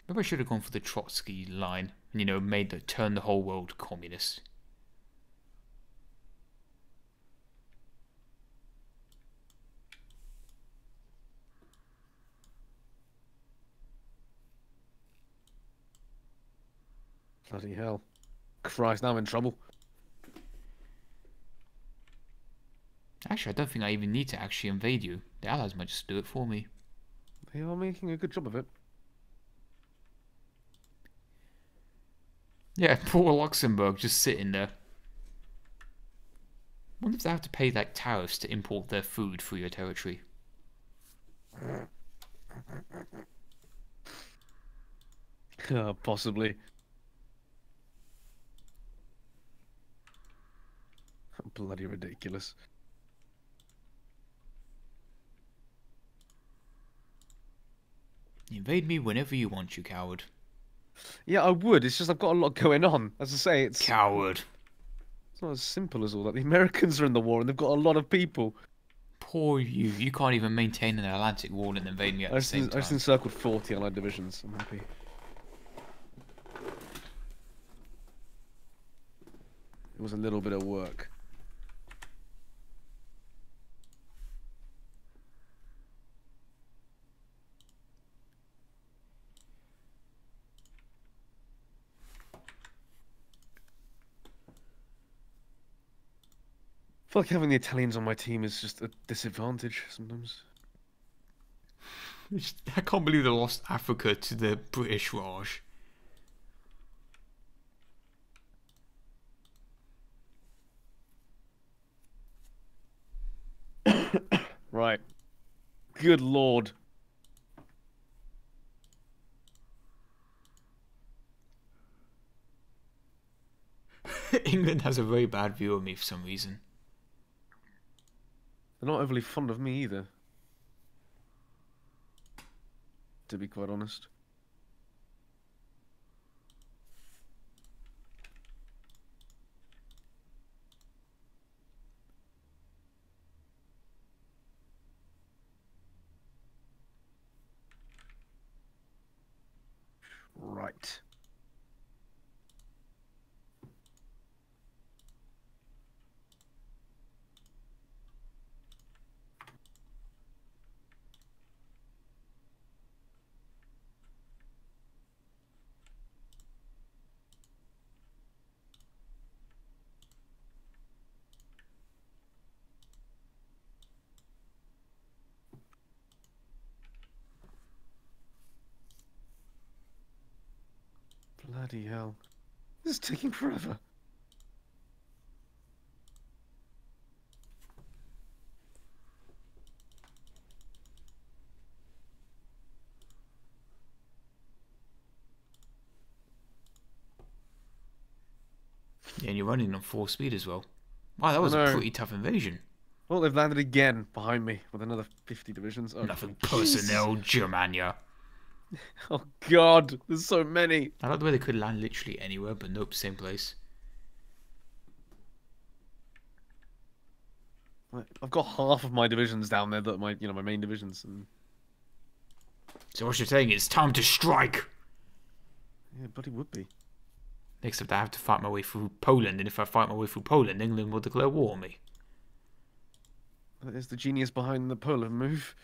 Maybe I should have gone for the Trotsky line and, turn the whole world communist. Bloody hell. Christ, now I'm in trouble. Actually, I don't think I even need to actually invade you. The Allies might just do it for me. They are making a good job of it. Yeah, poor Luxembourg just sitting there. Wonder if they have to pay like tariffs to import their food through your territory. Possibly. Bloody ridiculous. Invade me whenever you want, you coward. Yeah, I would. It's just I've got a lot going on. As I say, it's Coward. It's not as simple as all that. The Americans are in the war and they've got a lot of people. Poor you. You can't even maintain an Atlantic wall and invade me at the same I time. just encircled 40 Allied divisions. I'm happy. It was a little bit of work. I feel like having the Italians on my team is just a disadvantage sometimes. I can't believe they lost Africa to the British Raj. Right. Good lord. England has a very bad view of me for some reason. They're not overly fond of me either. To be quite honest. Right. Bloody hell. This is taking forever. Yeah, and you're running on 4 speed as well. Wow, that was I a know. pretty tough invasion. Well, they've landed again behind me with another 50 divisions. Oh, Nothing Jesus. personnel, Germania. Oh God, there's so many. I like the way they could land literally anywhere, but nope, same place. I've got half of my divisions down there that are my main divisions. And... So what you're saying is time to strike. Yeah, bloody would be. Except I have to fight my way through Poland, and if I fight my way through Poland, England will declare war on me. That is the genius behind the Poland move.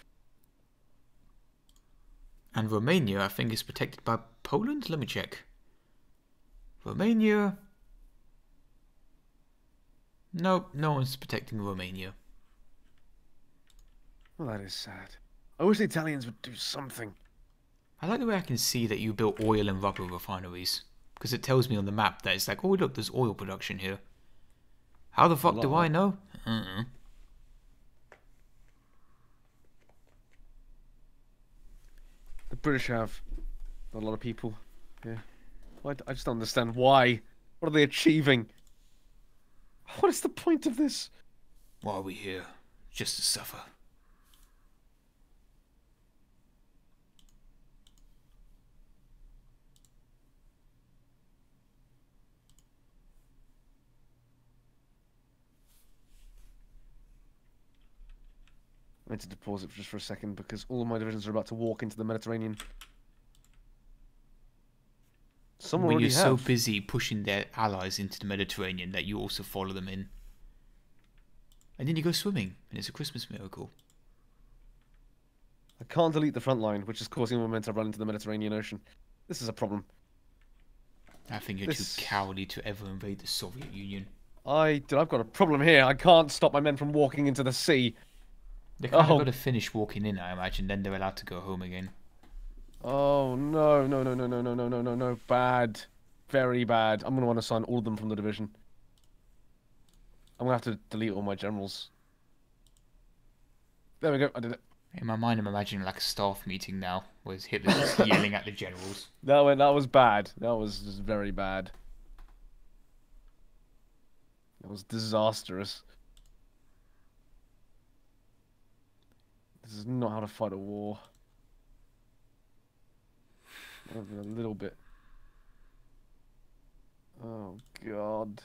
And Romania, I think, is protected by Poland? Let me check. Romania... Nope, no one's protecting Romania. Well, that is sad. I wish the Italians would do something. I like the way I can see that you built oil and rubber refineries. Because it tells me on the map that it's like, oh look, there's oil production here. How the fuck do I know? The British have a lot of people. Yeah. I just don't understand why. What are they achieving? What is the point of this? Why are we here? Just to suffer. I need to pause it just for a second because all of my divisions are about to walk into the Mediterranean. Some When already you're so have. busy pushing their allies into the Mediterranean that you also follow them in. And then you go swimming, and it's a Christmas miracle. I can't delete the front line, which is causing momentum to run into the Mediterranean Ocean. This is a problem. I think you're too cowardly to ever invade the Soviet Union. I've got a problem here. I can't stop my men from walking into the sea. They kind of got to finish walking in, I imagine, then they're allowed to go home again. Oh, no, no, no, no, no, no, no, no, no, no. Bad. Very bad. I'm going to want to assign all of them from the division. I'm going to have to delete all my generals. There we go. I did it. In my mind, I'm imagining like a staff meeting now, where Hitler's just yelling at the generals. That was bad. That was just very bad. That was disastrous. This is not how to fight a war. Not even a little bit. Oh, God.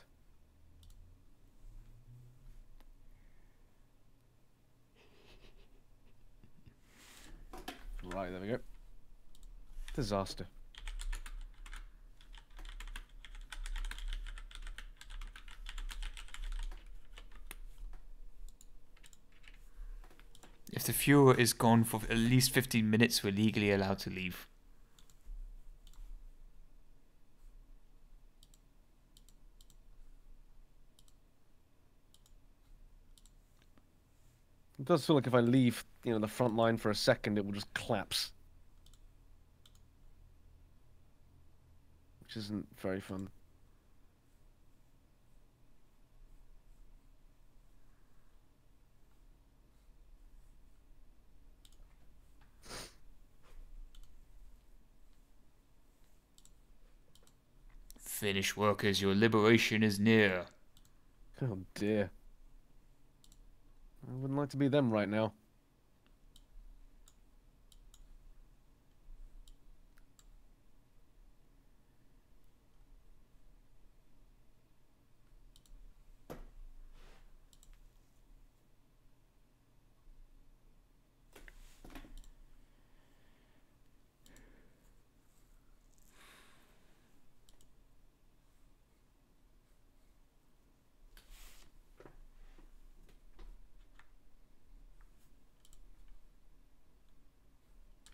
Right, there we go. Disaster. If the Fuhrer is gone for at least 15 minutes, we're legally allowed to leave. It does feel like if I leave, the front line for a second, it will just collapse. Which isn't very fun. Finnish workers, your liberation is near. Oh dear. I wouldn't like to be them right now.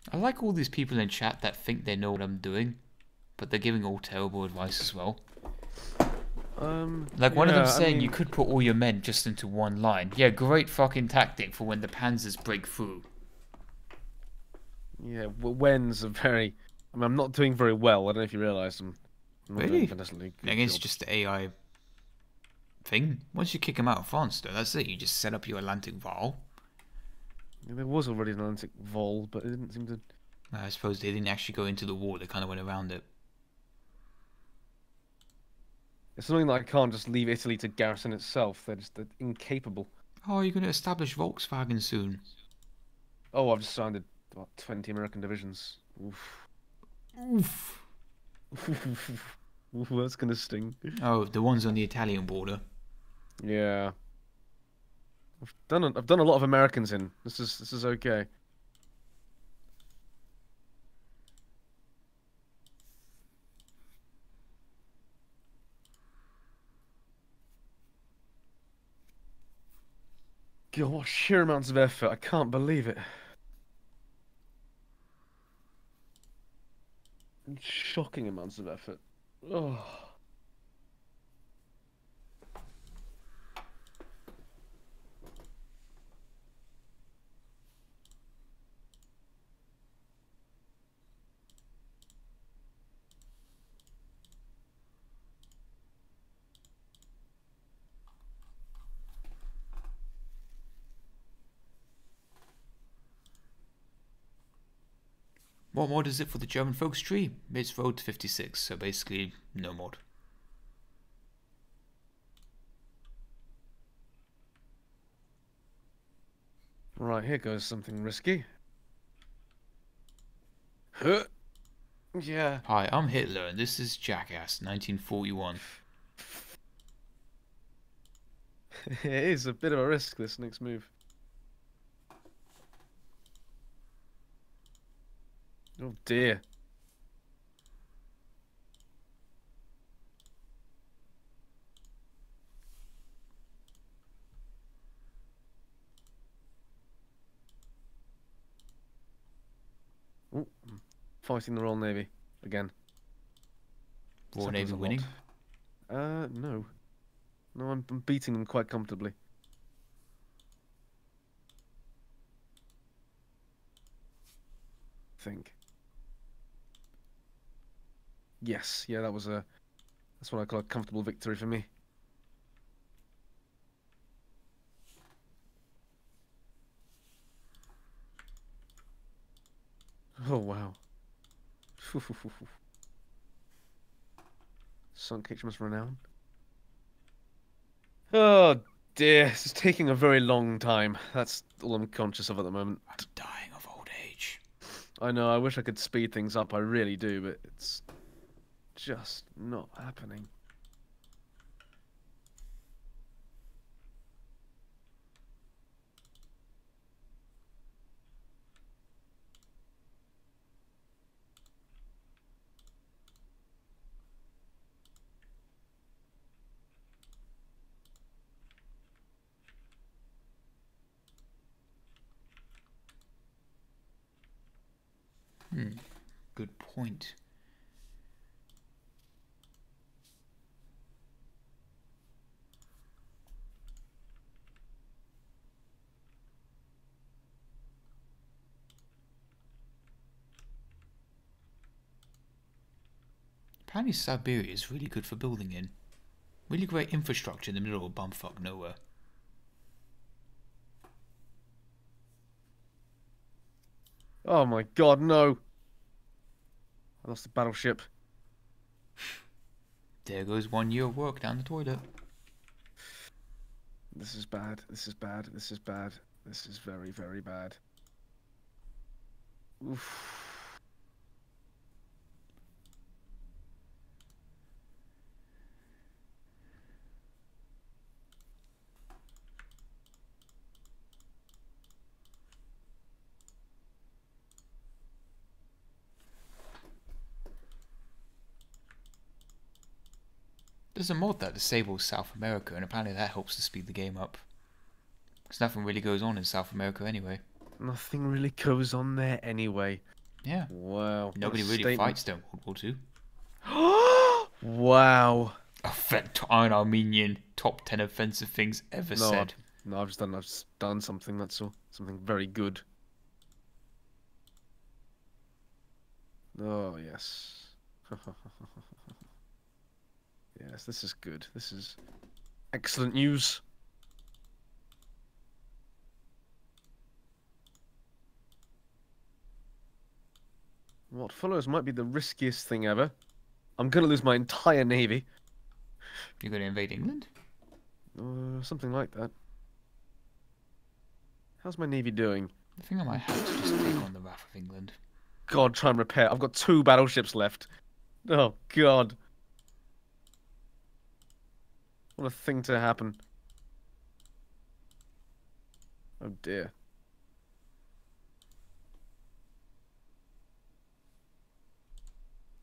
I like all these people in chat that think they know what I'm doing, but they're giving all terrible advice as well. Like one of them saying you could put all your men just into one line. Yeah, great fucking tactic for when the panzers break through. Yeah, when's a very... I'm not doing very well. I don't know if you realise. I'm not Really? doing fantastically good I guess job. just the AI thing. Once you kick them out of France, though, that's it. You just set up your Atlantic Vol. Yeah, there was already an Atlantic Vol, but it didn't seem to... I suppose they didn't actually go into the war. They kind of went around it. It's something that I can't just leave Italy to garrison itself. They're incapable. Oh, you're going to establish Volkswagen soon. Oh, I've just signed what, 20 American divisions. Oof. Oof. Oof, that's gonna sting. Oh, the ones on the Italian border. Yeah. I've done a lot of Americans in. This is okay. God, what sheer amounts of effort. I can't believe it. Shocking amounts of effort. Oh. What mod is it for the German folks tree? It's Road to 56, so basically no mod. Right, here goes something risky. Huh. Yeah. Hi, I'm Hitler, and this is Jackass 1941. It is a bit of a risk, this next move. Oh dear. Ooh, fighting the Royal Navy again. Royal This Navy happens a lot. winning? No. No, I'm beating them quite comfortably. I think. Yes, yeah, that's what I call a comfortable victory for me. Oh wow. Sunk HMS Renown. Oh dear, this is taking a very long time. That's all I'm conscious of at the moment. I'm dying of old age. I know, I wish I could speed things up, I really do, but it's just not happening. Good point. Apparently Siberia is really good for building in. Really great infrastructure in the middle of bumfuck nowhere. Oh my god, no! I lost the battleship. There goes 1 year of work down the toilet. This is bad, this is bad, this is bad. This is very, very bad. Oof. There's a mod that disables South America, and apparently that helps to speed the game up. Because nothing really goes on in South America anyway. Nothing really goes on there anyway. Yeah. Wow. Nobody really statement. fights during World War II. Wow. IronArmenian top 10 offensive things ever said. I've just done something, that's all. Something very good. Oh, yes. Yes, this is good. This is excellent news. What follows might be the riskiest thing ever. I'm gonna lose my entire navy. You're going to invade England? Something like that. How's my navy doing? I think I might have to just take on the Wrath of England. God, try and repair. I've got 2 battleships left. Oh, God. What a thing to happen. Oh, dear.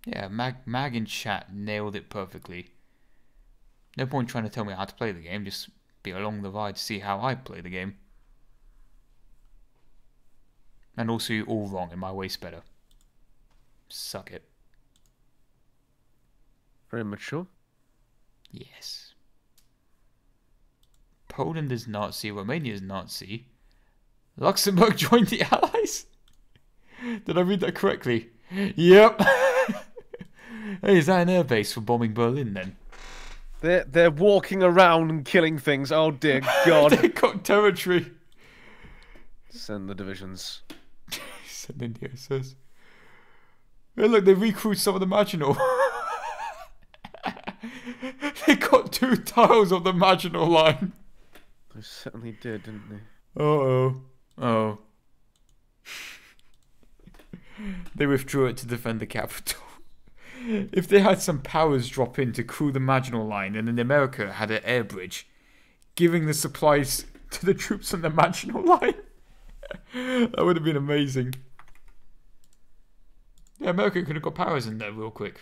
Yeah, Mag in chat nailed it perfectly. No point trying to tell me how to play the game, just be along the ride to see how I play the game. And also, you're all wrong, and my way's better. Suck it. Very mature. Yes. Poland is Nazi, Romania is Nazi. Luxembourg joined the Allies? Did I read that correctly? Yep. Hey, is that an airbase for bombing Berlin then? They're walking around and killing things. Oh dear God. They got territory. Send the divisions. Send in the SS. Hey, look, they recruited some of the Maginot. They got 2 tiles of the Maginot Line. They certainly did, didn't they? Uh-oh. Oh. They withdrew it to defend the capital. If they had some powers drop in to crew the Maginot Line and then America had an air bridge, giving the supplies to the troops on the Maginot Line, that would have been amazing. Yeah, America could have got powers in there real quick.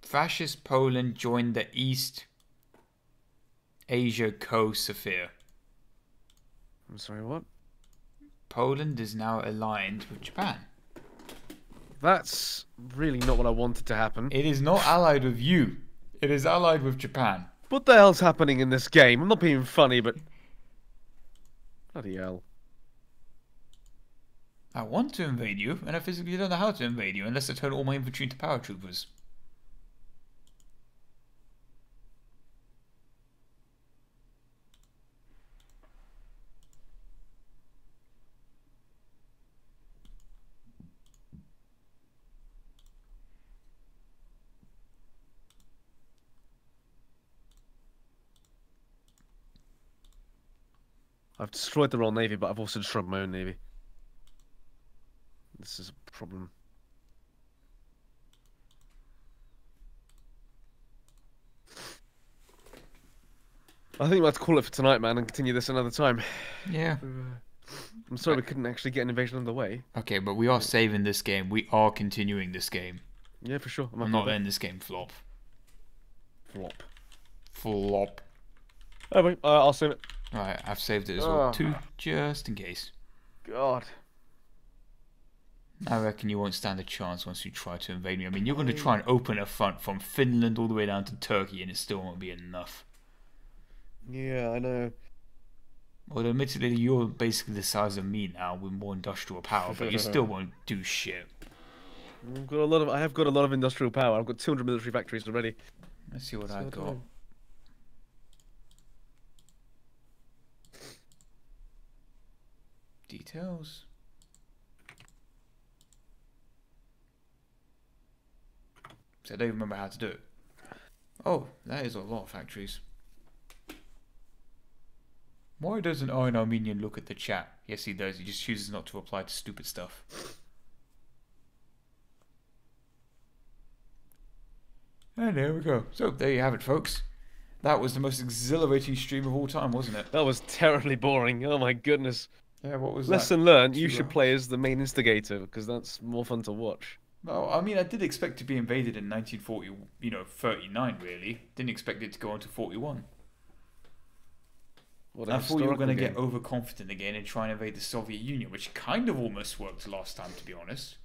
Fascist Poland joined the East Asia Co-Sphere. I'm sorry, what? Poland is now aligned with Japan. That's really not what I wanted to happen. It is not allied with you. It is allied with Japan. What the hell's happening in this game? I'm not being funny, but... Bloody hell. I want to invade you, and I physically don't know how to invade you unless I turn all my infantry into paratroopers. I've destroyed the Royal Navy, but I've also destroyed my own navy. This is a problem. I think we'll have to call it for tonight, man, and continue this another time. Yeah. I'm sorry we couldn't actually get an invasion underway. Okay, but we are saving this game. We are continuing this game. Yeah, for sure. I'm not letting this game flop. Flop. Flop. Oh, wait, I'll save it. Alright, I've saved it as well too, just in case. God. I reckon you won't stand a chance once you try to invade me. I mean, you're going to try and open a front from Finland all the way down to Turkey, and it still won't be enough. Yeah, I know. Although, admittedly, you're basically the size of me now with more industrial power, but you still won't do shit. I have got a lot of industrial power. I've got 200 military factories already. Let's see what I got. Details. So I don't even remember how to do it. Oh, that is a lot of factories. Why doesn't IronArmenian look at the chat? Yes, he does. He just chooses not to reply to stupid stuff. And there we go. So, there you have it, folks. That was the most exhilarating stream of all time, wasn't it? That was terribly boring. Oh my goodness. Yeah, what was that? Lesson learned, you should play as the main instigator, because that's more fun to watch. Well, I mean, I did expect to be invaded in 1940, 39, really. Didn't expect it to go on to 41. I thought you were going to get overconfident again and try and invade the Soviet Union, which kind of almost worked last time, to be honest.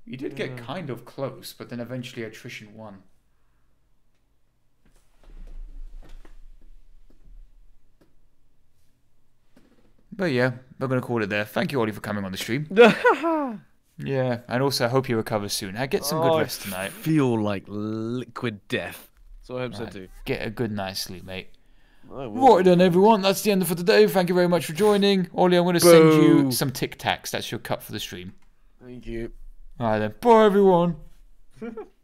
You did get kind of close, but then eventually attrition won. But yeah, we're going to call it there. Thank you, Ollie, for coming on the stream. Yeah, and also I hope you recover soon. Get some good rest tonight. I feel like liquid death. So I hope so too. Get a good night's sleep, mate. Right then, everyone. That's the end for today. Thank you very much for joining. Ollie, I'm going to send you some Tic Tacs. That's your cut for the stream. Thank you. All right then. Bye, everyone.